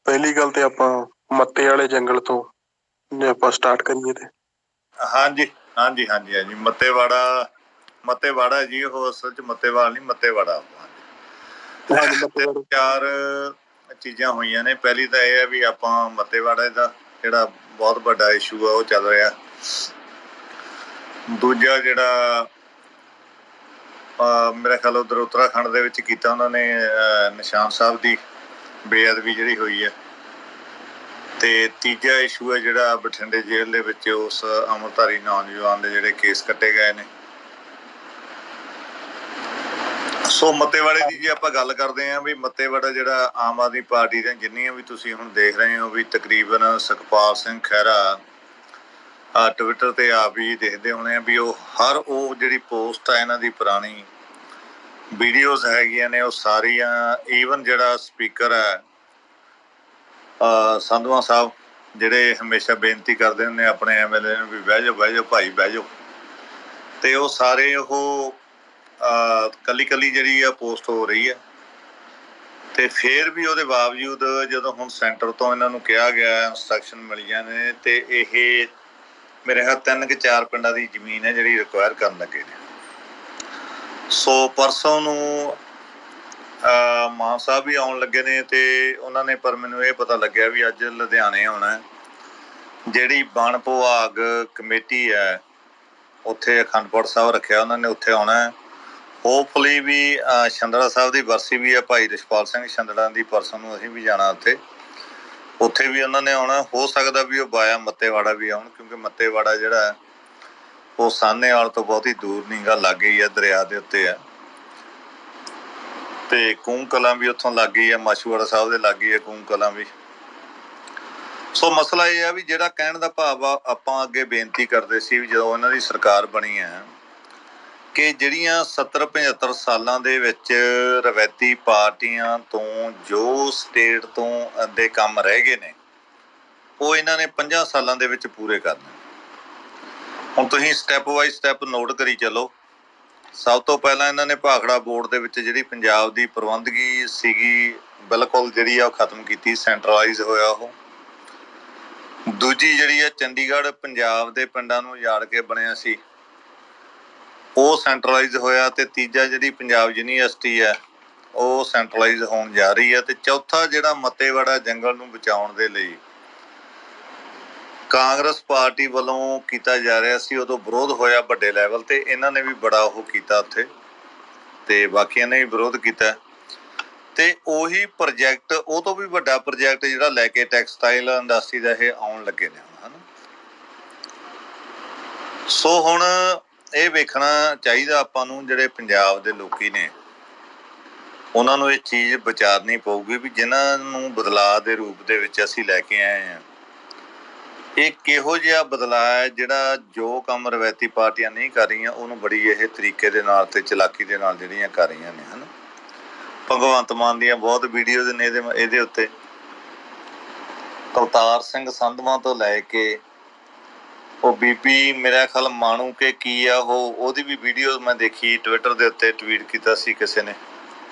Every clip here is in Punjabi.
ਪਹਿਲੀ ਗੱਲ ਤੇ ਆਪਾਂ ਮੱਤੇ ਵਾਲੇ ਜੰਗਲ ਤੋਂ ਜੇ ਆਪਾਂ ਸਟਾਰਟ ਕਰੀਏ ਤੇ ਹਾਂਜੀ ਹਾਂਜੀ ਹਾਂਜੀ ਹਾਂਜੀ ਮੱਤੇਵਾੜਾ ਜੀ। ਉਹ ਅਸਲ ਚ ਮੱਤੇਵਾਲ ਨਹੀਂ, ਮੱਤੇਵਾੜਾ। ਚਾਰ ਚੀਜ਼ਾਂ ਹੋਈਆਂ ਨੇ। ਪਹਿਲੀ ਤਾਂ ਇਹ ਹੈ ਵੀ ਆਪਾਂ ਮੱਤੇਵਾੜੇ ਦਾ ਜਿਹੜਾ ਬਹੁਤ ਵੱਡਾ ਇਸ਼ੂ ਆ ਉਹ ਚੱਲ ਰਿਹਾ। ਦੂਜਾ ਜਿਹੜਾ ਮੇਰਾ ਖਿਆਲ ਉਧਰ ਉੱਤਰਾਖੰਡ ਦੇ ਵਿੱਚ ਕੀਤਾ ਉਹਨਾਂ ਨੇ, ਨਿਸ਼ਾਨ ਸਾਹਿਬ ਦੀ ਬੇਅਦਬੀ ਜਿਹੜੀ ਹੋਈ ਹੈ। ਤੇ ਤੀਜਾ ਇਸ਼ੂ ਹੈ ਜਿਹੜਾ ਬਠਿੰਡੇ ਜੇਲ੍ਹ ਦੇ ਵਿੱਚ ਉਸ ਅੰਮ੍ਰਿਤਧਾਰੀ ਨੌਜਵਾਨ ਦੇ ਜਿਹੜੇ ਕੇਸ ਕੱਟੇ ਗਏ ਨੇ। ਸੋ ਮੱਤੇਵਾੜੇ ਦੀ ਜੇ ਆਪਾਂ ਗੱਲ ਕਰਦੇ ਹਾਂ ਵੀ ਮੱਤੇਵਾੜਾ ਜਿਹੜਾ ਆਮ ਆਦਮੀ ਪਾਰਟੀ ਦੀਆਂ ਜਿੰਨੀਆਂ ਵੀ ਤੁਸੀਂ ਹੁਣ ਦੇਖ ਰਹੇ ਹੋ ਵੀ ਤਕਰੀਬਨ ਸੁਖਪਾਲ ਸਿੰਘ ਖਹਿਰਾ ਟਵਿੱਟਰ ਤੇ ਆਪ ਵੀ ਦੇਖਦੇ ਹੋਣੇ ਆ ਵੀ ਉਹ ਹਰ ਉਹ ਜਿਹੜੀ ਪੋਸਟ ਆ ਇਹਨਾਂ ਦੀ ਪੁਰਾਣੀ ਵੀਡੀਓਜ਼ ਹੈਗੀਆਂ ਨੇ ਉਹ ਸਾਰੀਆਂ, ਈਵਨ ਜਿਹੜਾ ਸਪੀਕਰ ਹੈ ਸੰਧਵਾਂ ਸਾਹਿਬ ਜਿਹੜੇ ਹਮੇਸ਼ਾ ਬੇਨਤੀ ਕਰਦੇ ਹੁੰਦੇ ਆਪਣੇ MLA ਨੂੰ ਵੀ ਬਹਿ ਜਾਓ ਭਾਈ ਬਹਿ ਜਾਓ, ਤੇ ਉਹ ਸਾਰੇ ਉਹ ਕੱਲੀ ਜਿਹੜੀ ਆ ਪੋਸਟ ਹੋ ਰਹੀ ਹੈ। ਤੇ ਫਿਰ ਵੀ ਉਹਦੇ ਬਾਵਜੂਦ ਜਦੋਂ ਹੁਣ ਸੈਂਟਰ ਤੋਂ ਇਹਨਾਂ ਨੂੰ ਕਿਹਾ ਗਿਆ, ਇੰਸਟਰਕਸ਼ਨ ਮਿਲੀਆਂ ਨੇ, ਤੇ ਇਹ ਮੇਰੇ ਖਿਆਲ 3 ਕਿ 4 ਪਿੰਡਾਂ ਦੀ ਜ਼ਮੀਨ ਹੈ ਜਿਹੜੀ ਰਿਕਵਾਇਰ ਕਰਨ ਲੱਗੇ ਨੇ। ਸੋ ਪਰਸੋਂ ਨੂੰ ਮਾਨ ਸਾਹਿਬ ਵੀ ਆਉਣ ਲੱਗੇ ਨੇ ਤੇ ਉਹਨਾਂ ਨੇ, ਪਰ ਮੈਨੂੰ ਇਹ ਪਤਾ ਲੱਗਿਆ ਵੀ ਅੱਜ ਲੁਧਿਆਣੇ ਆਉਣਾ। ਜਿਹੜੀ ਵਣ ਵਿਭਾਗ ਕਮੇਟੀ ਹੈ ਉੱਥੇ ਅਖੰਡਪੁਰ ਸਾਹਿਬ ਰੱਖਿਆ ਉਹਨਾਂ ਨੇ, ਉੱਥੇ ਆਉਣਾ। ਹੋਪਫੁਲੀ ਵੀ ਛੰਦੜਾ ਸਾਹਿਬ ਦੀ ਬਰਸੀ ਵੀ ਹੈ ਭਾਈ ਰਛਪਾਲ ਸਿੰਘ ਛੰਦੜਾ ਦੀ, ਪਰਸੋਂ ਨੂੰ ਅਸੀਂ ਵੀ ਜਾਣਾ ਉੱਥੇ ਵੀ ਉਹਨਾਂ ਨੇ ਆਉਣਾ। ਹੋ ਸਕਦਾ ਵੀ ਉਹ ਬਾਇਆ ਮੱਤੇਵਾੜਾ ਵੀ ਆਉਣ, ਕਿਉਂਕਿ ਮੱਤੇਵਾੜਾ ਜਿਹੜਾ ਉਹ ਸਾਹਨੇਵਾਲ ਤੋਂ ਬਹੁਤੀ ਦੂਰ ਨਹੀਂ ਗਾ, ਲਾਗੇ ਹੀ ਆ, ਦਰਿਆ ਦੇ ਉੱਤੇ ਆ। ਤੇ ਕੂੰਮ ਕਲਾਂ ਵੀ ਉੱਥੋਂ ਲਾਗੇ ਆ, ਮਾਛੂਵਾੜਾ ਸਾਹਿਬ ਦੇ ਲਾਗੇ ਆ ਕੂੰਮ ਕਲਾਂ ਵੀ। ਸੋ ਮਸਲਾ ਇਹ ਆ ਵੀ ਜਿਹੜਾ ਕਹਿਣ ਦਾ ਭਾਵ ਆ, ਆਪਾਂ ਅੱਗੇ ਬੇਨਤੀ ਕਰਦੇ ਸੀ ਵੀ ਜਦੋਂ ਇਹਨਾਂ ਦੀ ਸਰਕਾਰ ਬਣੀ ਹੈ ਕਿ ਜਿਹੜੀਆਂ 70-75 ਸਾਲਾਂ ਦੇ ਵਿੱਚ ਰਵਾਇਤੀ ਪਾਰਟੀਆਂ ਤੋਂ ਜੋ ਸਟੇਟ ਤੋਂ ਦੇ ਕੰਮ ਰਹਿ ਗਏ ਨੇ ਉਹ ਇਹਨਾਂ ਨੇ 50 ਸਾਲਾਂ ਦੇ ਵਿੱਚ ਪੂਰੇ ਕਰਨੇ। ਹੁਣ ਤੁਸੀਂ ਸਟੈਪ ਬਾਈ ਸਟੈਪ ਨੋਟ ਕਰੀ ਚੱਲੋ। ਸਭ ਤੋਂ ਪਹਿਲਾਂ ਇਹਨਾਂ ਨੇ ਭਾਖੜਾ ਬੋਰਡ ਦੇ ਵਿੱਚ ਜਿਹੜੀ ਪੰਜਾਬ ਦੀ ਪ੍ਰਬੰਧਗੀ ਸੀਗੀ ਬਿਲਕੁਲ ਜਿਹੜੀ ਆ ਉਹ ਖਤਮ ਕੀਤੀ, ਸੈਂਟਰਲਾਈਜ਼ ਹੋਇਆ ਉਹ। ਦੂਜੀ ਜਿਹੜੀ ਆ ਚੰਡੀਗੜ੍ਹ ਪੰਜਾਬ ਦੇ ਪਿੰਡਾਂ ਨੂੰ ਉਜਾੜ ਕੇ ਬਣਿਆ ਸੀ ਉਹ ਸੈਂਟਰਲਾਈਜ਼ ਹੋਇਆ। ਤੇ ਤੀਜਾ ਜਿਹੜੀ ਪੰਜਾਬ ਯੂਨੀਵਰਸਿਟੀ ਹੈ ਉਹ ਸੈਂਟਰਲਾਈਜ਼ ਹੋਣ ਜਾ ਰਹੀ ਹੈ। ਤੇ ਚੌਥਾ ਜਿਹੜਾ ਮੱਤੇਵਾੜਾ ਜੰਗਲ ਨੂੰ ਬਚਾਉਣ ਦੇ ਲਈ ਕਾਂਗਰਸ ਪਾਰਟੀ ਵੱਲੋਂ ਕੀਤਾ ਜਾ ਰਿਹਾ ਸੀ, ਉਦੋਂ ਵਿਰੋਧ ਹੋਇਆ ਵੱਡੇ ਲੈਵਲ ਤੇ, ਇਹਨਾਂ ਨੇ ਵੀ ਬੜਾ ਉਹ ਕੀਤਾ ਉੱਥੇ ਤੇ ਬਾਕੀਆਂ ਨੇ ਵੀ ਵਿਰੋਧ ਕੀਤਾ। ਤੇ ਉਹੀ ਪ੍ਰੋਜੈਕਟ, ਉਹ ਤੋਂ ਵੀ ਵੱਡਾ ਪ੍ਰੋਜੈਕਟ ਜਿਹੜਾ ਲੈ ਕੇ ਟੈਕਸਟਾਈਲ ਇੰਡਸਟਰੀ ਦਾ ਇਹ ਆਉਣ ਲੱਗੇ ਨੇ ਹਨ। ਸੋ ਹੁਣ ਇਹ ਵੇਖਣਾ ਚਾਹੀਦਾ ਆਪਾਂ ਨੂੰ, ਜਿਹੜੇ ਪੰਜਾਬ ਦੇ ਲੋਕੀ ਨੇ ਉਹਨਾਂ ਨੂੰ ਇਹ ਚੀਜ਼ ਵਿਚਾਰਨੀ ਪਊਗੀ ਵੀ ਜਿਨ੍ਹਾਂ ਨੂੰ ਬਦਲਾਅ ਦੇ ਰੂਪ ਦੇ ਵਿੱਚ ਅਸੀਂ ਲੈ ਕੇ ਆਏ ਹਾਂ, ਇਹ ਕਿਹੋ ਜਿਹਾ ਬਦਲਾਅ ਹੈ ਜਿਹੜਾ ਜੋ ਕੰਮ ਰਵਾਇਤੀ ਪਾਰਟੀਆਂ ਨਹੀਂ ਕਰ ਰਹੀਆਂ ਉਹਨੂੰ ਬੜੀ ਇਹ ਤਰੀਕੇ ਦੇ ਨਾਲ ਤੇ ਚਲਾਕੀ ਦੇ ਨਾਲ ਜਿਹੜੀਆਂ ਕਰ ਰਹੀਆਂ ਨੇ ਹਨ। ਭਗਵੰਤ ਮਾਨ ਦੀਆਂ ਬਹੁਤ ਵੀਡੀਓਜ਼ ਨੇ ਇਹਦੇ ਉੱਤੇ। ਅਵਤਾਰ ਸਿੰਘ ਸੰਧਵਾਂ ਤੋਂ ਲੈ ਕੇ ਉਹ ਬੀਬੀ ਮੇਰਾ ਖਿਆਲ ਮਾਣੂ ਕੇ ਕੀ ਆ ਉਹਦੀ ਵੀ ਵੀਡੀਓ ਮੈਂ ਦੇਖੀ, ਟਵਿੱਟਰ ਦੇ ਉੱਤੇ ਟਵੀਟ ਕੀਤਾ ਸੀ ਕਿਸੇ ਨੇ।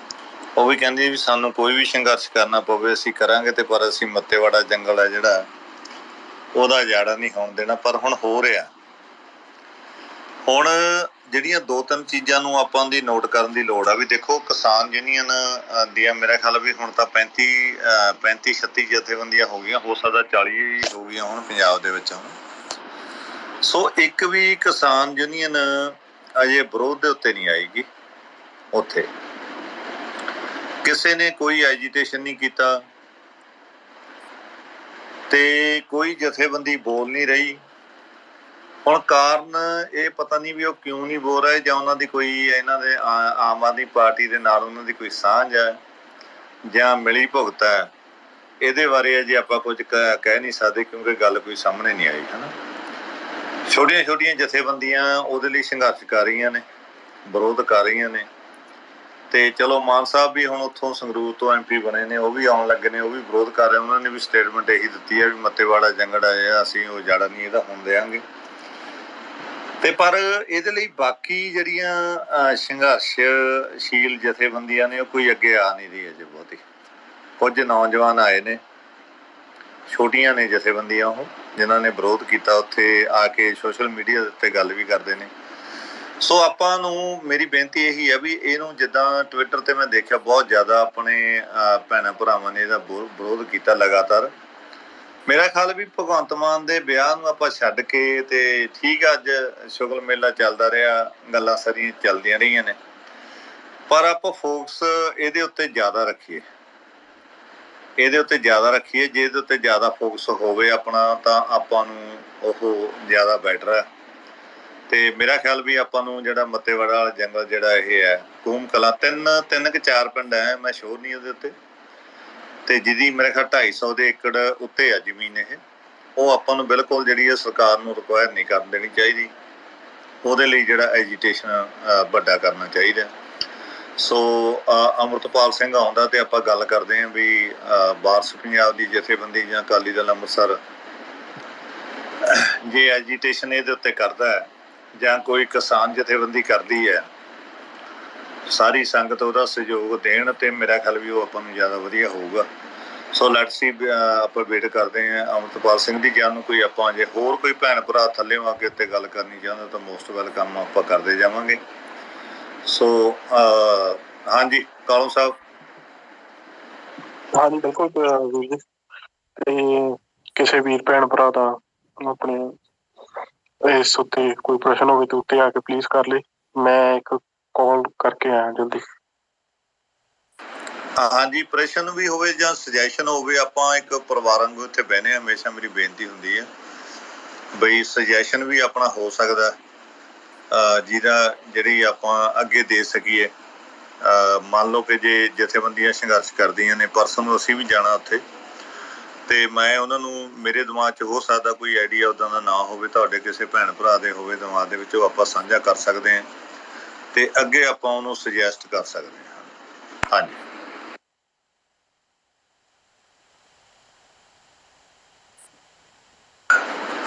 ਉਹ ਵੀ ਕਹਿੰਦੀ ਵੀ ਸਾਨੂੰ ਕੋਈ ਵੀ ਸੰਘਰਸ਼ ਕਰਨਾ ਪਵੇ ਅਸੀਂ ਕਰਾਂਗੇ, ਤੇ ਪਰ ਅਸੀਂ ਮੱਤੇਵਾੜਾ ਜੰਗਲ ਹੈ ਜਿਹੜਾ ਉਹਦਾ ਉਜਾੜਾ ਨਹੀਂ ਹੋਣ ਦੇਣਾ। ਪਰ ਹੁਣ ਹੋ ਰਿਹਾ। ਹੁਣ ਜਿਹੜੀਆਂ 2-3 ਚੀਜ਼ਾਂ ਨੂੰ ਆਪਾਂ ਦੀ ਨੋਟ ਕਰਨ ਦੀ ਲੋੜ ਆ ਵੀ ਦੇਖੋ, ਕਿਸਾਨ ਯੂਨੀਅਨ ਦੀਆਂ ਮੇਰਾ ਖਿਆਲ ਵੀ ਹੁਣ ਤਾਂ 35-36 ਜਥੇਬੰਦੀਆਂ ਹੋ ਗਈਆਂ, ਹੋ ਸਕਦਾ 40 ਹੋ ਗਈਆਂ ਹੁਣ ਪੰਜਾਬ ਦੇ ਵਿੱਚ ਹੁਣ। ਸੋ ਇੱਕ ਵੀ ਕਿਸਾਨ ਯੂਨੀਅਨ ਅਜੇ ਵਿਰੋਧ ਦੇ ਉੱਤੇ ਨਹੀਂ ਆਏਗੀ। ਉੱਥੇ ਕਿਸੇ ਨੇ ਕੋਈ ਐਜੀਟੇਸ਼ਨ ਨਹੀਂ ਕੀਤਾ ਤੇ ਕੋਈ ਜਥੇਬੰਦੀ ਬੋਲ ਨਹੀਂ ਰਹੀ। ਹੁਣ ਕਾਰਨ ਇਹ ਪਤਾ ਨਹੀਂ ਵੀ ਉਹ ਕਿਉਂ ਨਹੀਂ ਬੋਲ ਰਹੇ, ਜਾਂ ਉਹਨਾਂ ਦੀ ਕੋਈ ਇਹਨਾਂ ਦੇ ਆਮ ਆਦਮੀ ਪਾਰਟੀ ਦੇ ਨਾਲ ਉਹਨਾਂ ਦੀ ਕੋਈ ਸਾਂਝ ਹੈ ਜਾਂ ਮਿਲੀ ਭੁਗਤ ਹੈ। ਇਹਦੇ ਬਾਰੇ ਅਜੇ ਆਪਾਂ ਕੁਝ ਕਹਿ ਨਹੀਂ ਸਕਦੇ ਕਿਉਂਕਿ ਗੱਲ ਕੋਈ ਸਾਹਮਣੇ ਨਹੀਂ ਆਈ ਹੈ ਨਾ। ਛੋਟੀਆਂ ਜਥੇਬੰਦੀਆਂ ਉਹਦੇ ਲਈ ਸੰਘਰਸ਼ ਕਰ ਰਹੀਆਂ ਨੇ, ਵਿਰੋਧ ਕਰ ਰਹੀਆਂ ਨੇ। ਤੇ ਚਲੋ ਮਾਨ ਸਾਹਿਬ ਵੀ ਹੁਣ ਉੱਥੋਂ ਸੰਗਰੂਰ ਤੋਂ MP ਬਣੇ ਨੇ, ਉਹ ਵੀ ਆਉਣ ਲੱਗੇ ਨੇ, ਉਹ ਵੀ ਵਿਰੋਧ ਕਰ ਰਹੇ। ਉਹਨਾਂ ਨੇ ਵੀ ਸਟੇਟਮੈਂਟ ਇਹੀ ਦਿੱਤੀ ਹੈ ਵੀ ਮੱਤੇਵਾੜਾ ਜੰਗਲ ਹੈ ਅਸੀਂ ਉਹ ਉਜਾੜਾ ਨਹੀਂ ਇਹਦਾ ਹੋਣ ਦਿਆਂਗੇ। ਤੇ ਪਰ ਇਹਦੇ ਲਈ ਬਾਕੀ ਜਿਹੜੀਆਂ ਸੰਘਰਸ਼ਸ਼ੀਲ ਜਥੇਬੰਦੀਆਂ ਨੇ ਉਹ ਕੋਈ ਅੱਗੇ ਆ ਨਹੀਂ ਰਹੀ ਅਜੇ ਬਹੁਤੀ। ਕੁਝ ਨੌਜਵਾਨ ਆਏ ਨੇ ਛੋਟੀਆਂ ਨੇ ਜਥੇਬੰਦੀਆਂ ਉਹ ਜਿਨ੍ਹਾਂ ਨੇ ਵਿਰੋਧ ਕੀਤਾ, ਉੱਥੇ ਆ ਕੇ ਸੋਸ਼ਲ ਮੀਡੀਆ ਦੇ ਉੱਤੇ ਗੱਲ ਵੀ ਕਰਦੇ ਨੇ। ਸੋ ਆਪਾਂ ਨੂੰ ਮੇਰੀ ਬੇਨਤੀ ਇਹੀ ਹੈ ਵੀ ਇਹਨੂੰ, ਜਿੱਦਾਂ ਟਵਿੱਟਰ ਤੇ ਮੈਂ ਦੇਖਿਆ ਬਹੁਤ ਜ਼ਿਆਦਾ ਆਪਣੇ ਭੈਣਾਂ ਭਰਾਵਾਂ ਨੇ ਇਹਦਾ ਵਿਰੋਧ ਕੀਤਾ ਲਗਾਤਾਰ। ਮੇਰਾ ਖਿਆਲ ਵੀ ਭਗਵੰਤ ਮਾਨ ਦੇ ਵਿਆਹ ਨੂੰ ਆਪਾਂ ਛੱਡ ਕੇ, ਤੇ ਠੀਕ ਆ ਅੱਜ ਸ਼ੁਗਲ ਮੇਲਾ ਚੱਲਦਾ ਰਿਹਾ, ਗੱਲਾਂ ਸਾਰੀਆਂ ਚੱਲਦੀਆਂ ਰਹੀਆਂ ਨੇ, ਪਰ ਆਪਾਂ ਫੋਕਸ ਇਹਦੇ ਉੱਤੇ ਜ਼ਿਆਦਾ ਰੱਖੀਏ, ਇਹਦੇ ਉੱਤੇ ਜ਼ਿਆਦਾ ਰੱਖੀਏ। ਜੇ ਇਹਦੇ ਉੱਤੇ ਜ਼ਿਆਦਾ ਫੋਕਸ ਹੋਵੇ ਆਪਣਾ, ਤਾਂ ਆਪਾਂ ਨੂੰ ਉਹ ਜ਼ਿਆਦਾ ਬੈਟਰ ਹੈ। ਤੇ ਮੇਰਾ ਖਿਆਲ ਵੀ ਆਪਾਂ ਨੂੰ ਜਿਹੜਾ ਮੱਤੇਵਾੜਾ ਵਾਲਾ ਜੰਗਲ ਜਿਹੜਾ ਇਹ ਹੈ, ਕੂਮ ਕਲਾਂ, ਤਿੰਨ ਕਿ ਚਾਰ ਪਿੰਡ ਹੈ, ਮੈਂ ਸ਼ੋਰ ਨਹੀਂ ਉਹਦੇ ਉੱਤੇ, ਤੇ ਜਿਹਦੀ ਮੇਰੇ ਖਿਆਲ 250 ਦੇ ਏਕੜ ਉੱਤੇ ਆ ਜ਼ਮੀਨ ਇਹ, ਉਹ ਆਪਾਂ ਨੂੰ ਬਿਲਕੁਲ ਜਿਹੜੀ ਹੈ ਸਰਕਾਰ ਨੂੰ ਰਿਕੁਆਇਰ ਨਹੀਂ ਕਰਨ ਦੇਣੀ ਚਾਹੀਦੀ। ਉਹਦੇ ਲਈ ਜਿਹੜਾ ਐਜੀਟੇਸ਼ਨ ਵੱਡਾ ਕਰਨਾ ਚਾਹੀਦਾ। ਸੋ ਅੰਮ੍ਰਿਤਪਾਲ ਸਿੰਘ ਆਉਂਦਾ ਤੇ ਆਪਾਂ ਗੱਲ ਕਰਦੇ ਹਾਂ ਵੀ ਵਾਰਸ ਪੰਜਾਬ ਦੀ ਜਥੇਬੰਦੀ ਜਾਂ ਅਕਾਲੀ ਦਲ ਅੰਮ੍ਰਿਤਸਰ ਜੇ ਐਜੀਟੇਸ਼ਨ ਇਹਦੇ ਉੱਤੇ ਕਰਦਾ ਹੈ, ਜਾਂ ਕੋਈ ਕਿਸਾਨ ਜਥੇਬੰਦੀ ਕਰਦੀ ਹੈ, ਸਾਰੀ ਸੰਗਤ ਉਹਦਾ ਸਹਿਯੋਗ ਦੇਣ, ਤੇ ਮੇਰਾ ਖਿਆਲ ਵੀ ਉਹ ਆਪਾਂ ਨੂੰ ਜ਼ਿਆਦਾ ਵਧੀਆ ਹੋਊਗਾ। ਸੋ ਲੈਟਸ ਸੀ, ਆਪਾਂ ਵੇਟ ਕਰਦੇ ਹਾਂ ਅੰਮ੍ਰਿਤਪਾਲ ਸਿੰਘ ਦੀ। ਜਾਂ ਨੂੰ ਕੋਈ ਆਪਾਂ ਜੇ ਹੋਰ ਕੋਈ ਭੈਣ ਭਰਾ ਥੱਲੇ ਆ ਕੇ ਉੱਤੇ ਗੱਲ ਕਰਨੀ ਚਾਹੁੰਦਾ ਤਾਂ ਮੋਸਟ ਵੈਲਕਮ, ਆਪਾਂ ਕਰਦੇ ਜਾਵਾਂਗੇ। ਸੋ ਹਾਂਜੀ ਕਾਲੂ ਸਾਹਿਬ। ਹਾਂਜੀ ਬਿਲਕੁਲ ਵੀਰ ਜੀ। ਤੇ ਕਿਸੇ ਵੀਰ ਭੈਣ ਭਰਾ ਦਾ ਆਪਣੇ ਇਸ ਉੱਤੇ ਕੋਈ ਪ੍ਰਸ਼ਨ ਹੋਵੇ ਤਾਂ ਉੱਤੇ ਆ ਕੇ ਪਲੀਜ਼ ਕਰ ਲੈ। ਮੈਂ ਇੱਕ ਕਾਲ ਕਰਕੇ ਆਇਆ ਜਲਦੀ। ਹਾਂਜੀ, ਪ੍ਰਸ਼ਨ ਵੀ ਹੋਵੇ ਜਾਂ ਸੁਜੈਸ਼ਨ ਹੋਵੇ, ਆਪਾਂ ਇੱਕ ਪਰਿਵਾਰ ਵਾਂਗੂ ਇੱਥੇ ਬਹਿਨੇ ਹਾਂ। ਹਮੇਸ਼ਾ ਮੇਰੀ ਬੇਨਤੀ ਹੁੰਦੀ ਹੈ ਬਈ ਸੁਜੈਸ਼ਨ ਵੀ ਆਪਣਾ ਹੋ ਸਕਦਾ, ਜਿਹਦਾ ਜਿਹੜੀ ਆਪਾਂ ਅੱਗੇ ਦੇ ਸਕੀਏ। ਮੰਨ ਲਓ ਕਿ ਜੇ ਜਥੇਬੰਦੀਆਂ ਸੰਘਰਸ਼ ਕਰਦੀਆਂ ਨੇ, ਪਰਸੋਂ ਨੂੰ ਅਸੀਂ ਵੀ ਜਾਣਾ ਉੱਥੇ, ਤੇ ਮੈਂ ਉਹਨਾਂ ਨੂੰ, ਮੇਰੇ ਦਿਮਾਗ 'ਚ ਹੋ ਸਕਦਾ ਕੋਈ ਆਈਡੀਆ ਉੱਦਾਂ ਦਾ ਨਾ ਹੋਵੇ, ਤੁਹਾਡੇ ਕਿਸੇ ਭੈਣ ਭਰਾ ਦੇ ਹੋਵੇ ਦਿਮਾਗ ਦੇ ਵਿੱਚ, ਉਹ ਆਪਾਂ ਸਾਂਝਾ ਕਰ ਸਕਦੇ ਹਾਂ ਤੇ ਅੱਗੇ ਆਪਾਂ ਉਹਨੂੰ ਸੁਜੈਸਟ ਕਰ ਸਕਦੇ ਹਾਂ। ਹਾਂਜੀ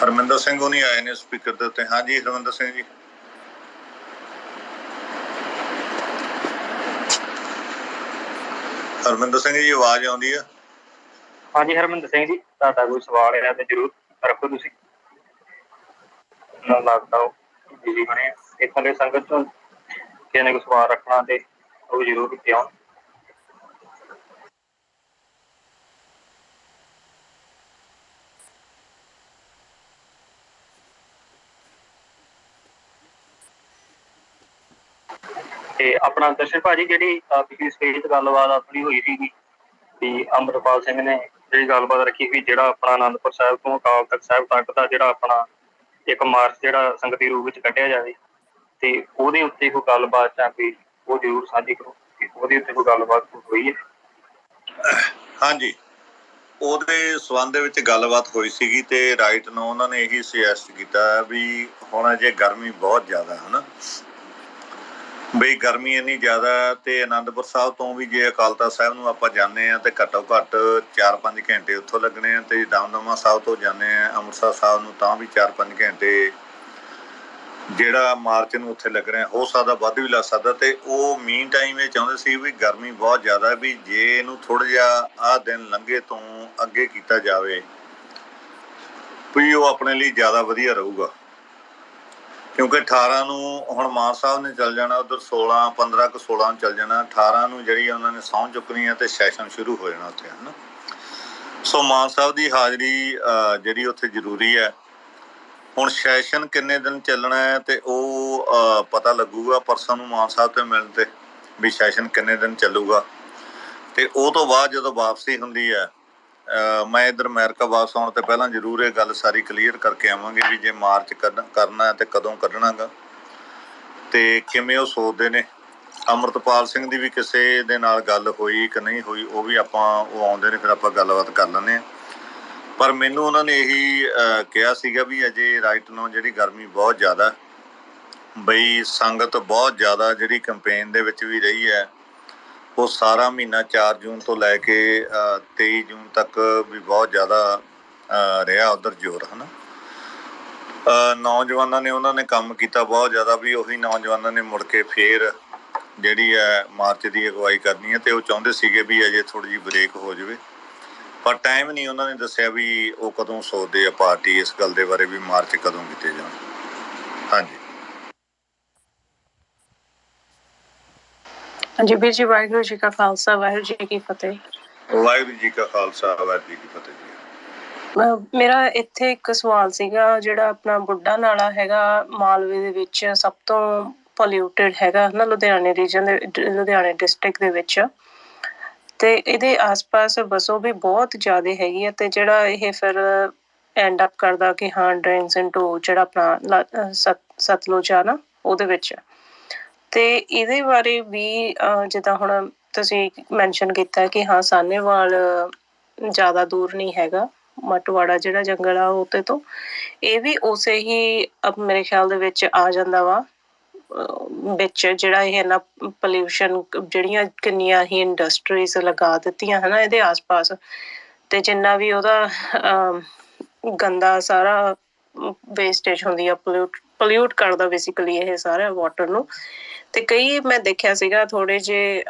ਹਰਮਿੰਦਰ ਸਿੰਘ ਉਹ ਨਹੀਂ ਆਏ ਨੇ ਸਪੀਕਰ ਦੇ ਉੱਤੇ। ਹਾਂਜੀ ਹਰਮਿੰਦਰ ਸਿੰਘ ਜੀ। ਹਰਮਿੰਦਰ ਸਿੰਘ ਜੀ ਆਵਾਜ਼ ਆਉਂਦੀ ਆ? ਹਾਂਜੀ ਹਰਮਿੰਦਰ ਸਿੰਘ ਜੀ, ਤੁਹਾਡਾ ਕੋਈ ਸਵਾਲ ਹੈ ਤੇ ਜ਼ਰੂਰ ਰੱਖੋ। ਤੁਸੀਂ ਲੱਗਦਾ ਉਹ ਬਿਜੀ ਬਣੇ ਇੱਥੋਂ ਦੇ ਸੰਗਤ ਚੋਂ ਕਿਸੇ ਨੇ ਕੋਈ ਸਵਾਲ ਰੱਖਣਾ ਤੇ ਉਹ ਜ਼ਰੂਰ ਕੀਤੇ ਆਉਣ। ਤੇ ਆਪਣਾ ਦਰਸ਼ਨ ਭਾਜੀ, ਜਿਹੜੀ ਪਿਛਲੀ ਸਟੇਜ ਤੇ ਗੱਲਬਾਤ ਆਪਣੀ ਹੋਈ ਸੀਗੀ ਵੀ ਅੰਮ੍ਰਿਤਪਾਲ ਸਿੰਘ ਨੇ ਜਿਹੜੀ ਗੱਲਬਾਤ ਰੱਖੀ ਸੀ, ਜਿਹੜਾ ਆਪਣਾ ਅਨੰਦਪੁਰ ਸਾਹਿਬ ਤੋਂ ਅਕਾਲ ਤਖ਼ਤ ਸਾਹਿਬ ਤੱਕ ਦਾ ਜਿਹੜਾ ਆਪਣਾ ਇੱਕ ਮਾਰਚ ਜਿਹੜਾ ਸੰਗਤੀ ਰੂਪ ਵਿੱਚ ਕੱਢਿਆ ਜਾਵੇ, ਤੇ ਉਹਦੇ ਉੱਤੇ ਕੋਈ ਗੱਲਬਾਤ ਜਾਂ ਕੋਈ ਉਹ ਜ਼ਰੂਰ ਸਾਂਝੀ ਕਰੋ। ਉਹਦੇ ਉੱਤੇ ਕੋਈ ਗੱਲਬਾਤ ਹੋਈ ਹੈ? ਹਾਂਜੀ, ਉਹਦੇ ਸੰਬੰਧ ਦੇ ਵਿੱਚ ਗੱਲਬਾਤ ਹੋਈ ਸੀਗੀ, ਤੇ ਰਾਈਟ ਨੂੰ ਉਹਨਾਂ ਨੇ ਇਹੀ ਸੁਜੈਸਟ ਕੀਤਾ ਵੀ ਹੁਣ ਜੇ ਗਰਮੀ ਬਹੁਤ ਜ਼ਿਆਦਾ ਹੈ ਨਾ, ਬਈ ਗਰਮੀ ਇੰਨੀ ਜ਼ਿਆਦਾ, ਤੇ ਅਨੰਦਪੁਰ ਸਾਹਿਬ ਤੋਂ ਵੀ ਜੇ ਅਕਾਲ ਤਖ਼ਤ ਸਾਹਿਬ ਨੂੰ ਆਪਾਂ ਜਾਂਦੇ ਹਾਂ ਤੇ ਘੱਟੋ ਘੱਟ 4-5 ਘੰਟੇ ਉੱਥੋਂ ਲੱਗਣੇ ਆ, ਤੇ ਦਮਦਮਾ ਸਾਹਿਬ ਤੋਂ ਜਾਂਦੇ ਹਾਂ ਅੰਮ੍ਰਿਤਸਰ ਸਾਹਿਬ ਨੂੰ ਤਾਂ ਵੀ 4-5 ਘੰਟੇ ਜਿਹੜਾ ਮਾਰਚ ਨੂੰ ਉੱਥੇ ਲੱਗ ਰਿਹਾ, ਹੋ ਸਕਦਾ ਵੱਧ ਵੀ ਲੱਗ ਸਕਦਾ। ਤੇ ਉਹ ਮੀਨ ਟਾਈਮ ਇਹ ਚਾਹੁੰਦੇ ਸੀ ਵੀ ਗਰਮੀ ਬਹੁਤ ਜ਼ਿਆਦਾ, ਵੀ ਜੇ ਇਹਨੂੰ ਥੋੜ੍ਹਾ ਜਿਹਾ ਆਹ ਦਿਨ ਲੰਘੇ ਤੋਂ ਅੱਗੇ ਕੀਤਾ ਜਾਵੇ ਵੀ ਉਹ ਆਪਣੇ ਲਈ ਜ਼ਿਆਦਾ ਵਧੀਆ ਰਹੂਗਾ। ਕਿਉਂਕਿ 18 ਨੂੰ ਹੁਣ ਮਾਨ ਸਾਹਿਬ ਨੇ ਚੱਲ ਜਾਣਾ ਉੱਧਰ, 15 ਕੁ 16 ਨੂੰ ਚੱਲ ਜਾਣਾ, 18 ਨੂੰ ਜਿਹੜੀ ਉਹਨਾਂ ਨੇ ਸਹੁੰ ਚੁੱਕਣੀ ਹੈ ਤੇ ਸੈਸ਼ਨ ਸ਼ੁਰੂ ਹੋ ਜਾਣਾ ਉੱਥੇ, ਹੈ ਨਾ। ਸੋ ਮਾਨ ਸਾਹਿਬ ਦੀ ਹਾਜ਼ਰੀ ਜਿਹੜੀ ਉੱਥੇ ਜ਼ਰੂਰੀ ਹੈ। ਹੁਣ ਸੈਸ਼ਨ ਕਿੰਨੇ ਦਿਨ ਚੱਲਣਾ ਹੈ ਤੇ ਉਹ ਪਤਾ ਲੱਗੂਗਾ ਪਰਸੋਂ ਨੂੰ ਮਾਨ ਸਾਹਿਬ ਤੇ ਮਿਲਣ ਤੇ, ਵੀ ਸੈਸ਼ਨ ਕਿੰਨੇ ਦਿਨ ਚੱਲੂਗਾ। ਤੇ ਉਹ ਤੋਂ ਬਾਅਦ ਜਦੋਂ ਵਾਪਸੀ ਹੁੰਦੀ ਹੈ, ਮੈਂ ਇੱਧਰ ਅਮਰੀਕਾ ਵਾਪਸ ਆਉਣ ਤੋਂ ਪਹਿਲਾਂ ਜ਼ਰੂਰ ਇਹ ਗੱਲ ਸਾਰੀ ਕਲੀਅਰ ਕਰਕੇ ਆਵਾਂਗੇ ਵੀ ਜੇ ਮਾਰਚ ਕਰਨਾ ਤੇ ਕਦੋਂ ਕੱਢਣਾ ਗਾ, ਤੇ ਕਿਵੇਂ ਉਹ ਸੋਚਦੇ ਨੇ। ਅੰਮ੍ਰਿਤਪਾਲ ਸਿੰਘ ਦੀ ਵੀ ਕਿਸੇ ਦੇ ਨਾਲ ਗੱਲ ਹੋਈ ਕਿ ਨਹੀਂ ਹੋਈ, ਉਹ ਵੀ ਉਹ ਆਉਂਦੇ ਨੇ, ਫਿਰ ਆਪਾਂ ਗੱਲਬਾਤ ਕਰ ਲੈਂਦੇ ਹਾਂ। ਪਰ ਮੈਨੂੰ ਉਹਨਾਂ ਨੇ ਇਹੀ ਕਿਹਾ ਸੀਗਾ ਵੀ ਅਜੇ ਰਾਈਟ ਨੂੰ ਜਿਹੜੀ ਗਰਮੀ ਬਹੁਤ ਜ਼ਿਆਦਾ, ਬਈ ਸੰਗਤ ਬਹੁਤ ਜ਼ਿਆਦਾ ਜਿਹੜੀ ਕੰਪੇਨ ਦੇ ਵਿੱਚ ਵੀ ਰਹੀ ਹੈ, ਉਹ ਸਾਰਾ ਮਹੀਨਾ 4 ਜੂਨ ਤੋਂ ਲੈ ਕੇ 23 ਜੂਨ ਤੱਕ ਵੀ ਬਹੁਤ ਜ਼ਿਆਦਾ ਰਿਹਾ ਉੱਧਰ ਜ਼ੋਰ, ਹੈ ਨਾ। ਨੌਜਵਾਨਾਂ ਨੇ ਉਹਨਾਂ ਨੇ ਕੰਮ ਕੀਤਾ ਬਹੁਤ ਜ਼ਿਆਦਾ, ਵੀ ਉਹੀ ਨੌਜਵਾਨਾਂ ਨੇ ਮੁੜ ਕੇ ਫੇਰ ਜਿਹੜੀ ਹੈ ਮਾਰਚ ਦੀ ਅਗਵਾਈ ਕਰਨੀ ਹੈ, ਤੇ ਉਹ ਚਾਹੁੰਦੇ ਸੀਗੇ ਵੀ ਅਜੇ ਥੋੜ੍ਹੀ ਜਿਹੀ ਬ੍ਰੇਕ ਹੋ ਜਾਵੇ। ਪਰ ਟਾਈਮ ਨਹੀਂ ਉਹਨਾਂ ਨੇ ਦੱਸਿਆ ਵੀ ਉਹ ਕਦੋਂ ਸੋਚਦੇ ਆ ਪਾਰਟੀ ਇਸ ਗੱਲ ਦੇ ਬਾਰੇ ਵੀ ਮਾਰਚ ਕਦੋਂ ਕੀਤੇ ਜਾਣ। ਹਾਂਜੀ ਹਾਂਜੀ ਵੀਰ ਜੀ, ਵਾਹਿਗੁਰੂ ਜੀ ਕਾ ਖਾਲਸਾ, ਵਾਹਿਗੁਰੂ ਜੀ ਕੀ ਫਤਿਹ। ਵਾਹਿਗੁਰੂ ਜੀ ਕਾ ਖਾਲਸਾ, ਵਾਹਿਗੁਰੂ ਜੀ ਕੀ ਫਤਿਹ ਜੀ। ਮੇਰਾ ਇੱਥੇ ਇੱਕ ਸਵਾਲ ਸੀਗਾ, ਜਿਹੜਾ ਆਪਣਾ ਬੁੱਢਾ ਨਾਲਾ ਹੈਗਾ ਮਾਲਵੇ ਦੇ ਵਿੱਚ ਸਭ ਤੋਂ ਪੋਲਿਊਟਿਡ ਹੈਗਾ ਨਾ, ਲੁਧਿਆਣੇ ਰੀਜਨ ਦੇ, ਲੁਧਿਆਣੇ ਡਿਸਟ੍ਰਿਕਟ ਦੇ ਵਿੱਚ, ਤੇ ਇਹਦੇ ਆਸ-ਪਾਸ ਵਸੋਂ ਵੀ ਬਹੁਤ ਜ਼ਿਆਦਾ ਹੈਗੀ ਹੈ, ਤੇ ਜਿਹੜਾ ਇਹ ਫਿਰ ਐਂਡ ਅਪ ਕਰਦਾ ਕਿ ਹਾਂ ਡਰੇਨਸ ਇਨਟੂ ਜਿਹੜਾ ਆਪਣਾ ਸਤਲੁਜ ਆ ਨਾ ਉਹਦੇ ਵਿੱਚ। ਤੇ ਇਹਦੇ ਬਾਰੇ ਵੀ ਜਿੱਦਾਂ ਹੁਣ ਤੁਸੀਂ ਮੈਨਸ਼ਨ ਕੀਤਾ ਕਿ ਹਾਂ ਸਾਹਨੇਵਾਲ ਜ਼ਿਆਦਾ ਦੂਰ ਨਹੀਂ ਹੈਗਾ, ਮਟਵਾੜਾ ਜਿਹੜਾ ਜੰਗਲ ਆ ਉਹਦੇ ਤੋਂ, ਇਹ ਵੀ ਉਸੇ ਹੀ ਮੇਰੇ ਖਿਆਲ ਦੇ ਵਿੱਚ ਆ ਜਾਂਦਾ ਵਾ ਵਿੱਚ, ਜਿਹੜਾ ਇਹ ਇੰਨਾ ਪੋਲਿਊਸ਼ਨ, ਜਿਹੜੀਆਂ ਕਿੰਨੀਆਂ ਹੀ ਇੰਡਸਟਰੀਜ਼ ਲਗਾ ਦਿੱਤੀਆਂ ਹੈ ਨਾ ਇਹਦੇ ਆਸ ਪਾਸ, ਅਤੇ ਜਿੰਨਾ ਵੀ ਉਹਦਾ ਗੰਦਾ ਸਾਰਾ ਵੇਸਟੇਜ ਹੁੰਦੀ ਆ, ਪੋਲਿਊਟ ਕਰਦਾ ਬੇਸਿਕਲੀ ਇਹ ਸਾਰਾ ਵਾਟਰ ਨੂੰ। ਅਤੇ ਕਈ ਮੈਂ ਦੇਖਿਆ ਸੀਗਾ ਥੋੜ੍ਹੇ ਜਿਹੇ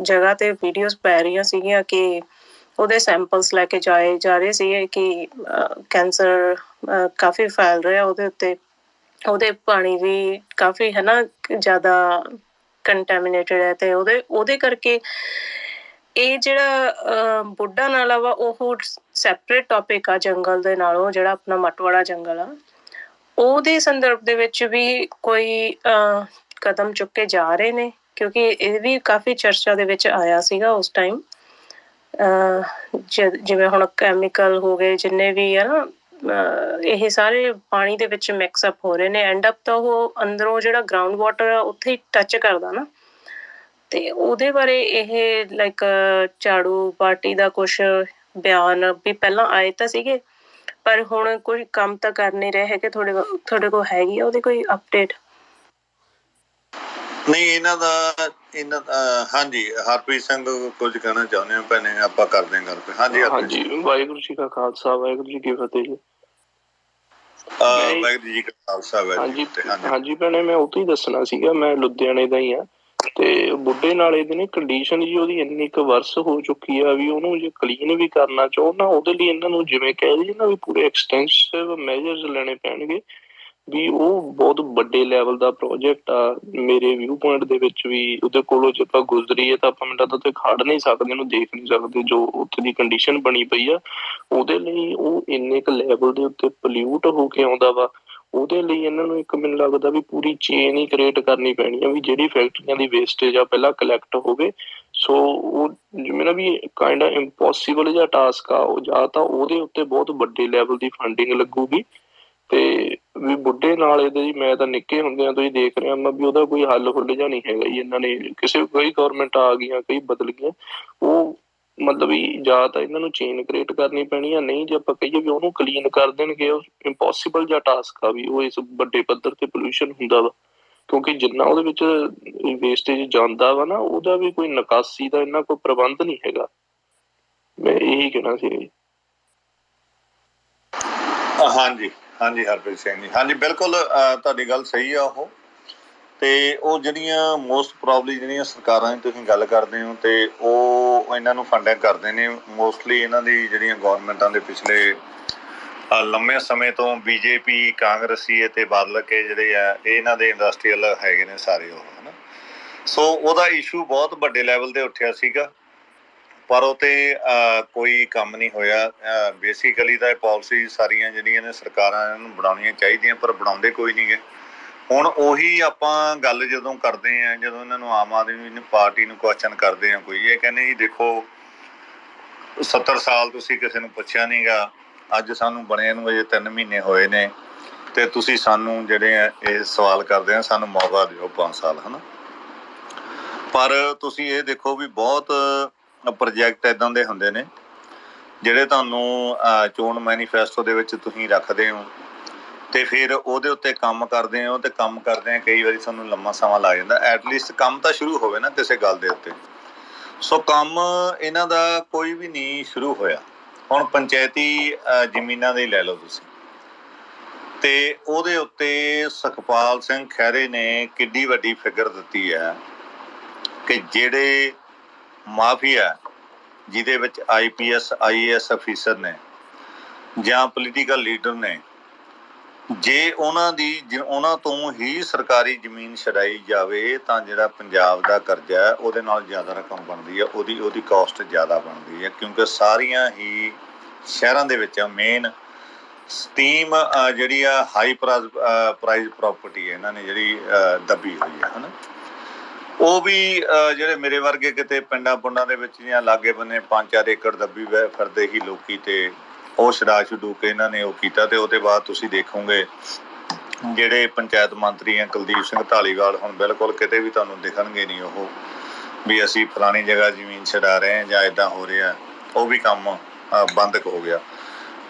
ਜਗ੍ਹਾ 'ਤੇ ਵੀਡੀਓਜ਼ ਪੈ ਰਹੀਆਂ ਸੀਗੀਆਂ ਕਿ ਉਹਦੇ ਸੈਂਪਲਸ ਲੈ ਕੇ ਜਾਏ ਜਾ ਰਹੇ ਸੀਗੇ ਕਿ ਕੈਂਸਰ ਕਾਫੀ ਫੈਲ ਰਿਹਾ ਉਹਦੇ ਉੱਤੇ, ਉਹਦੇ ਪਾਣੀ ਵੀ ਕਾਫੀ ਹੈ ਨਾ ਜ਼ਿਆਦਾ ਕੰਟੈਮੀਨੇਟਡ ਹੈ, ਅਤੇ ਉਹਦੇ ਕਰਕੇ ਇਹ ਜਿਹੜਾ ਬੁੱਢਾ ਨਾਲਾ ਵਾ ਉਹ ਸੈਪਰੇਟ ਟੋਪਿਕ ਆ ਜੰਗਲ ਦੇ ਨਾਲੋਂ, ਜਿਹੜਾ ਆਪਣਾ ਮਟਵਾੜਾ ਜੰਗਲ ਆ ਉਹਦੇ ਸੰਦਰਭ ਦੇ ਵਿੱਚ ਵੀ ਕੋਈ ਕਦਮ ਚੁੱਕੇ ਜਾ ਰਹੇ ਨੇ, ਕਿਉਂਕਿ ਇਹ ਵੀ ਕਾਫੀ ਚਰਚਾ ਦੇ ਵਿੱਚ ਆਇਆ ਸੀਗਾ ਉਸ ਟਾਈਮ। ਜਿਵੇਂ ਹੁਣ ਕੈਮੀਕਲ ਹੋ ਗਏ ਜਿੰਨੇ ਵੀ ਆ ਨਾ, ਇਹ ਸਾਰੇ ਪਾਣੀ ਦੇ ਵਿੱਚ ਮਿਕਸਅਪ ਹੋ ਰਹੇ ਨੇ, ਐਂਡ ਅਪ ਤਾਂ ਉਹ ਅੰਦਰੋਂ ਜਿਹੜਾ ਗਰਾਊਂਡ ਵਾਟਰ ਆ ਉੱਥੇ ਹੀ ਟੱਚ ਕਰਦਾ ਨਾ। ਅਤੇ ਉਹਦੇ ਬਾਰੇ ਇਹ ਲਾਈਕ ਝਾੜੂ ਪਾਰਟੀ ਦਾ ਕੁਛ ਬਿਆਨ ਵੀ ਪਹਿਲਾਂ ਆਏ ਤਾਂ ਸੀਗੇ, ਪਰ ਹੁਣ ਕੋਈ ਕੰਮ ਤਾਂ ਕਰ ਨਹੀਂ ਰਹੇ ਹੈਗੇ। ਤੁਹਾਡੇ ਕੋਲ ਹੈਗੀ ਆ ਉਹਦੀ ਕੋਈ ਅਪਡੇਟ? ਨਹੀਂ ਇਹਨਾਂ ਦਾ ਹਾਂਜੀ ਹਰਪ੍ਰੀਤ ਸਿੰਘ ਕੁਝ ਕਹਿਣਾ ਚਾਹੁੰਦੇ ਹੋ ਭੈਣੇ, ਆਪਾਂ ਕਰਦੇ ਹਾਂ ਗੱਲ। ਹਾਂਜੀ ਹਾਂਜੀ, ਵਾਹਿਗੁਰੂ ਜੀ ਕਾ ਖਾਲਸਾ, ਵਾਹਿਗੁਰੂ ਜੀ ਕੀ ਫਤਿਹ ਜੀ। ਵਾਹਿਗੁਰੂ ਜੀ ਕਾ ਖਾਲਸਾ, ਹਾਂਜੀ ਹਾਂਜੀ ਭੈਣੇ, ਮੈਂ ਉਹ ਤੋਂ ਹੀ ਦੱਸਣਾ ਸੀਗਾ, ਮੈਂ ਲੁਧਿਆਣੇ ਦਾ ਹੀ ਹਾਂ। ਤੇ ਬੁੱਢੇ ਨਾਲੇ ਦੀ ਨਾ ਕੰਡੀਸ਼ਨ ਜੀ ਉਹਦੀ ਇੰਨੀ ਕੁ ਵਰਸ ਹੋ ਚੁੱਕੀ ਆ ਵੀ ਉਹਨੂੰ ਜੇ ਕਲੀਨ ਵੀ ਕਰਨਾ ਚਾਹੋ ਨਾ, ਉਹਦੇ ਲਈ ਇਹਨਾਂ ਨੂੰ ਜਿਵੇਂ ਕਹਿ ਦਈਏ ਨਾ ਵੀ ਪੂਰੇ ਐਕਸਟੈਂਸਿਵ ਮੈਜਰਸ ਲੈਣੇ ਪੈਣਗੇ, ਵੀ ਉਹ ਬਹੁਤ ਵੱਡੇ ਲੈਵਲ ਦਾ ਪ੍ਰੋਜੈਕਟ ਆ ਮੇਰੇ ਵਿਊ ਪੁਆਇੰਟ ਦੇ ਵਿੱਚ ਵੀ। ਉਹਦੇ ਕੋਲੋਂ ਜੇ ਆਪਾਂ ਗੁਜ਼ਰੀਏ ਤਾਂ ਆਪਾਂ ਮੈਨੂੰ ਉੱਥੇ ਖੜ ਨਹੀਂ ਸਕਦੇ, ਉਹਨੂੰ ਦੇਖ ਨਹੀਂ ਸਕਦੇ, ਜੋ ਉੱਥੇ ਦੀ ਕੰਡੀਸ਼ਨ ਬਣੀ ਪਈ ਆ। ਉਹਦੇ ਲਈ ਉਹ ਇੰਨੇ ਕੁ ਲੈਵਲ ਦੇ ਉੱਤੇ ਪੋਲਿਊਟ ਹੋ ਕੇ ਆਉਂਦਾ ਵਾ, ਉਹਦੇ ਲਈ ਇਹਨਾਂ ਨੂੰ ਇੱਕ ਮੈਨੂੰ ਲੱਗਦਾ ਵੀ ਪੂਰੀ ਚੇਨ ਹੀ ਕ੍ਰੀਏਟ ਕਰਨੀ ਪੈਣੀ ਆ, ਵੀ ਜਿਹੜੀ ਫੈਕਟਰੀਆਂ ਦੀ ਵੇਸਟੇਜ ਆ ਪਹਿਲਾਂ ਕਲੈਕਟ ਹੋਵੇ। ਸੋ ਉਹ ਜਿਵੇਂ ਨਾ ਵੀ ਕਾਇੰਡ ਆ ਇੰਪੋਸੀਬਲ ਜਿਹਾ ਟਾਸਕ ਆ ਉਹ, ਜਾਂ ਤਾਂ ਉਹਦੇ ਉੱਤੇ ਬਹੁਤ ਵੱਡੇ ਲੈਵਲ ਦੀ ਫੰਡਿੰਗ ਲੱਗੂਗੀ, ਤੇ ਵੀ ਬੁੱਢੇ ਨਾਲੇ ਦੇ ਜੀ ਮੈਂ ਤਾਂ ਨਿੱਕੇ ਹੁੰਦਿਆਂ ਤੋਂ ਹੀ ਦੇਖ ਰਿਹਾ ਮੈਂ ਵੀ ਉਹਦਾ ਕੋਈ ਹੱਲ ਹੁੱਲ ਜਿਹਾ ਨਹੀਂ ਹੈਗਾ ਜੀ। ਇਹਨਾਂ ਨੇ ਕਈ ਗੌਰਮੈਂਟ ਆ ਗਈਆਂ, ਕਈ ਬਦਲ ਗਈਆਂ, ਉਹ ਮਤਲਬ ਵੀ ਜਾਂ ਤਾਂ ਇਹਨਾਂ ਨੂੰ ਚੇਨ ਕ੍ਰੀਏਟ ਕਰਨੀ ਪੈਣੀ ਆ, ਨਹੀਂ ਜੇ ਆਪਾਂ ਕਹੀਏ ਵੀ ਉਹਨੂੰ ਕਲੀਨ ਕਰ ਦੇਣਗੇ, ਉਹ ਇੰਪੋਸੀਬਲ ਜਿਹਾ ਟਾਸਕ ਆ ਵੀ ਉਹ ਇਸ ਵੱਡੇ ਪੱਧਰ ਤੇ ਪੋਲਿਊਸ਼ਨ ਹੁੰਦਾ ਵਾ। ਕਿਉਂਕਿ ਜਿੰਨਾ ਉਹਦੇ ਵਿੱਚ ਵੇਸਟੇਜ ਜਾਂਦਾ ਵਾ ਨਾ, ਉਹਦਾ ਵੀ ਕੋਈ ਨਿਕਾਸੀ ਦਾ ਇੰਨਾ ਕੋਈ ਪ੍ਰਬੰਧ ਨਹੀਂ ਹੈਗਾ। ਮੈਂ ਇਹੀ ਕਹਿਣਾ ਸੀ ਜੀ। ਹਾਂਜੀ ਹਾਂਜੀ ਹਰਪ੍ਰੀਤ ਸਿੰਘ ਜੀ, ਹਾਂਜੀ ਬਿਲਕੁਲ ਤੁਹਾਡੀ ਗੱਲ ਸਹੀ ਆ। ਉਹ ਤੇ ਉਹ ਜਿਹੜੀਆਂ ਮੋਸਟ ਪ੍ਰੋਬਲੀ ਜਿਹੜੀਆਂ ਸਰਕਾਰਾਂ ਦੀ ਤੁਸੀਂ ਗੱਲ ਕਰਦੇ ਹੋ, ਤੇ ਉਹ ਇਹਨਾਂ ਨੂੰ ਫੰਡਿੰਗ ਕਰਦੇ ਨੇ ਮੋਸਟਲੀ। ਇਹਨਾਂ ਦੀ ਜਿਹੜੀਆਂ ਗੌਰਮੈਂਟਾਂ ਦੇ ਪਿਛਲੇ ਲੰਮੇ ਸਮੇਂ ਤੋਂ ਬੀਜੇਪੀ, ਕਾਂਗਰਸੀ ਅਤੇ ਬਾਦਲ ਕੇ ਜਿਹੜੇ ਆ ਇਹ ਇਹਨਾਂ ਦੇ ਇੰਡਸਟਰੀਅਲ ਹੈਗੇ ਨੇ ਸਾਰੇ ਉਹ, ਹੈ ਨਾ। ਸੋ ਉਹਦਾ ਇਸ਼ੂ ਬਹੁਤ ਵੱਡੇ ਲੈਵਲ 'ਤੇ ਉੱਠਿਆ ਸੀਗਾ, ਪਰ ਉਹ 'ਤੇ ਕੋਈ ਕੰਮ ਨਹੀਂ ਹੋਇਆ। ਬੇਸਿਕਲੀ ਤਾਂ ਇਹ ਪਾਲਿਸੀ ਸਾਰੀਆਂ ਜਿਹੜੀਆਂ ਨੇ ਸਰਕਾਰਾਂ ਇਹਨਾਂ ਨੂੰ ਬਣਾਉਣੀਆਂ ਚਾਹੀਦੀਆਂ, ਪਰ ਬਣਾਉਂਦੇ ਕੋਈ ਨਹੀਂ ਗੇ। ਹੁਣ ਉਹੀ ਆਪਾਂ ਗੱਲ ਜਦੋਂ ਕਰਦੇ ਹਾਂ, ਜਦੋਂ ਇਹਨਾਂ ਨੂੰ ਆਮ ਆਦਮੀ ਪਾਰਟੀ ਨੂੰ ਕੁਐਸਚਨ ਕਰਦੇ ਹਾਂ ਕੋਈ, ਇਹ ਕਹਿੰਦੇ ਜੀ ਦੇਖੋ 70 ਸਾਲ ਤੁਸੀਂ ਕਿਸੇ ਨੂੰ ਪੁੱਛਿਆ ਨਹੀਂ ਗਾ, ਅੱਜ ਸਾਨੂੰ ਬਣੇ ਨੂੰ ਅਜੇ 3 ਮਹੀਨੇ ਹੋਏ ਨੇ, ਅਤੇ ਤੁਸੀਂ ਸਾਨੂੰ ਜਿਹੜੇ ਆ ਇਹ ਸਵਾਲ ਕਰਦੇ ਆ, ਸਾਨੂੰ ਮੌਕਾ ਦਿਓ 5 ਸਾਲ, ਹੈ ਨਾ। ਪਰ ਤੁਸੀਂ ਇਹ ਦੇਖੋ ਵੀ ਬਹੁਤ ਪ੍ਰੋਜੈਕਟ ਇੱਦਾਂ ਦੇ ਹੁੰਦੇ ਨੇ ਜਿਹੜੇ ਤੁਹਾਨੂੰ ਚੋਣ ਮੈਨੀਫੈਸਟੋ ਦੇ ਵਿੱਚ ਤੁਸੀਂ ਰੱਖਦੇ ਹੋ, ਅਤੇ ਫਿਰ ਉਹਦੇ ਉੱਤੇ ਕੰਮ ਕਰਦੇ ਹੋ, ਅਤੇ ਕੰਮ ਕਰਦੇ ਕਈ ਵਾਰੀ ਤੁਹਾਨੂੰ ਲੰਮਾ ਸਮਾਂ ਲੱਗ ਜਾਂਦਾ। ਐਟਲੀਸਟ ਕੰਮ ਤਾਂ ਸ਼ੁਰੂ ਹੋਵੇ ਨਾ ਕਿਸੇ ਗੱਲ ਦੇ ਉੱਤੇ। ਸੋ ਕੰਮ ਇਹਨਾਂ ਦਾ ਕੋਈ ਵੀ ਨਹੀਂ ਸ਼ੁਰੂ ਹੋਇਆ। ਹੁਣ ਪੰਚਾਇਤੀ ਜ਼ਮੀਨਾਂ ਦੇ ਲੈ ਲਓ ਤੁਸੀਂ, ਅਤੇ ਉਹਦੇ ਉੱਤੇ ਸੁਖਪਾਲ ਸਿੰਘ ਖਹਿਰੇ ਨੇ ਕਿੱਡੀ ਵੱਡੀ ਫਿਗਰ ਦਿੱਤੀ ਹੈ ਕਿ ਜਿਹੜੇ ਮਾਫੀਆ ਜਿਹਦੇ ਵਿੱਚ IPS IAS ਅਫੀਸਰ ਨੇ ਜਾਂ ਪੋਲੀਟੀਕਲ ਲੀਡਰ ਨੇ, ਜੇ ਉਹਨਾਂ ਤੋਂ ਹੀ ਸਰਕਾਰੀ ਜ਼ਮੀਨ ਛਡਾਈ ਜਾਵੇ ਤਾਂ ਜਿਹੜਾ ਪੰਜਾਬ ਦਾ ਕਰਜ਼ਾ ਹੈ ਉਹਦੇ ਨਾਲ ਜ਼ਿਆਦਾ ਰਕਮ ਬਣਦੀ ਹੈ, ਉਹਦੀ ਕਾਸਟ ਜ਼ਿਆਦਾ ਬਣਦੀ ਹੈ, ਕਿਉਂਕਿ ਸਾਰੀਆਂ ਹੀ ਸ਼ਹਿਰਾਂ ਦੇ ਵਿੱਚ ਮੇਨ ਸਟੀਮ ਜਿਹੜੀ ਆ ਹਾਈ ਪ੍ਰਾਈਜ਼ ਪ੍ਰਾਪਰਟੀ ਹੈ ਇਹਨਾਂ ਨੇ ਜਿਹੜੀ ਦੱਬੀ ਹੋਈ ਹੈ, ਹੈ ਨਾ। ਉਹ ਵੀ ਜਿਹੜੇ ਮੇਰੇ ਵਰਗੇ ਕਿਤੇ ਪਿੰਡਾਂ ਪੁੰਡਾਂ ਦੇ ਵਿੱਚ ਜਾਂ ਲਾਗੇ ਬੰਨੇ 5-4 ਏਕੜ ਦੱਬੀ ਫਿਰਦੇ ਹੀ ਲੋਕੀ, ਤੇ ਉਹ ਛਡਾ ਛਡੂ ਕੇ ਇਹਨਾਂ ਨੇ ਉਹ ਕੀਤਾ। ਤੇ ਉਹਦੇ ਬਾਅਦ ਤੁਸੀਂ ਦੇਖੋਗੇ ਜਿਹੜੇ ਪੰਚਾਇਤ ਮੰਤਰੀ ਆ ਕੁਲਦੀਪ ਸਿੰਘ ਧਾਲੀਵਾਲ, ਹੁਣ ਬਿਲਕੁਲ ਕਿਤੇ ਵੀ ਤੁਹਾਨੂੰ ਦਿਖਣਗੇ ਨਹੀਂ ਉਹ ਵੀ ਅਸੀਂ ਫਲਾਣੀ ਜਗ੍ਹਾ ਜ਼ਮੀਨ ਛਡਾ ਰਹੇ ਹਾਂ ਜਾਂ ਇੱਦਾਂ ਹੋ ਰਿਹਾ। ਉਹ ਵੀ ਕੰਮ ਬੰਦ ਹੋ ਗਿਆ।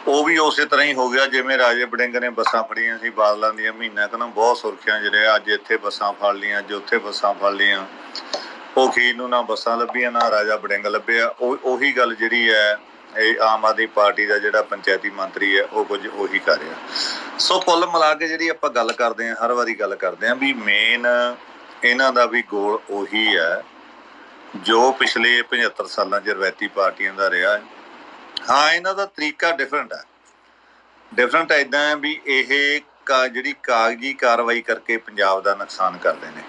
ਉਹ ਵੀ ਉਸੇ ਤਰ੍ਹਾਂ ਹੀ ਹੋ ਗਿਆ ਜਿਵੇਂ ਰਾਜੇ ਵੜਿੰਗ ਨੇ ਬੱਸਾਂ ਫੜੀਆਂ ਸੀ ਬਾਦਲਾਂ ਦੀਆਂ, ਮਹੀਨਾ ਕੁ ਨਾ ਬਹੁਤ ਸੁਰਖੀਆਂ ਜਿਹੜੇ ਅੱਜ ਇੱਥੇ ਬੱਸਾਂ ਫੜ ਲਈਆਂ, ਅੱਜ ਉੱਥੇ ਬੱਸਾਂ ਫੜ ਲਈਆਂ। ਉਹ ਅਖੀਰ ਨੂੰ ਨਾ ਬੱਸਾਂ ਲੱਭੀਆਂ ਨਾ ਰਾਜਾ ਵੜਿੰਗ ਲੱਭਿਆ। ਉਹੀ ਗੱਲ ਜਿਹੜੀ ਹੈ ਇਹ ਆਮ ਆਦਮੀ ਪਾਰਟੀ ਦਾ ਜਿਹੜਾ ਪੰਚਾਇਤੀ ਮੰਤਰੀ ਹੈ ਉਹ ਕੁਝ ਉਹੀ ਕਰ ਰਿਹਾ। ਸੋ ਕੁੱਲ ਮਿਲਾ ਕੇ ਜਿਹੜੀ ਆਪਾਂ ਗੱਲ ਕਰਦੇ ਹਾਂ, ਹਰ ਵਾਰੀ ਗੱਲ ਕਰਦੇ ਹਾਂ ਵੀ ਮੇਨ ਇਹਨਾਂ ਦਾ ਵੀ ਗੋਲ ਉਹੀ ਹੈ ਜੋ ਪਿਛਲੇ 75 ਸਾਲਾਂ 'ਚ ਰਵਾਇਤੀ ਪਾਰਟੀਆਂ ਦਾ ਰਿਹਾ ਹੈ। ਹਾਂ, ਇਹਨਾਂ ਦਾ ਤਰੀਕਾ ਡਿਫਰੈਂਟ ਹੈ ਇੱਦਾਂ ਹੈ ਵੀ ਇਹ ਜਿਹੜੀ ਕਾਗਜ਼ੀ ਕਾਰਵਾਈ ਕਰਕੇ ਪੰਜਾਬ ਦਾ ਨੁਕਸਾਨ ਕਰਦੇ ਨੇ,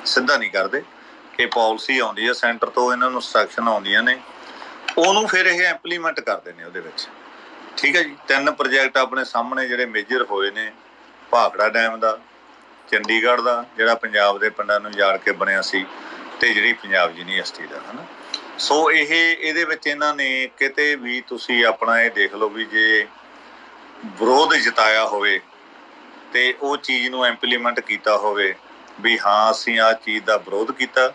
ਸਿੱਧਾ ਨਹੀਂ ਕਰਦੇ। ਇਹ ਪਾਲਿਸੀ ਆਉਂਦੀ ਹੈ ਸੈਂਟਰ ਤੋਂ, ਇਹਨਾਂ ਨੂੰ ਇੰਸਟਰਕਸ਼ਨ ਆਉਂਦੀਆਂ ਨੇ, ਉਹਨੂੰ ਫਿਰ ਇਹ ਇੰਪਲੀਮੈਂਟ ਕਰਦੇ ਨੇ ਉਹਦੇ ਵਿੱਚ। ਠੀਕ ਹੈ ਜੀ। 3 ਪ੍ਰੋਜੈਕਟ ਆਪਣੇ ਸਾਹਮਣੇ ਜਿਹੜੇ ਮੇਜਰ ਹੋਏ ਨੇ, ਭਾਖੜਾ ਡੈਮ ਦਾ, ਚੰਡੀਗੜ੍ਹ ਦਾ ਜਿਹੜਾ ਪੰਜਾਬ ਦੇ ਪਿੰਡਾਂ ਨੂੰ ਉਜਾੜ ਕੇ ਬਣਿਆ ਸੀ, ਤੇ ਜਿਹੜੀ ਪੰਜਾਬ ਯੂਨੀਵਰਸਿਟੀ ਦਾ, ਹੈ ਨਾ। ਸੋ ਇਹਦੇ ਵਿੱਚ ਇਹਨਾਂ ਨੇ ਕਿਤੇ ਵੀ ਤੁਸੀਂ ਆਪਣਾ ਇਹ ਦੇਖ ਲਓ ਵੀ ਜੇ ਵਿਰੋਧ ਜਤਾਇਆ ਹੋਵੇ ਤੇ ਉਹ ਚੀਜ਼ ਨੂੰ ਇੰਪਲੀਮੈਂਟ ਕੀਤਾ ਹੋਵੇ ਵੀ ਹਾਂ ਅਸੀਂ ਆਹ ਚੀਜ਼ ਦਾ ਵਿਰੋਧ ਕੀਤਾ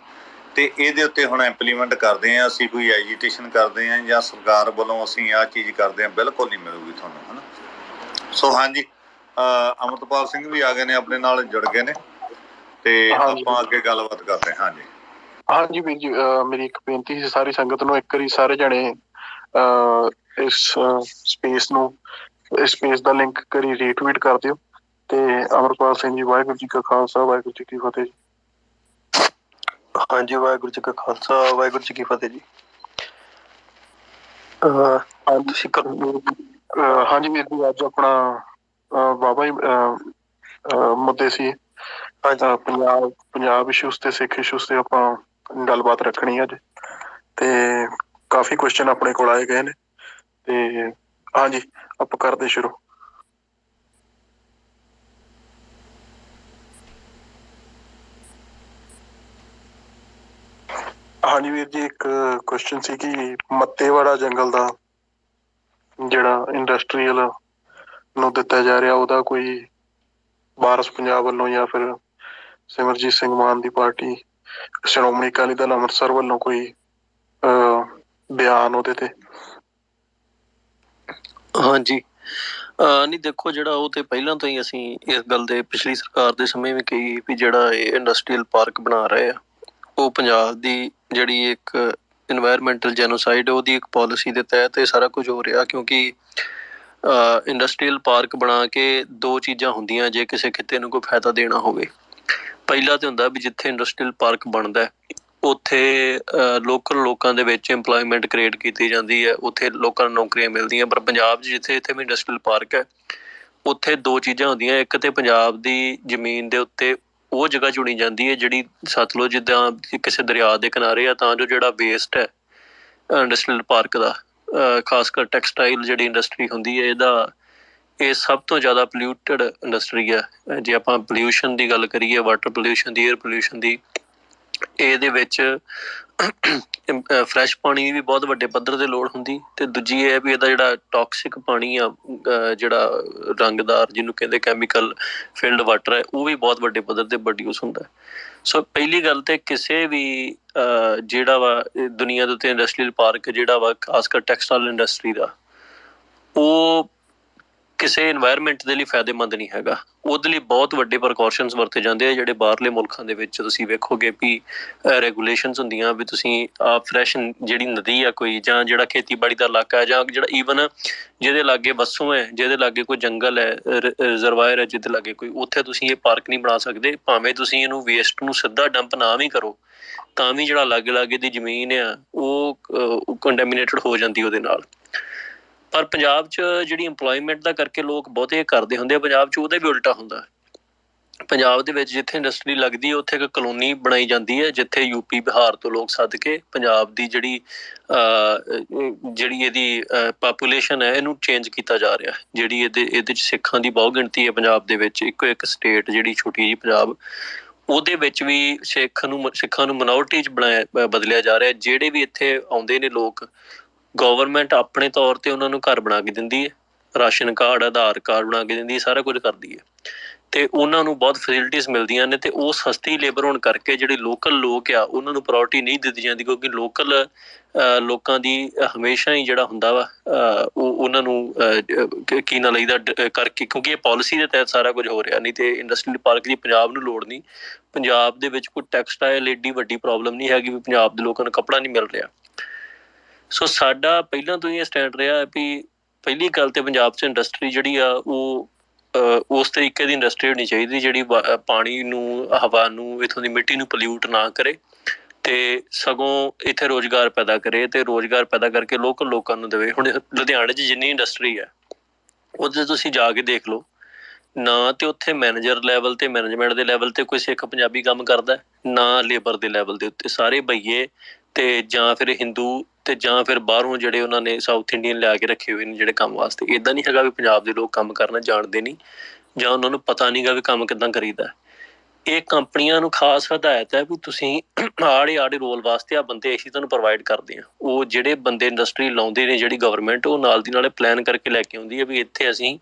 ਤੇ ਇਹਦੇ ਉੱਤੇ ਹੁਣ ਇੰਪਲੀਮੈਂਟ ਕਰਦੇ ਹਾਂ, ਅਸੀਂ ਕੋਈ ਐਜੀਟੇਸ਼ਨ ਕਰਦੇ ਹਾਂ ਜਾਂ ਸਰਕਾਰ ਵੱਲੋਂ ਅਸੀਂ ਆਹ ਚੀਜ਼ ਕਰਦੇ ਹਾਂ, ਬਿਲਕੁਲ ਨਹੀਂ ਮਿਲੂਗੀ ਤੁਹਾਨੂੰ, ਹੈ ਨਾ। ਸੋ ਹਾਂਜੀ, ਅੰਮ੍ਰਿਤਪਾਲ ਸਿੰਘ ਵੀ ਆ ਗਏ ਨੇ, ਆਪਣੇ ਨਾਲ ਜੁੜ ਗਏ ਨੇ, ਤੇ ਆਪਾਂ ਅੱਗੇ ਗੱਲਬਾਤ ਕਰਦੇ ਹਾਂ। ਹਾਂਜੀ ਹਾਂਜੀ ਵੀਰ ਜੀ, ਮੇਰੀ ਇੱਕ ਬੇਨਤੀ ਸੀ ਸਾਰੀ ਸੰਗਤ ਨੂੰ, ਇੱਕ ਵਾਰੀ ਸਾਰੇ ਜਣੇ ਇਸ ਸਪੇਸ ਦਾ ਲਿੰਕ ਕਰੀ ਰੀਟਵੀਟ ਕਰ ਦਿਓ। ਤੇ ਅਮਰਪਾਲ ਸਿੰਘ ਜੀ, ਵਾਹਿਗੁਰੂ ਜੀ ਕਾ ਖਾਲਸਾ, ਵਾਹਿਗੁਰੂ ਜੀ ਕੀ ਫਤਿਹ ਜੀ। ਹਾਂਜੀ, ਵਾਹਿਗੁਰੂ ਜੀ ਕਾ ਖਾਲਸਾ, ਵਾਹਿਗੁਰੂ ਜੀ ਕੀ ਫਤਿਹ ਜੀ। ਤੁਸੀਂ ਹਾਂਜੀ ਵੀਰ ਜੀ, ਅੱਜ ਆਪਣਾ ਬਾਬਾ ਜੀ ਮੁੱਦੇ ਸੀ ਪੰਜਾਬ ਇਸ਼ੂਸ ਤੇ ਸਿੱਖ ਇਸ਼ੂਸ ਤੇ ਆਪਾਂ ਗੱਲਬਾਤ ਰੱਖਣੀ ਅੱਜ, ਤੇ ਕਾਫੀ ਕੁਐਸਚਨ ਆਪਣੇ ਕੋਲ ਆਏ ਗਏ ਨੇ, ਤੇ ਹਾਂਜੀ ਆਪਾਂ ਕਰਦੇ ਸ਼ੁਰੂ। ਹਾਂਜੀ ਵੀਰ ਜੀ, ਇੱਕ ਕੁਐਸਚਨ ਸੀ ਕਿ ਮੱਤੇਵਾੜਾ ਜੰਗਲ ਦਾ ਜਿਹੜਾ ਇੰਡਸਟਰੀਅਲ ਨੂੰ ਦਿੱਤਾ ਜਾ ਰਿਹਾ, ਉਹਦਾ ਕੋਈ ਵਾਰਸ ਪੰਜਾਬ ਵੱਲੋਂ ਜਾਂ ਫਿਰ ਸਿਮਰਜੀਤ ਸਿੰਘ ਮਾਨ ਦੀ ਪਾਰਟੀ ਸ਼੍ਰੋਮਣੀ ਅਕਾਲੀ ਦਲ ਅੰਮ੍ਰਿਤਸਰ ਵੱਲੋਂ ਕੋਈ ਬਿਆਨ ਉਹਦੇ ਤੇ? ਹਾਂਜੀ, ਨਹੀਂ ਦੇਖੋ, ਜਿਹੜਾ ਉਹ ਤੇ ਪਹਿਲਾਂ ਤੋਂ ਹੀ ਅਸੀਂ ਇਸ ਗੱਲ ਦੇ ਪਿਛਲੀ ਸਰਕਾਰ ਦੇ ਸਮੇਂ ਵੀ ਕਹੀ ਵੀ ਜਿਹੜਾ ਇਹ ਇੰਡਸਟਰੀਅਲ ਪਾਰਕ ਬਣਾ ਰਹੇ ਆ ਉਹ ਪੰਜਾਬ ਦੀ ਜਿਹੜੀ ਇੱਕ ਇਨਵਾਇਰਮੈਂਟਲ ਜੈਨੋਸਾਈਡ ਉਹਦੀ ਇੱਕ ਪਾਲਿਸੀ ਦੇ ਤਹਿਤ ਇਹ ਸਾਰਾ ਕੁਝ ਹੋ ਰਿਹਾ। ਕਿਉਂਕਿ ਇੰਡਸਟਰੀਅਲ ਪਾਰਕ ਬਣਾ ਕੇ ਦੋ ਚੀਜ਼ਾਂ ਹੁੰਦੀਆਂ ਜੇ ਕਿਸੇ ਖਿੱਤੇ ਨੂੰ ਕੋਈ ਫਾਇਦਾ ਦੇਣਾ ਹੋਵੇ। ਪਹਿਲਾ ਤਾਂ ਹੁੰਦਾ ਵੀ ਜਿੱਥੇ ਇੰਡਸਟਰੀਅਲ ਪਾਰਕ ਬਣਦਾ ਉੱਥੇ ਲੋਕਲ ਲੋਕਾਂ ਦੇ ਵਿੱਚ ਇੰਪਲੋਇਮੈਂਟ ਕ੍ਰੀਏਟ ਕੀਤੀ ਜਾਂਦੀ ਹੈ, ਉੱਥੇ ਲੋਕਾਂ ਨੂੰ ਨੌਕਰੀਆਂ ਮਿਲਦੀਆਂ। ਪਰ ਪੰਜਾਬ 'ਚ ਜਿੱਥੇ ਵੀ ਇੰਡਸਟਰੀਅਲ ਪਾਰਕ ਹੈ ਉੱਥੇ ਦੋ ਚੀਜ਼ਾਂ ਹੁੰਦੀਆਂ, ਇੱਕ ਤਾਂ ਪੰਜਾਬ ਦੀ ਜ਼ਮੀਨ ਦੇ ਉੱਤੇ ਉਹ ਜਗ੍ਹਾ ਚੁਣੀ ਜਾਂਦੀ ਹੈ ਜਿਹੜੀ ਸਤਲੁਜ ਜਿੱਦਾਂ ਕਿਸੇ ਦਰਿਆ ਦੇ ਕਿਨਾਰੇ ਆ, ਤਾਂ ਜੋ ਜਿਹੜਾ ਵੇਸਟ ਹੈ ਇੰਡਸਟਰੀਅਲ ਪਾਰਕ ਦਾ, ਖਾਸ ਕਰ ਟੈਕਸਟਾਈਲ ਜਿਹੜੀ ਇੰਡਸਟਰੀ ਹੁੰਦੀ ਹੈ ਇਹ ਸਭ ਤੋਂ ਜ਼ਿਆਦਾ ਪੋਲਿਊਟਡ ਇੰਡਸਟਰੀ ਹੈ। ਜੇ ਆਪਾਂ ਪੋਲਿਊਸ਼ਨ ਦੀ ਗੱਲ ਕਰੀਏ, ਵਾਟਰ ਪੋਲਿਊਸ਼ਨ ਦੀ, ਏਅਰ ਪੋਲਿਊਸ਼ਨ ਦੀ, ਇਹਦੇ ਵਿੱਚ ਫਰੈਸ਼ ਪਾਣੀ ਦੀ ਵੀ ਬਹੁਤ ਵੱਡੇ ਪੱਧਰ 'ਤੇ ਲੋੜ ਹੁੰਦੀ, ਅਤੇ ਦੂਜੀ ਇਹ ਵੀ ਇਹਦਾ ਜਿਹੜਾ ਟੌਕਸਿਕ ਪਾਣੀ ਆ, ਜਿਹੜਾ ਰੰਗਦਾਰ ਜਿਹਨੂੰ ਕਹਿੰਦੇ ਕੈਮੀਕਲ ਫਿਲਡ ਵਾਟਰ ਹੈ, ਉਹ ਵੀ ਬਹੁਤ ਵੱਡੇ ਪੱਧਰ 'ਤੇ ਪ੍ਰੋਡਿਊਸ ਹੁੰਦਾ। ਸੋ ਪਹਿਲੀ ਗੱਲ ਤਾਂ ਕਿਸੇ ਵੀ ਜਿਹੜਾ ਵਾ ਦੁਨੀਆ ਦੇ ਉੱਤੇ ਇੰਡਸਟਰੀਅਲ ਪਾਰਕ ਜਿਹੜਾ ਵਾ, ਖਾਸ ਕਰ ਟੈਕਸਟਾਈਲ ਇੰਡਸਟਰੀ ਦਾ, ਉਹ ਕਿਸੇ এনवायरमेंट ਦੇ ਲਈ ਫਾਇਦੇਮੰਦ ਨਹੀਂ ਹੈਗਾ। ਉਹਦੇ ਲਈ ਬਹੁਤ ਵੱਡੇ ਪ੍ਰੀਕਾਸ਼ਨਸ ਵਰਤੇ ਜਾਂਦੇ ਆ ਜਿਹੜੇ ਬਾਹਰਲੇ ਮੁਲਕਾਂ ਦੇ ਵਿੱਚ ਤੁਸੀਂ ਵੇਖੋਗੇ ਵੀ ਰੈਗੂਲੇਸ਼ਨਸ ਹੁੰਦੀਆਂ ਵੀ ਤੁਸੀਂ ਫਰੈਸ਼ ਜਿਹੜੀ ਨਦੀ ਆ ਕੋਈ ਜਾਂ ਜਿਹੜਾ ਖੇਤੀਬਾੜੀ ਦਾ ਇਲਾਕਾ ਜਾਂ ਜਿਹੜਾ ਈਵਨ ਜਿਹਦੇ ਲਾਗੇ ਵਸੋਂ ਹੈ, ਜਿਹਦੇ ਲਾਗੇ ਕੋਈ ਜੰਗਲ ਹੈ, ਰਿਜ਼ਰਵਾਇਰ ਹੈ, ਜਿਹਦੇ ਲਾਗੇ ਕੋਈ, ਉੱਥੇ ਤੁਸੀਂ ਇਹ ਪਾਰਕ ਨਹੀਂ ਬਣਾ ਸਕਦੇ। ਭਾਵੇਂ ਤੁਸੀਂ ਇਹਨੂੰ ਵੇਸਟ ਨੂੰ ਸਿੱਧਾ ਡੰਪ ਨਾ ਵੀ ਕਰੋ ਤਾਂ ਵੀ ਜਿਹੜਾ ਲਾਗੇ ਲਾਗੇ ਦੀ ਜ਼ਮੀਨ ਆ ਉਹ ਕੰਟੈਮੀਨੇਟਡ ਹੋ ਜਾਂਦੀ ਉਹਦੇ ਨਾਲ। ਪਰ ਪੰਜਾਬ 'ਚ ਜਿਹੜੀ ਇੰਪਲੋਇਮੈਂਟ ਦਾ ਕਰਕੇ ਲੋਕ ਬਹੁਤੇ ਕਰਦੇ ਹੁੰਦੇ ਆ, ਪੰਜਾਬ 'ਚ ਉਹਦਾ ਵੀ ਉਲਟਾ ਹੁੰਦਾ। ਪੰਜਾਬ ਦੇ ਵਿੱਚ ਜਿੱਥੇ ਇੰਡਸਟਰੀ ਲੱਗਦੀ ਹੈ ਉੱਥੇ ਇੱਕ ਕਲੋਨੀ ਬਣਾਈ ਜਾਂਦੀ ਹੈ ਜਿੱਥੇ ਯੂਪੀ ਬਿਹਾਰ ਤੋਂ ਲੋਕ ਸੱਦ ਕੇ ਪੰਜਾਬ ਦੀ ਜਿਹੜੀ ਇਹਦੀ ਪਾਪੂਲੇਸ਼ਨ ਹੈ ਇਹਨੂੰ ਚੇਂਜ ਕੀਤਾ ਜਾ ਰਿਹਾ। ਜਿਹੜੀ ਇਹਦੇ 'ਚ ਸਿੱਖਾਂ ਦੀ ਬਹੁਤ ਗਿਣਤੀ ਹੈ ਪੰਜਾਬ ਦੇ ਵਿੱਚ, ਇੱਕੋ ਇੱਕ ਸਟੇਟ ਜਿਹੜੀ ਛੋਟੀ ਜਿਹੀ ਪੰਜਾਬ, ਉਹਦੇ ਵਿੱਚ ਵੀ ਸਿੱਖਾਂ ਨੂੰ ਮਿਨੋਰਟੀ 'ਚ ਬਦਲਿਆ ਜਾ ਰਿਹਾ। ਜਿਹੜੇ ਵੀ ਇੱਥੇ ਆਉਂਦੇ ਨੇ ਲੋਕ, ਗਵਰਨਮੈਂਟ ਆਪਣੇ ਤੌਰ ਤੇ ਉਹਨਾਂ ਨੂੰ ਘਰ ਬਣਾ ਕੇ ਦਿੰਦੀ ਹੈ, ਰਾਸ਼ਨ ਕਾਰਡ, ਆਧਾਰ ਕਾਰਡ ਬਣਾ ਕੇ ਦਿੰਦੀ ਹੈ, ਸਾਰਾ ਕੁਝ ਕਰਦੀ ਹੈ ਤੇ ਉਹਨਾਂ ਨੂੰ ਬਹੁਤ ਫੈਸਿਲਿਟੀਜ਼ ਮਿਲਦੀਆਂ ਨੇ। ਤੇ ਉਹ ਸਸਤੀ ਲੇਬਰ ਹੋਣ ਕਰਕੇ ਜਿਹੜੇ ਲੋਕਲ ਲੋਕ ਆ ਉਹਨਾਂ ਨੂੰ ਪ੍ਰਾਇੋਰਟੀ ਨਹੀਂ ਦਿੱਤੀ ਜਾਂਦੀ, ਕਿਉਂਕਿ ਲੋਕਲ ਲੋਕਾਂ ਦੀ ਹਮੇਸ਼ਾ ਹੀ ਜਿਹੜਾ ਹੁੰਦਾ ਵਾ ਉਹਨਾਂ ਨੂੰ ਕੀ ਨਾ ਲਈਦਾ ਕਰਕੇ, ਕਿਉਂਕਿ ਇਹ ਪਾਲਿਸੀ ਦੇ ਤਹਿਤ ਸਾਰਾ ਕੁਝ ਹੋ ਰਿਹਾ। ਨਹੀਂ ਤੇ ਇੰਡਸਟਰੀਅਲ ਪਾਰਕ ਦੀ ਪੰਜਾਬ ਨੂੰ ਲੋੜ ਨਹੀਂ। ਪੰਜਾਬ ਦੇ ਵਿੱਚ ਕੋਈ ਟੈਕਸਟਾਈਲ ਏਡੀ ਵੱਡੀ ਪ੍ਰੋਬਲਮ ਨਹੀਂ ਹੈਗੀ ਵੀ ਪੰਜਾਬ ਦੇ ਲੋਕਾਂ ਨੂੰ ਕੱਪੜਾ ਨਹੀਂ ਮਿਲ ਰਿਹਾ। ਸੋ ਸਾਡਾ ਪਹਿਲਾਂ ਤੋਂ ਹੀ ਇਹ ਸਟੈਂਡ ਰਿਹਾ ਵੀ ਪਹਿਲੀ ਗੱਲ ਤੇ ਪੰਜਾਬ 'ਚ ਇੰਡਸਟਰੀ ਜਿਹੜੀ ਆ ਉਹ ਉਸ ਤਰੀਕੇ ਦੀ ਇੰਡਸਟਰੀ ਹੋਣੀ ਚਾਹੀਦੀ ਜਿਹੜੀ ਪਾਣੀ ਨੂੰ, ਹਵਾ ਨੂੰ, ਇੱਥੋਂ ਦੀ ਮਿੱਟੀ ਨੂੰ ਪੋਲਿਊਟ ਨਾ ਕਰੇ ਤੇ ਸਗੋਂ ਇੱਥੇ ਰੁਜ਼ਗਾਰ ਪੈਦਾ ਕਰੇ ਤੇ ਰੁਜ਼ਗਾਰ ਪੈਦਾ ਕਰਕੇ ਲੋਕਲ ਲੋਕਾਂ ਨੂੰ ਦੇਵੇ। ਹੁਣ ਲੁਧਿਆਣੇ 'ਚ ਜਿੰਨੀ ਇੰਡਸਟਰੀ ਹੈ ਉਹਦੇ ਤੁਸੀਂ ਜਾ ਕੇ ਦੇਖ ਲਓ, ਨਾ ਤੇ ਉੱਥੇ ਮੈਨੇਜਰ ਲੈਵਲ ਤੇ ਮੈਨੇਜਮੈਂਟ ਦੇ ਲੈਵਲ ਤੇ ਕੋਈ ਸਿੱਖ ਪੰਜਾਬੀ ਕੰਮ ਕਰਦਾ, ਨਾ ਲੇਬਰ ਦੇ ਲੈਵਲ ਦੇ ਉੱਤੇ, ਸਾਰੇ ਬਈਏ ਤੇ ਜਾਂ ਫਿਰ ਹਿੰਦੂ ਤੇ ਜਾਂ ਫਿਰ ਬਾਹਰੋਂ ਜਿਹੜੇ ਉਹਨਾਂ ਨੇ ਸਾਊਥ ਇੰਡੀਅਨ ਲਿਆ ਕੇ ਰੱਖੇ ਹੋਏ ਨੇ ਜਿਹੜੇ ਕੰਮ ਵਾਸਤੇ। ਇੱਦਾਂ ਨਹੀਂ ਹੈਗਾ ਵੀ ਪੰਜਾਬ ਦੇ ਲੋਕ ਕੰਮ ਕਰਨਾ ਜਾਣਦੇ ਨਹੀਂ ਜਾਂ ਉਹਨਾਂ ਨੂੰ ਪਤਾ ਨਹੀਂ ਗਾ ਵੀ ਕੰਮ ਕਿੱਦਾਂ ਕਰੀਦਾ। ਇਹ ਕੰਪਨੀਆਂ ਨੂੰ ਖਾਸ ਹਦਾਇਤ ਹੈ ਵੀ ਤੁਸੀਂ ਆੜੇ ਰੋਲ ਵਾਸਤੇ ਆ ਬੰਦੇ ਅਸੀਂ ਤੁਹਾਨੂੰ ਪ੍ਰੋਵਾਈਡ ਕਰਦੇ ਹਾਂ। ਉਹ ਜਿਹੜੇ ਬੰਦੇ ਇੰਡਸਟਰੀ ਲਾਉਂਦੇ ਨੇ ਜਿਹੜੀ ਗਵਰਨਮੈਂਟ, ਉਹ ਨਾਲ ਦੀ ਨਾਲੇ ਪਲਾਨ ਕਰਕੇ ਲੈ ਕੇ ਆਉਂਦੀ ਹੈ ਵੀ ਇੱਥੇ ਅਸੀਂ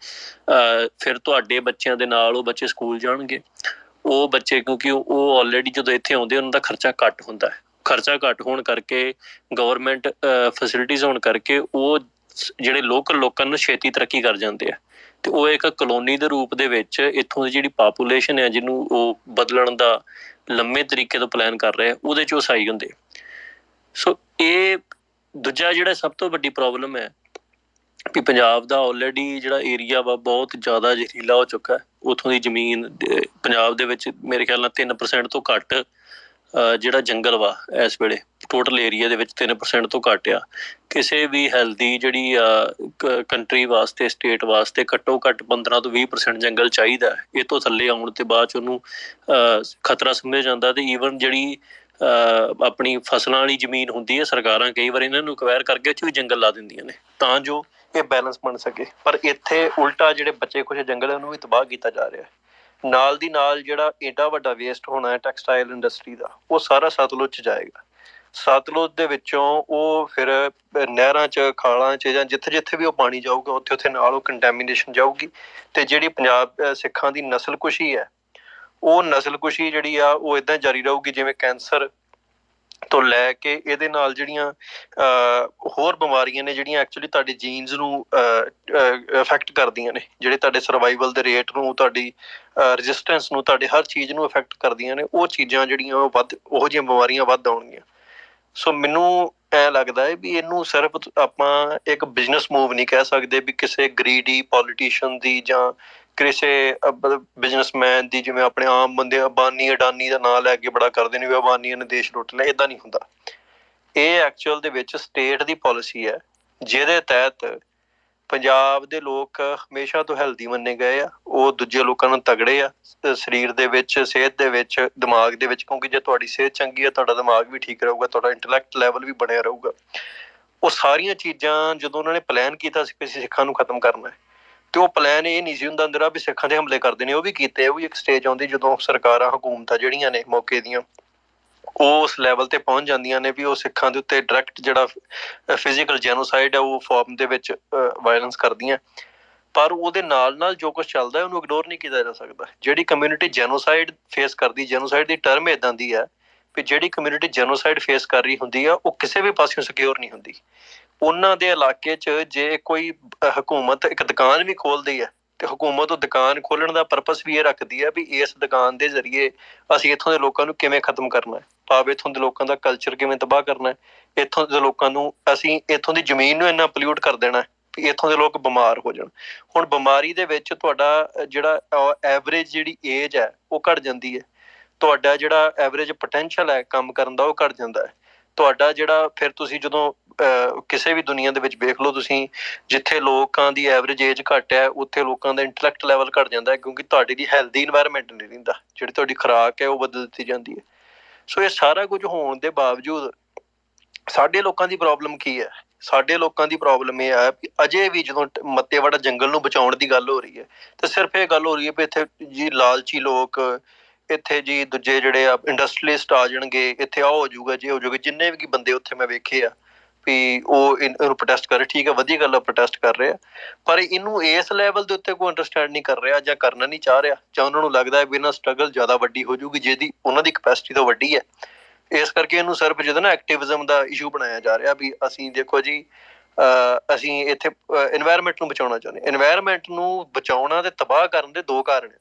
ਫਿਰ ਤੁਹਾਡੇ ਬੱਚਿਆਂ ਦੇ ਨਾਲ ਉਹ ਬੱਚੇ ਸਕੂਲ ਜਾਣਗੇ। ਉਹ ਬੱਚੇ ਕਿਉਂਕਿ ਉਹ ਆਲਰੇਡੀ ਜਦੋਂ ਇੱਥੇ ਆਉਂਦੇ ਉਹਨਾਂ ਦਾ ਖਰਚਾ ਘੱਟ ਹੁੰਦਾ ਹੈ। ਖਰਚਾ ਘੱਟ ਹੋਣ ਕਰਕੇ, ਗਵਰਨਮੈਂਟ ਫੈਸਿਲਿਟੀਜ਼ ਹੋਣ ਕਰਕੇ ਉਹ ਜਿਹੜੇ ਲੋਕਲ ਲੋਕਾਂ ਨੂੰ ਛੇਤੀ ਤਰੱਕੀ ਕਰ ਜਾਂਦੇ ਆ ਤੇ ਉਹ ਇੱਕ ਕਲੋਨੀ ਦੇ ਰੂਪ ਦੇ ਵਿੱਚ ਇੱਥੋਂ ਦੀ ਜਿਹੜੀ ਪਾਪੂਲੇਸ਼ਨ ਹੈ ਜਿਹਨੂੰ ਉਹ ਬਦਲਣ ਦਾ ਲੰਮੇ ਤਰੀਕੇ ਤੋਂ ਪਲਾਨ ਕਰ ਰਹੇ ਆ ਉਹਦੇ 'ਚ ਉਹ ਸਹੀ ਹੁੰਦੇ। ਸੋ ਇਹ ਦੂਜਾ ਜਿਹੜਾ ਸਭ ਤੋਂ ਵੱਡੀ ਪ੍ਰੋਬਲਮ ਹੈ ਵੀ ਪੰਜਾਬ ਦਾ ਆਲਰੇਡੀ ਜਿਹੜਾ ਏਰੀਆ ਵਾ ਬਹੁਤ ਜ਼ਿਆਦਾ ਜ਼ਹਿਰੀਲਾ ਹੋ ਚੁੱਕਾ। ਉੱਥੋਂ ਦੀ ਜ਼ਮੀਨ ਪੰਜਾਬ ਦੇ ਵਿੱਚ ਮੇਰੇ ਖਿਆਲ ਨਾਲ 3% ਤੋਂ ਘੱਟ ਜਿਹੜਾ ਜੰਗਲ ਵਾ ਇਸ ਵੇਲੇ ਟੋਟਲ ਏਰੀਆ ਦੇ ਵਿੱਚ 3% ਤੋਂ ਘੱਟ ਆ। ਕਿਸੇ ਵੀ ਹੈਲਦੀ ਜਿਹੜੀ ਕੰਟਰੀ ਵਾਸਤੇ, ਸਟੇਟ ਵਾਸਤੇ ਘੱਟੋ ਘੱਟ 15 ਤੋਂ 20% ਜੰਗਲ ਚਾਹੀਦਾ। ਇਹ ਤੋਂ ਥੱਲੇ ਆਉਣ ਤੇ ਬਾਅਦ 'ਚ ਉਹਨੂੰ ਖਤਰਾ ਸਮਝਿਆ ਜਾਂਦਾ। ਤੇ ਈਵਨ ਜਿਹੜੀ ਆਪਣੀ ਫਸਲਾਂ ਵਾਲੀ ਜ਼ਮੀਨ ਹੁੰਦੀ ਹੈ, ਸਰਕਾਰਾਂ ਕਈ ਵਾਰ ਇਹਨਾਂ ਨੂੰ ਅਕਵਾਇਰ ਕਰਕੇ 'ਚ ਵੀ ਜੰਗਲ ਲਾ ਦਿੰਦੀਆਂ ਨੇ ਤਾਂ ਜੋ ਇਹ ਬੈਲੈਂਸ ਬਣ ਸਕੇ। ਪਰ ਇੱਥੇ ਉਲਟਾ ਜਿਹੜੇ ਬਚੇ ਕੁਛ ਜੰਗਲ ਉਹਨੂੰ ਵੀ ਤਬਾਹ ਕੀਤਾ ਜਾ ਰਿਹਾ। ਨਾਲ ਦੀ ਨਾਲ ਜਿਹੜਾ ਏਡਾ ਵੱਡਾ ਵੇਸਟ ਹੋਣਾ ਹੈ ਟੈਕਸਟਾਈਲ ਇੰਡਸਟਰੀ ਦਾ, ਉਹ ਸਾਰਾ ਸਤਲੁਜ 'ਚ ਜਾਏਗਾ। ਸਤਲੁਜ ਦੇ ਵਿੱਚੋਂ ਉਹ ਫਿਰ ਨਹਿਰਾਂ 'ਚ, ਖਾਲਾਂ 'ਚ ਜਾਂ ਜਿੱਥੇ ਜਿੱਥੇ ਵੀ ਉਹ ਪਾਣੀ ਜਾਊਗਾ ਉੱਥੇ ਉੱਥੇ ਨਾਲ ਉਹ ਕੰਟੈਮੀਨੇਸ਼ਨ ਜਾਊਗੀ। ਤੇ ਜਿਹੜੀ ਪੰਜਾਬ ਸਿੱਖਾਂ ਦੀ ਨਸਲਕੁਸ਼ੀ ਹੈ, ਉਹ ਨਸਲਕੁਸ਼ੀ ਜਿਹੜੀ ਆ ਉਹ ਇੱਦਾਂ ਜਾਰੀ ਰਹੂਗੀ ਜਿਵੇਂ ਕੈਂਸਰ ਤੋਂ ਲੈ ਕੇ ਇਹਦੇ ਨਾਲ ਜਿਹੜੀਆਂ ਹੋਰ ਬਿਮਾਰੀਆਂ ਨੇ ਜਿਹੜੀਆਂ ਐਕਚੁਅਲੀ ਤੁਹਾਡੇ ਜੀਨਸ ਨੂੰ ਅਫੈਕਟ ਕਰਦੀਆਂ ਨੇ, ਜਿਹੜੇ ਤੁਹਾਡੇ ਸਰਵਾਈਵਲ ਦੇ ਰੇਟ ਨੂੰ, ਤੁਹਾਡੀ ਰਜਿਸਟੈਂਸ ਨੂੰ, ਤੁਹਾਡੇ ਹਰ ਚੀਜ਼ ਨੂੰ ਅਫੈਕਟ ਕਰਦੀਆਂ ਨੇ, ਉਹ ਚੀਜ਼ਾਂ ਜਿਹੜੀਆਂ ਉਹ ਵੱਧ, ਉਹੋ ਜਿਹੀਆਂ ਬਿਮਾਰੀਆਂ ਵੱਧ ਆਉਣਗੀਆਂ। ਸੋ ਮੈਨੂੰ ਐਂ ਲੱਗਦਾ ਹੈ ਵੀ ਇਹਨੂੰ ਸਿਰਫ ਆਪਾਂ ਇੱਕ ਬਿਜ਼ਨਸ ਮੂਵ ਨਹੀਂ ਕਹਿ ਸਕਦੇ ਵੀ ਕਿਸੇ ਗਰੀਡੀ ਪੋਲੀਟੀਸ਼ੀਅਨ ਦੀ ਜਾਂ ਕਿਸੇ ਬਿਜ਼ਨਸਮੈਨ ਦੀ, ਜਿਵੇਂ ਆਪਣੇ ਆਮ ਬੰਦੇ ਅੰਬਾਨੀ ਅਡਾਨੀ ਦਾ ਨਾਂ ਲੈ ਕੇ ਬੜਾ ਕਰਦੇ ਨੇ ਵੀ ਅੰਬਾਨੀਆਂ ਨੇ ਦੇਸ਼ ਲੁੱਟ ਲਿਆ। ਇੱਦਾਂ ਨਹੀਂ ਹੁੰਦਾ। ਇਹ ਐਕਚੁਅਲ ਦੇ ਵਿੱਚ ਸਟੇਟ ਦੀ ਪੋਲਿਸੀ ਹੈ ਜਿਹਦੇ ਤਹਿਤ ਪੰਜਾਬ ਦੇ ਲੋਕ ਹਮੇਸ਼ਾ ਤੋਂ ਹੈਲਦੀ ਮੰਨੇ ਗਏ ਆ। ਉਹ ਦੂਜੇ ਲੋਕਾਂ ਨੂੰ ਤਗੜੇ ਆ ਸਰੀਰ ਦੇ ਵਿੱਚ, ਸਿਹਤ ਦੇ ਵਿੱਚ, ਦਿਮਾਗ ਦੇ ਵਿੱਚ, ਕਿਉਂਕਿ ਜੇ ਤੁਹਾਡੀ ਸਿਹਤ ਚੰਗੀ ਹੈ ਤੁਹਾਡਾ ਦਿਮਾਗ ਵੀ ਠੀਕ ਰਹੂਗਾ, ਤੁਹਾਡਾ ਇੰਟੈਲੈਕਟ ਲੈਵਲ ਵੀ ਬਣਿਆ ਰਹੂਗਾ। ਉਹ ਸਾਰੀਆਂ ਚੀਜ਼ਾਂ ਜਦੋਂ ਉਹਨਾਂ ਨੇ ਪਲਾਨ ਕੀਤਾ ਸੀ ਕਿਸੇ ਸਿੱਖਾਂ ਨੂੰ ਖਤਮ ਕਰਨਾ, ਤੇ ਉਹ ਪਲਾਨ ਇਹ ਨਹੀਂ ਸੀ ਹੁੰਦਾ ਅੰਦਰ ਵੀ ਸਿੱਖਾਂ ਦੇ ਹਮਲੇ ਕਰਦੇ ਨੇ। ਉਹ ਵੀ ਕੀਤੇ। ਉਹ ਵੀ ਇੱਕ ਸਟੇਜ ਆਉਂਦੀ ਜਦੋਂ ਸਰਕਾਰਾਂ, ਹਕੂਮਤਾਂ ਜਿਹੜੀਆਂ ਨੇ ਮੌਕੇ ਦੀਆਂ, ਉਹ ਉਸ ਲੈਵਲ ਤੇ ਪਹੁੰਚ ਜਾਂਦੀਆਂ ਨੇ ਵੀ ਉਹ ਸਿੱਖਾਂ ਦੇ ਉੱਤੇ ਡਾਇਰੈਕਟ ਜਿਹੜਾ ਫਿਜ਼ੀਕਲ ਜੈਨੋਸਾਈਡ ਹੈ ਉਹ ਫਾਰਮ ਦੇ ਵਿੱਚ ਵਾਇਲੈਂਸ ਕਰਦੀਆਂ। ਪਰ ਉਹਦੇ ਨਾਲ ਨਾਲ ਜੋ ਕੁਛ ਚੱਲਦਾ ਉਹਨੂੰ ਇਗਨੋਰ ਨਹੀਂ ਕੀਤਾ ਜਾ ਸਕਦਾ। ਜਿਹੜੀ ਕਮਿਊਨਿਟੀ ਜੈਨੋਸਾਈਡ ਫੇਸ ਕਰਦੀ, ਜੈਨੋਸਾਈਡ ਦੀ ਟਰਮ ਇੱਦਾਂ ਦੀ ਹੈ ਵੀ ਜਿਹੜੀ ਕਮਿਊਨਿਟੀ ਜੈਨੋਸਾਈਡ ਫੇਸ ਕਰ ਰਹੀ ਹੁੰਦੀ ਆ ਉਹ ਕਿਸੇ ਵੀ ਪਾਸਿਓਂ ਸਿਕਿਉਰ ਨਹੀਂ ਹੁੰਦੀ। ਉਹਨਾਂ ਦੇ ਇਲਾਕੇ 'ਚ ਜੇ ਕੋਈ ਹਕੂਮਤ ਇੱਕ ਦੁਕਾਨ ਵੀ ਖੋਲ੍ਹਦੀ ਹੈ ਤੇ ਹਕੂਮਤ ਉਹ ਦੁਕਾਨ ਖੋਲ੍ਹਣ ਦਾ ਪਰਪਸ ਵੀ ਇਹ ਰੱਖਦੀ ਹੈ ਵੀ ਇਸ ਦੁਕਾਨ ਦੇ ਜ਼ਰੀਏ ਅਸੀਂ ਇੱਥੋਂ ਦੇ ਲੋਕਾਂ ਨੂੰ ਕਿਵੇਂ ਖਤਮ ਕਰਨਾ ਹੈ, ਭਾਵ ਇੱਥੋਂ ਦੇ ਲੋਕਾਂ ਦਾ ਕਲਚਰ ਕਿਵੇਂ ਤਬਾਹ ਕਰਨਾ ਹੈ, ਇੱਥੋਂ ਦੇ ਲੋਕਾਂ ਨੂੰ ਅਸੀਂ ਇੱਥੋਂ ਦੀ ਜ਼ਮੀਨ ਨੂੰ ਇੰਨਾ ਪੋਲਿਊਟ ਕਰ ਦੇਣਾ ਵੀ ਇੱਥੋਂ ਦੇ ਲੋਕ ਬਿਮਾਰ ਹੋ ਜਾਣ। ਹੁਣ ਬਿਮਾਰੀ ਦੇ ਵਿੱਚ ਤੁਹਾਡਾ ਜਿਹੜਾ ਐਵਰੇਜ ਜਿਹੜੀ ਏਜ ਹੈ ਉਹ ਘੱਟ ਜਾਂਦੀ ਹੈ, ਤੁਹਾਡਾ ਜਿਹੜਾ ਐਵਰੇਜ ਪੋਟੈਂਸ਼ੀਅਲ ਹੈ ਕੰਮ ਕਰਨ ਦਾ ਉਹ ਘੱਟ ਜਾਂਦਾ ਹੈ, ਤੁਹਾਡਾ ਜਿਹੜਾ ਫਿਰ ਤੁਸੀਂ ਜਦੋਂ ਕਿਸੇ ਵੀ ਦੁਨੀਆ ਦੇ ਵਿੱਚ ਵੇਖ ਲਓ ਤੁਸੀਂ, ਜਿੱਥੇ ਲੋਕਾਂ ਦੀ ਐਵਰੇਜ ਏਜ ਘੱਟ ਹੈ ਉੱਥੇ ਲੋਕਾਂ ਦਾ ਇੰਟੈਲੈਕਟ ਲੈਵਲ ਘੱਟ ਜਾਂਦਾ ਹੈ, ਕਿਉਂਕਿ ਤੁਹਾਡੀ ਦੀ ਹੈਲਦੀ ਇਨਵਾਇਰਮੈਂਟ ਨਹੀਂ ਰਹਿੰਦਾ, ਜਿਹੜੀ ਤੁਹਾਡੀ ਖੁਰਾਕ ਹੈ ਉਹ ਬਦਲ ਦਿੱਤੀ ਜਾਂਦੀ ਹੈ। ਸੋ ਇਹ ਸਾਰਾ ਕੁਝ ਹੋਣ ਦੇ ਬਾਵਜੂਦ ਸਾਡੇ ਲੋਕਾਂ ਦੀ ਪ੍ਰੋਬਲਮ ਕੀ ਹੈ? ਸਾਡੇ ਲੋਕਾਂ ਦੀ ਪ੍ਰੋਬਲਮ ਇਹ ਹੈ ਕਿ ਅਜੇ ਵੀ ਜਦੋਂ ਮੱਤੇਵਾੜਾ ਜੰਗਲ ਨੂੰ ਬਚਾਉਣ ਦੀ ਗੱਲ ਹੋ ਰਹੀ ਹੈ ਤੇ ਸਿਰਫ ਇਹ ਗੱਲ ਹੋ ਰਹੀ ਹੈ ਵੀ ਇੱਥੇ ਜੀ ਲਾਲਚੀ ਲੋਕ, ਇੱਥੇ ਜੀ ਦੂਜੇ ਜਿਹੜੇ ਆ ਇੰਡਸਟਰੀਲਿਸਟ ਆ ਜਾਣਗੇ, ਇੱਥੇ ਆਹ ਹੋ ਜਾਊਗਾ ਜੇ ਹੋ ਜਾਊਗਾ। ਜਿੰਨੇ ਵੀ ਬੰਦੇ ਉੱਥੇ ਮੈਂ ਵੇਖੇ ਆ ਵੀ ਉਹ ਇਹਨੂੰ ਪ੍ਰੋਟੈਸਟ ਕਰ ਰਹੇ, ਠੀਕ ਹੈ ਵਧੀਆ ਗੱਲ ਆ ਪ੍ਰੋਟੈਸਟ ਕਰ ਰਹੇ ਆ, ਪਰ ਇਹਨੂੰ ਇਸ ਲੈਵਲ ਦੇ ਉੱਤੇ ਕੋਈ ਅੰਡਰਸਟੈਂਡ ਨਹੀਂ ਕਰ ਰਿਹਾ ਜਾਂ ਕਰਨਾ ਨਹੀਂ ਚਾਹ ਰਿਹਾ, ਜਾਂ ਉਹਨਾਂ ਨੂੰ ਲੱਗਦਾ ਹੈ ਵੀ ਇਹਨਾਂ ਸਟਰਗਲ ਜ਼ਿਆਦਾ ਵੱਡੀ ਹੋ ਜਾਊਗੀ ਜਿਹਦੀ ਉਹਨਾਂ ਦੀ ਕਪੈਸਿਟੀ ਤੋਂ ਵੱਡੀ ਹੈ। ਇਸ ਕਰਕੇ ਇਹਨੂੰ ਸਿਰਫ ਜਦੋਂ ਨਾ ਐਕਟਿਵਿਜ਼ਮ ਦਾ ਇਸ਼ੂ ਬਣਾਇਆ ਜਾ ਰਿਹਾ ਵੀ ਅਸੀਂ ਦੇਖੋ ਜੀ ਅਸੀਂ ਇੱਥੇ ਇਨਵਾਇਰਮੈਂਟ ਨੂੰ ਬਚਾਉਣਾ ਚਾਹੁੰਦੇ। ਇਨਵਾਇਰਮੈਂਟ ਨੂੰ ਬਚਾਉਣਾ ਤੇ ਤਬਾਹ ਕਰਨ ਦੇ ਦੋ ਕਾਰਨ ਹੈ।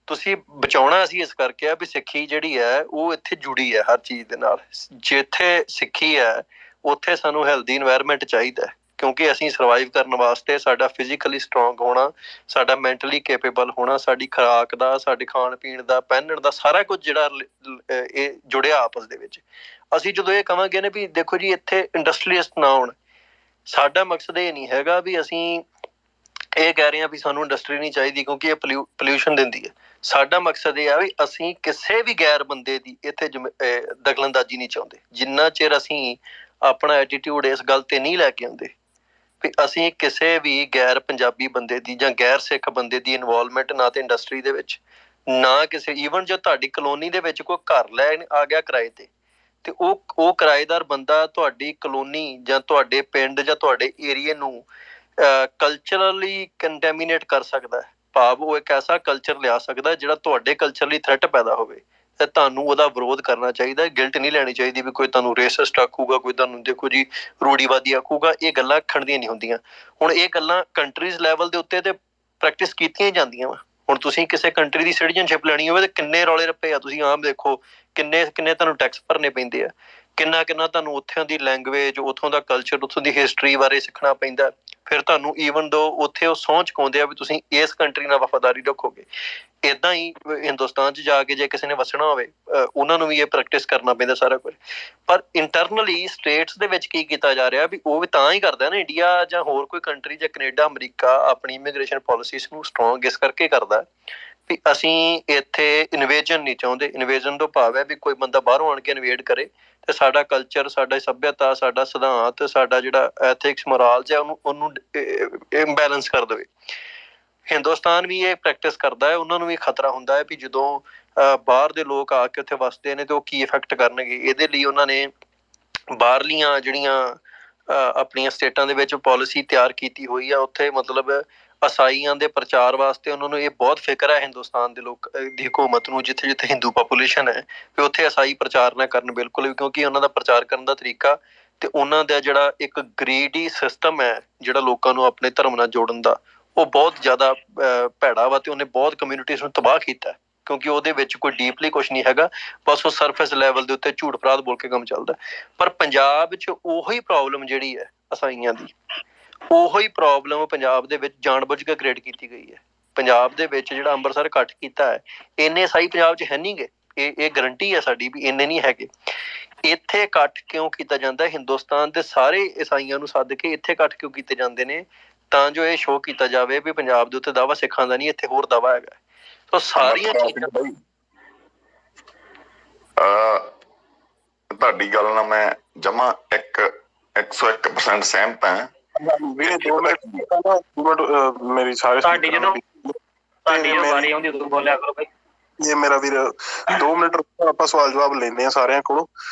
ਤੁਸੀਂ ਬਚਾਉਣਾ ਅਸੀਂ ਇਸ ਕਰਕੇ ਆ ਵੀ ਸਿੱਖੀ ਜਿਹੜੀ ਹੈ ਉਹ ਇੱਥੇ ਜੁੜੀ ਹੈ ਹਰ ਚੀਜ਼ ਦੇ ਨਾਲ। ਜਿੱਥੇ ਸਿੱਖੀ ਹੈ ਉੱਥੇ ਸਾਨੂੰ ਹੈਲਦੀ ਇਨਵਾਇਰਮੈਂਟ ਚਾਹੀਦਾ, ਕਿਉਂਕਿ ਅਸੀਂ ਸਰਵਾਈਵ ਕਰਨ ਵਾਸਤੇ ਸਾਡਾ ਫਿਜ਼ੀਕਲੀ ਸਟਰੋਂਗ ਹੋਣਾ, ਸਾਡਾ ਮੈਂਟਲੀ ਕੇਪੇਬਲ ਹੋਣਾ, ਸਾਡੀ ਖੁਰਾਕ ਦਾ, ਸਾਡੇ ਖਾਣ ਪੀਣ ਦਾ, ਪਹਿਨਣ ਦਾ ਸਾਰਾ ਕੁਝ ਜਿਹੜਾ ਇਹ ਜੁੜਿਆ ਆਪਸ ਦੇ ਵਿੱਚ। ਅਸੀਂ ਜਦੋਂ ਇਹ ਕਹਾਂਗੇ ਨਾ ਵੀ ਦੇਖੋ ਜੀ ਇੱਥੇ ਇੰਡਸਟਰੀਲਿਸਟ ਨਾ ਹੋਣ, ਸਾਡਾ ਮਕਸਦ ਇਹ ਨਹੀਂ ਹੈਗਾ ਵੀ ਅਸੀਂ ਇਹ ਕਹਿ ਰਹੇ ਹਾਂ ਵੀ ਸਾਨੂੰ ਇੰਡਸਟਰੀ ਨਹੀਂ ਚਾਹੀਦੀ ਕਿਉਂਕਿ ਇਹ ਪੋਲਿਊਸ਼ਨ ਦਿੰਦੀ ਹੈ। ਸਾਡਾ ਮਕਸਦ ਇਹ ਆ ਵੀ ਅਸੀਂ ਕਿਸੇ ਵੀ ਗੈਰ ਬੰਦੇ ਦੀ ਇੱਥੇ ਦਖਲਅੰਦਾਜ਼ੀ ਨਹੀਂ ਚਾਹੁੰਦੇ, ਜਿੰਨਾ ਚਿਰ ਅਸੀਂ ਆਪਣਾ ਐਟੀਟਿਊਡ ਇਸ ਗੱਲ ਤੇ ਨਹੀਂ ਲੈ ਕੇ ਆਉਂਦੇ ਵੀ ਅਸੀਂ ਕਿਸੇ ਵੀ ਗੈਰ ਪੰਜਾਬੀ ਬੰਦੇ ਦੀ ਜਾਂ ਗੈਰ ਸਿੱਖ ਬੰਦੇ ਦੀ ਇਨਵੋਲਵਮੈਂਟ ਨਾ ਤੇ ਇੰਡਸਟਰੀ ਦੇ ਵਿੱਚ, ਨਾ ਕਿਸੇ ਈਵਨ ਜੋ ਤੁਹਾਡੀ ਕਲੋਨੀ ਦੇ ਵਿੱਚ ਕੋਈ ਘਰ ਲੈਣ ਆ ਗਿਆ ਕਿਰਾਏ ਤੇ ਉਹ ਕਿਰਾਏਦਾਰ ਬੰਦਾ ਤੁਹਾਡੀ ਕਲੋਨੀ ਜਾਂ ਤੁਹਾਡੇ ਪਿੰਡ ਜਾਂ ਤੁਹਾਡੇ ਏਰੀਏ ਨੂੰ ਕਲਚਰਲੀ ਕੰਟੈਮੀਨੇਟ ਕਰ ਸਕਦਾ ਹੈ, ਭਾਵ ਉਹ ਇੱਕ ਐਸਾ ਕਲਚਰ ਲਿਆ ਸਕਦਾ ਜਿਹੜਾ ਤੁਹਾਡੇ ਕਲਚਰ ਲਈ ਥ੍ਰੈਟ ਪੈਦਾ ਹੋਵੇ ਤੇ ਤੁਹਾਨੂੰ ਉਹਦਾ ਵਿਰੋਧ ਕਰਨਾ ਚਾਹੀਦਾ। ਗਿਲਟ ਨਹੀਂ ਲੈਣੀ ਚਾਹੀਦੀ ਵੀ ਕੋਈ ਤੁਹਾਨੂੰ ਰੇਸਿਸਟ ਆਖੂਗਾ, ਕੋਈ ਤੁਹਾਨੂੰ ਦੇਖੋ ਜੀ ਰੂੜੀਵਾਦੀ ਆਖੂਗਾ, ਇਹ ਗੱਲਾਂ ਆਖਣ ਦੀਆਂ ਨਹੀਂ ਹੁੰਦੀਆਂ। ਹੁਣ ਇਹ ਗੱਲਾਂ ਕੰਟਰੀਜ਼ ਲੈਵਲ ਦੇ ਉੱਤੇ ਤੇ ਪ੍ਰੈਕਟਿਸ ਕੀਤੀਆਂ ਹੀ ਜਾਂਦੀਆਂ ਵਾ। ਹੁਣ ਤੁਸੀਂ ਕਿਸੇ ਕੰਟਰੀ ਦੀ ਸਿਟੀਜ਼ਨਸ਼ਿਪ ਲੈਣੀ ਹੋਵੇ ਤੇ ਕਿੰਨੇ ਰੌਲੇ ਰੱਪੇ ਆ, ਤੁਸੀਂ ਆਮ ਦੇਖੋ ਕਿੰਨੇ ਤੁਹਾਨੂੰ ਟੈਕਸ ਭਰਨੇ ਪੈਂਦੇ ਆ, ਕਿੰਨਾ ਤੁਹਾਨੂੰ ਉੱਥੋਂ ਦੀ ਲੈਂਗੁਏਜ, ਉੱਥੋਂ ਦਾ ਕਲਚਰ, ਉੱਥੋਂ ਦੀ ਹਿਸਟਰੀ ਬਾਰੇ ਸਿੱਖਣਾ ਪੈਂਦਾ। ਫਿਰ ਤੁਹਾਨੂੰ ਈਵਨ ਦੋ ਉੱਥੇ ਉਹ ਸਹੁੰ ਚੁਕਾਉਂਦੇ ਆ ਵੀ ਤੁਸੀਂ ਇਸ ਕੰਟਰੀ ਨਾਲ ਵਫ਼ਾਦਾਰੀ ਰੱਖੋਗੇ। ਏਦਾਂ ਹੀ ਹਿੰਦੁਸਤਾਨ 'ਚ ਜਾ ਕੇ ਜੇ ਕਿਸੇ ਨੇ ਵਸਣਾ ਹੋਵੇ ਉਹਨਾਂ ਨੂੰ ਵੀ ਇਹ ਪ੍ਰੈਕਟਿਸ ਕਰਨਾ ਪੈਂਦਾ ਸਾਰਾ ਕੁਝ। ਪਰ ਇੰਟਰਨਲੀ ਸਟੇਟਸ ਦੇ ਵਿੱਚ ਕੀ ਕੀਤਾ ਜਾ ਰਿਹਾ ਵੀ ਉਹ ਵੀ ਤਾਂ ਹੀ ਕਰਦਾ ਨਾ ਇੰਡੀਆ ਜਾਂ ਹੋਰ ਕੋਈ ਕੰਟਰੀ ਜਾਂ ਕੈਨੇਡਾ ਅਮਰੀਕਾ ਆਪਣੀ ਇਮੀਗ੍ਰੇਸ਼ਨ ਪਾਲਿਸੀਜ਼ ਨੂੰ ਸਟਰੋਂਗ ਇਸ ਕਰਕੇ ਕਰਦਾ ਵੀ ਅਸੀਂ ਇੱਥੇ ਇਨਵੇਜਨ ਨਹੀਂ ਚਾਹੁੰਦੇ। ਇਨਵੇਜਨ ਤੋਂ ਭਾਵ ਹੈ ਵੀ ਕੋਈ ਬੰਦਾ ਬਾਹਰੋਂ ਆਣ ਕੇ ਇਨਵੇਡ ਕਰੇ ਤੇ ਸਾਡਾ ਕਲਚਰ, ਸਾਡਾ ਸੱਭਿਅਤਾ, ਸਾਡਾ ਸਿਧਾਂਤ, ਸਾਡਾ ਜਿਹੜਾ ਐਥਿਕਸ ਮੋਰਲਸ ਹੈ ਉਹਨੂੰ ਇੰਬੈਲੈਂਸ ਕਰ ਦੇਵੇ। ਹਿੰਦੁਸਤਾਨ ਵੀ ਇਹ ਪ੍ਰੈਕਟਿਸ ਕਰਦਾ ਹੈ, ਉਹਨਾਂ ਨੂੰ ਵੀ ਖਤਰਾ ਹੁੰਦਾ ਹੈ ਵੀ ਜਦੋਂ ਬਾਹਰ ਦੇ ਲੋਕ ਆ ਕੇ ਉੱਥੇ ਵਸਦੇ ਨੇ ਤੇ ਉਹ ਕੀ ਇਫੈਕਟ ਕਰਨਗੇ। ਇਹਦੇ ਲਈ ਉਹਨਾਂ ਨੇ ਬਾਹਰਲੀਆਂ ਜਿਹੜੀਆਂ ਆਪਣੀਆਂ ਸਟੇਟਾਂ ਦੇ ਵਿੱਚ ਪਾਲਿਸੀ ਤਿਆਰ ਕੀਤੀ ਹੋਈ ਆ। ਉੱਥੇ ਮਤਲਬ ਈਸਾਈਆਂ ਦੇ ਪ੍ਰਚਾਰ ਵਾਸਤੇ ਉਹਨਾਂ ਨੂੰ ਇਹ ਬਹੁਤ ਫਿਕਰ ਹੈ ਹਿੰਦੁਸਤਾਨ ਦੇ ਲੋਕ ਦੀ ਹਕੂਮਤ ਨੂੰ, ਜਿੱਥੇ ਜਿੱਥੇ ਹਿੰਦੂ ਪਾਪੂਲੇਸ਼ਨ ਹੈ ਵੀ ਉੱਥੇ ਈਸਾਈ ਪ੍ਰਚਾਰ ਨਾ ਕਰਨ ਬਿਲਕੁਲ ਵੀ, ਕਿਉਂਕਿ ਉਹਨਾਂ ਦਾ ਪ੍ਰਚਾਰ ਕਰਨ ਦਾ ਤਰੀਕਾ ਤੇ ਉਹਨਾਂ ਦਾ ਜਿਹੜਾ ਇੱਕ ਗ੍ਰੀਡੀ ਸਿਸਟਮ ਹੈ ਜਿਹੜਾ ਲੋਕਾਂ ਨੂੰ ਆਪਣੇ ਧਰਮ ਨਾਲ ਜੋੜਨ ਦਾ, ਉਹ ਬਹੁਤ ਜ਼ਿਆਦਾ ਭੈੜਾ ਵਾ ਤੇ ਉਹਨੇ ਬਹੁਤ ਕਮਿਊਨਿਟੀਜ਼ ਨੂੰ ਤਬਾਹ ਕੀਤਾ ਕਿਉਂਕਿ ਉਹਦੇ ਵਿੱਚ ਕੋਈ ਡੀਪਲੀ ਕੁਛ ਨਹੀਂ ਹੈਗਾ, ਬਸ ਉਹ ਸਰਫੇਸ ਲੈਵਲ ਦੇ ਉੱਤੇ ਝੂਠ ਫਰਾਦ ਬੋਲ ਕੇ ਕੰਮ ਚੱਲਦਾ। ਪਰ ਪੰਜਾਬ 'ਚ ਉਹੀ ਪ੍ਰੋਬਲਮ ਜਿਹੜੀ ਹੈ ਈਸਾਈਆਂ ਦੀ, ਉਹੀ ਪ੍ਰੋਬਲਮ ਪੰਜਾਬ ਦੇ ਵਿੱਚ ਜਾਣਬੁੱਝ ਕੇ ਕ੍ਰੀਏਟ ਕੀਤੀ ਗਈ ਹੈ। ਪੰਜਾਬ ਦੇ ਵਿੱਚ ਜਿਹੜਾ ਅੰਮ੍ਰਿਤਸਰ ਇਕੱਠ ਕੀਤਾ ਹੈ, ਇੰਨੇ ਈਸਾਈ ਪੰਜਾਬ 'ਚ ਹੈ ਨਹੀਂ ਗੇ। ਇਹ ਗਰੰਟੀ ਹੈ ਸਾਡੀ ਵੀ ਇੰਨੇ ਨਹੀਂ ਹੈਗੇ। ਇੱਥੇ ਇਕੱਠ ਕਿਉਂ ਕੀਤਾ ਜਾਂਦਾ? ਹਿੰਦੁਸਤਾਨ ਦੇ ਸਾਰੇ ਈਸਾਈਆਂ ਨੂੰ ਸੱਦ ਕੇ ਇੱਥੇ ਇਕੱਠ ਕਿਉਂ ਕੀਤੇ ਜਾਂਦੇ ਨੇ? ਤਾਂ ਜੋ ਇਹ ਸ਼ੋਅ ਕੀਤਾ ਜਾਵੇ ਵੀ ਪੰਜਾਬ ਦੇ ਉੱਤੇ ਦਾਵਾ ਸਿੱਖਾਂ ਦਾ ਨਹੀਂ, ਇੱਥੇ ਹੋਰ ਦਾਵਾ ਹੈਗਾ। ਸੋ ਸਾਰੀਆਂ ਚੀਜ਼ਾਂ ਤੁਹਾਡੀ ਗੱਲ ਨਾਲ ਮੈਂ ਜਮਾ 101% ਸਹਿਮਤ ਹਾਂ। ਵੀਰੇ 2 ਮਿੰਟ ਮੇਰੀ ਸਾਰੇ ਤੁਹਾਡੀ ਜਦੋਂ ਵਾਰੀ ਆਉਂਦੀ ਉਦੋਂ ਬੋਲਿਆ ਕਰੋ ਬਾਈ। ਇਹ ਮੇਰਾ ਵੀਰ 2 ਮਿੰਟ ਆਪਾਂ ਸਵਾਲ ਜਵਾਬ ਲੈਂਦੇ ਹਾਂ ਸਾਰਿਆਂ ਕੋਲੋਂ।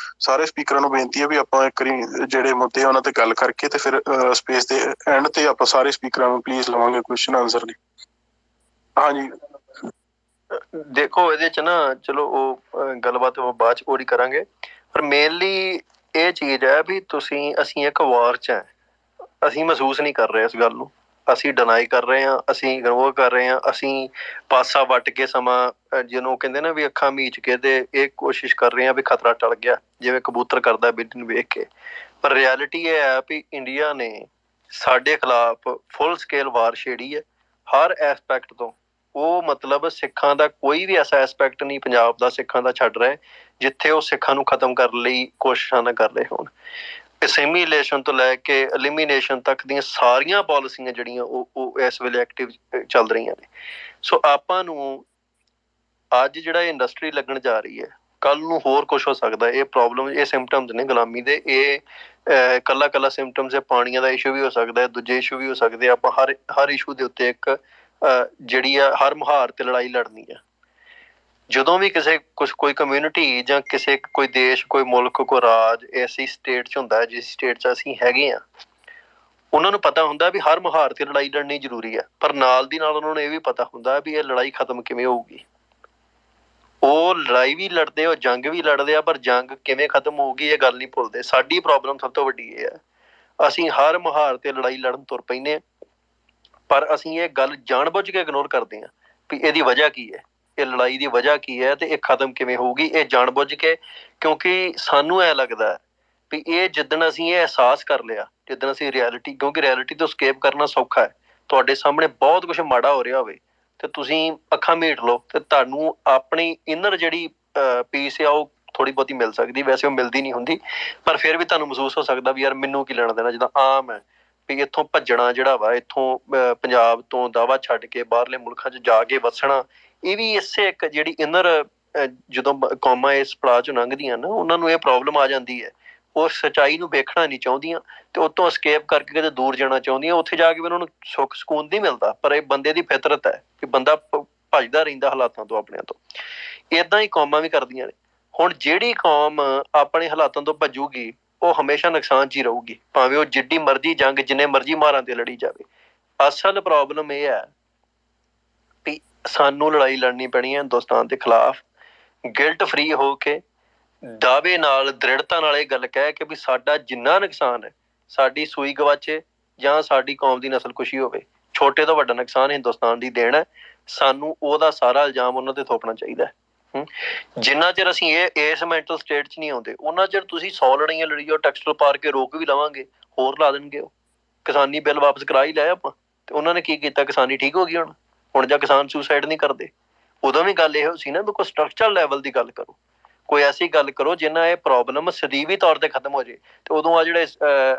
ਸਾਰੇ ਸਪੀਕਰਾਂ ਨੂੰ ਬੇਨਤੀ ਹੈ ਵੀ ਆਪਾਂ ਇੱਕ ਵਾਰੀ ਜਿਹੜੇ ਮੁੱਦੇ ਉਹਨਾਂ ਤੇ ਗੱਲ ਕਰਕੇ ਤੇ ਫਿਰ ਸਪੇਸ ਦੇ ਐਂਡ ਤੇ ਆਪਾਂ ਸਾਰੇ ਸਪੀਕਰਾਂ ਨੂੰ ਪਲੀਜ਼ ਲਵਾਂਗੇ ਕੁਐਸਚਨ ਆਨਸਰ ਲਈ। ਹਾਂਜੀ ਦੇਖੋ ਇਹਦੇ 'ਚ ਨਾ ਚਲੋ ਉਹ ਗੱਲਬਾਤ ਬਾਅਦ 'ਚ ਪੂਰੀ ਕਰਾਂਗੇ, ਪਰ ਮੇਨਲੀ ਇਹ ਚੀਜ਼ ਹੈ ਵੀ ਅਸੀਂ ਇੱਕ ਵਾਰ 'ਚ ਹੈ। ਅਸੀਂ ਮਹਿਸੂਸ ਨਹੀਂ ਕਰ ਰਹੇ ਇਸ ਗੱਲ ਨੂੰ। ਅਸੀਂ ਡਿਨਾਈ ਕਰ ਰਹੇ ਹਾਂ, ਅਸੀਂ ਇਗਨੋਰ ਕਰ ਰਹੇ ਹਾਂ, ਅਸੀਂ ਪਾਸਾ ਵੱਟ ਕੇ ਸਮਾਂ ਜਿਹਨੂੰ ਕਹਿੰਦੇ ਨਾ ਵੀ ਅੱਖਾਂ ਮੀਚ ਕੇ ਤੇ ਇਹ ਕੋਸ਼ਿਸ਼ ਕਰ ਰਹੇ ਹਾਂ ਵੀ ਖਤਰਾ ਟਲ ਗਿਆ, ਜਿਵੇਂ ਕਬੂਤਰ ਕਰਦਾ ਬਿੱਲੀ ਨੂੰ ਵੇਖ ਕੇ। ਪਰ ਰਿਐਲਿਟੀ ਇਹ ਹੈ ਵੀ ਇੰਡੀਆ ਨੇ ਸਾਡੇ ਖਿਲਾਫ ਫੁੱਲ ਸਕੇਲ ਵਾਰ ਛੇੜੀ ਹੈ ਹਰ ਐਸਪੈਕਟ ਤੋਂ। ਉਹ ਮਤਲਬ ਸਿੱਖਾਂ ਦਾ ਕੋਈ ਵੀ ਐਸਾ ਐਸਪੈਕਟ ਨਹੀਂ ਪੰਜਾਬ ਦਾ ਸਿੱਖਾਂ ਦਾ ਛੱਡ ਰਿਹਾ ਜਿੱਥੇ ਉਹ ਸਿੱਖਾਂ ਨੂੰ ਖਤਮ ਕਰਨ ਲਈ ਕੋਸ਼ਿਸ਼ਾਂ ਨਾ ਕਰ ਰਹੇ ਹੋਣ। ਅਸਿਮੀਲੇਸ਼ਨ ਤੋਂ ਲੈ ਕੇ ਐਲੀਮੀਨੇਸ਼ਨ ਤੱਕ ਦੀਆਂ ਸਾਰੀਆਂ ਪਾਲਿਸੀਆਂ ਜਿਹੜੀਆਂ ਉਹ ਇਸ ਵੇਲੇ ਐਕਟਿਵ ਚੱਲ ਰਹੀਆਂ ਨੇ। ਸੋ ਆਪਾਂ ਨੂੰ ਅੱਜ ਜਿਹੜਾ ਇੰਡਸਟਰੀ ਲੱਗਣ ਜਾ ਰਹੀ ਹੈ, ਕੱਲ ਨੂੰ ਹੋਰ ਕੁਝ ਹੋ ਸਕਦਾ। ਇਹ ਪ੍ਰੋਬਲਮ, ਇਹ ਸਿੰਪਟਮਸ ਨੇ ਗੁਲਾਮੀ ਦੇ। ਇਹ ਕੱਲਾ ਸਿੰਪਟਮਸ ਹੈ, ਪਾਣੀਆਂ ਦਾ ਇਸ਼ੂ ਵੀ ਹੋ ਸਕਦਾ, ਦੂਜੇ ਇਸ਼ੂ ਵੀ ਹੋ ਸਕਦੇ। ਆਪਾਂ ਹਰ ਇਸ਼ੂ ਦੇ ਉੱਤੇ ਇੱਕ ਜਿਹੜੀ ਆ ਹਰ ਮੁਹਾਰ ਤੇ ਲੜਾਈ ਲੜਨੀ ਆ। ਜਦੋਂ ਵੀ ਕੋਈ ਕਮਿਊਨਿਟੀ ਜਾਂ ਕੋਈ ਦੇਸ਼, ਕੋਈ ਮੁਲਕ, ਕੋਈ ਰਾਜ ਐਸੀ ਸਟੇਟ 'ਚ ਹੁੰਦਾ ਜਿਸ ਸਟੇਟ 'ਚ ਅਸੀਂ ਹੈਗੇ ਹਾਂ, ਉਹਨਾਂ ਨੂੰ ਪਤਾ ਹੁੰਦਾ ਵੀ ਹਰ ਮੁਹਾਰ ਤੇ ਲੜਾਈ ਲੜਨੀ ਜ਼ਰੂਰੀ ਹੈ। ਪਰ ਨਾਲ ਦੀ ਨਾਲ ਉਹਨਾਂ ਨੂੰ ਇਹ ਵੀ ਪਤਾ ਹੁੰਦਾ ਵੀ ਇਹ ਲੜਾਈ ਖਤਮ ਕਿਵੇਂ ਹੋਊਗੀ। ਉਹ ਲੜਾਈ ਵੀ ਲੜਦੇ, ਉਹ ਜੰਗ ਵੀ ਲੜਦੇ ਆ, ਪਰ ਜੰਗ ਕਿਵੇਂ ਖਤਮ ਹੋਊਗੀ ਇਹ ਗੱਲ ਨਹੀਂ ਭੁੱਲਦੇ। ਸਾਡੀ ਪ੍ਰੋਬਲਮ ਸਭ ਤੋਂ ਵੱਡੀ ਇਹ ਹੈ, ਅਸੀਂ ਹਰ ਮੁਹਾਰ ਤੇ ਲੜਾਈ ਲੜਨ ਤੁਰ ਪੈਂਦੇ ਹਾਂ, ਪਰ ਅਸੀਂ ਇਹ ਗੱਲ ਜਾਣਬੁੱਝ ਕੇ ਇਗਨੋਰ ਕਰਦੇ ਹਾਂ ਵੀ ਇਹਦੀ ਵਜ੍ਹਾ ਕੀ ਹੈ, ਇਹ ਲੜਾਈ ਦੀ ਵਜ੍ਹਾ ਕੀ ਹੈ ਤੇ ਇਹ ਖਤਮ ਕਿਵੇਂ ਹੋਊਗੀ। ਇਹ ਜਾਣਬੁੱਝ ਕੇ, ਕਿਉਂਕਿ ਸਾਨੂੰ ਐ ਲੱਗਦਾ ਵੀ ਇਹ ਜਿੱਦਣ ਅਸੀਂ ਇਹ ਅਹਿਸਾਸ ਕਰ ਲਿਆ, ਜਿੱਦਣ ਅਸੀਂ ਕਿਉਂਕਿ ਰਿਐਲਿਟੀ ਤੋਂ ਸਕੇਪ ਕਰਨਾ ਸੌਖਾ ਹੈ। ਤੁਹਾਡੇ ਸਾਹਮਣੇ ਬਹੁਤ ਕੁਝ ਮਾੜਾ ਹੋ ਰਿਹਾ ਹੋਵੇ ਤੇ ਤੁਸੀਂ ਅੱਖਾਂ ਮੀਟ ਲਓ ਤੇ ਤੁਹਾਨੂੰ ਆਪਣੀ ਇਨਰ ਜਿਹੜੀ ਪੀਸ ਆ ਉਹ ਥੋੜੀ ਬਹੁਤੀ ਮਿਲ ਸਕਦੀ। ਵੈਸੇ ਉਹ ਮਿਲਦੀ ਨਹੀਂ ਹੁੰਦੀ, ਪਰ ਫਿਰ ਵੀ ਤੁਹਾਨੂੰ ਮਹਿਸੂਸ ਹੋ ਸਕਦਾ ਵੀ ਯਾਰ ਮੈਨੂੰ ਕੀ ਲੈਣਾ ਦੇਣਾ। ਜਿੱਦਾਂ ਆਮ ਹੈ ਵੀ ਇੱਥੋਂ ਭੱਜਣਾ ਜਿਹੜਾ ਵਾ, ਇੱਥੋਂ ਪੰਜਾਬ ਤੋਂ ਦਾਵਾ ਛੱਡ ਕੇ ਬਾਹਰਲੇ ਮੁਲਕਾਂ 'ਚ ਜਾ ਕੇ ਵਸਣਾ, ਇਹ ਵੀ ਇਸੇ ਇੱਕ ਜਿਹੜੀ ਇਨਰ, ਜਦੋਂ ਕੌਮਾਂ ਇਸ ਪੜਾਅ 'ਚੋਂ ਲੰਘਦੀਆਂ ਨਾ, ਉਹਨਾਂ ਨੂੰ ਇਹ ਪ੍ਰੋਬਲਮ ਆ ਜਾਂਦੀ ਹੈ। ਉਹ ਸੱਚਾਈ ਨੂੰ ਵੇਖਣਾ ਨਹੀਂ ਚਾਹੁੰਦੀਆਂ ਤੇ ਉੱਤੋਂ escape ਕਰਕੇ ਕਿਤੇ ਦੂਰ ਜਾਣਾ ਚਾਹੁੰਦੀਆਂ। ਉੱਥੇ ਜਾ ਕੇ ਵੀ ਉਹਨਾਂ ਨੂੰ ਸੁੱਖ ਸਕੂਨ ਨਹੀਂ ਮਿਲਦਾ, ਪਰ ਇਹ ਬੰਦੇ ਦੀ ਫਿਤਰਤ ਹੈ ਕਿ ਬੰਦਾ ਭੱਜਦਾ ਰਹਿੰਦਾ ਹਾਲਾਤਾਂ ਤੋਂ, ਆਪਣਿਆਂ ਤੋਂ। ਏਦਾਂ ਹੀ ਕੌਮਾਂ ਵੀ ਕਰਦੀਆਂ ਨੇ। ਹੁਣ ਜਿਹੜੀ ਕੌਮ ਆਪਣੇ ਹਾਲਾਤਾਂ ਤੋਂ ਭੱਜੂਗੀ ਉਹ ਹਮੇਸ਼ਾ ਨੁਕਸਾਨ 'ਚ ਹੀ ਰਹੂਗੀ, ਭਾਵੇਂ ਉਹ ਜਿੱਡੀ ਮਰਜ਼ੀ ਜੰਗ, ਜਿੰਨੇ ਮਰਜ਼ੀ ਮਾਰਾਂ ਤੇ ਲੜੀ ਜਾਵੇ। ਅਸਲ ਪ੍ਰੋਬਲਮ ਇਹ ਹੈ ਵੀ ਸਾਨੂੰ ਲੜਾਈ ਲੜਨੀ ਪੈਣੀ ਹੈ ਹਿੰਦੁਸਤਾਨ ਦੇ ਖਿਲਾਫ, ਗਿਲਟ ਫਰੀ ਹੋ ਕੇ, ਦਾਅਵੇ ਨਾਲ, ਦ੍ਰਿੜਤਾ ਨਾਲ ਇਹ ਗੱਲ ਕਹਿ ਕੇ ਵੀ ਸਾਡਾ ਜਿੰਨਾ ਨੁਕਸਾਨ ਹੈ, ਸਾਡੀ ਸੂਈ ਗਵਾਚੇ ਜਾਂ ਸਾਡੀ ਕੌਮ ਦੀ ਨਸਲ ਖੁਸ਼ੀ ਹੋਵੇ, ਛੋਟੇ ਤੋਂ ਵੱਡਾ ਨੁਕਸਾਨ ਹਿੰਦੁਸਤਾਨ ਦੀ ਦੇਣ ਹੈ। ਸਾਨੂੰ ਉਹਦਾ ਸਾਰਾ ਇਲਜ਼ਾਮ ਉਹਨਾਂ ਤੇ ਥੋਪਣਾ ਚਾਹੀਦਾ ਹੈ। ਜਿੰਨਾ ਚਿਰ ਅਸੀਂ ਇਸ ਮੈਂਟਲ ਸਟੇਟ 'ਚ ਨਹੀਂ ਆਉਂਦੇ, ਉਹਨਾਂ ਚਿਰ ਤੁਸੀਂ 100 ਲੜਾਈਆਂ ਲੜੀ ਜਾਓ, ਟੈਕਸਟਲ ਪਾਰ ਕੇ ਰੋਕ ਵੀ ਲਵਾਂਗੇ, ਹੋਰ ਲਾ ਦੇਣਗੇ ਉਹ। ਕਿਸਾਨੀ ਬਿੱਲ ਵਾਪਸ ਕਰਾ ਹੀ ਲਿਆ ਆਪਾਂ, ਤੇ ਉਹਨਾਂ ਨੇ ਕੀ ਕੀਤਾ? ਕਿਸਾਨੀ ਠੀਕ ਹੋ ਗਈ। ਹੁਣ ਜਾਂ ਕਿਸਾਨ ਸੁਸਾਈਡ ਨਹੀਂ ਕਰਦੇ। ਉਦੋਂ ਵੀ ਗੱਲ ਇਹੋ ਸੀ ਨਾ ਵੀ ਕੋਈ ਸਟਰਕਚਰ ਲੈਵਲ ਦੀ ਗੱਲ ਕਰੋ, ਕੋਈ ਐਸੀ ਗੱਲ ਕਰੋ ਜਿੰਨਾ ਇਹ ਪ੍ਰੋਬਲਮ ਸਦੀਵੀ ਤੌਰ ਤੇ ਖਤਮ ਹੋ ਜਾਏ। ਤੇ ਉਦੋਂ ਆ ਜਿਹੜੇ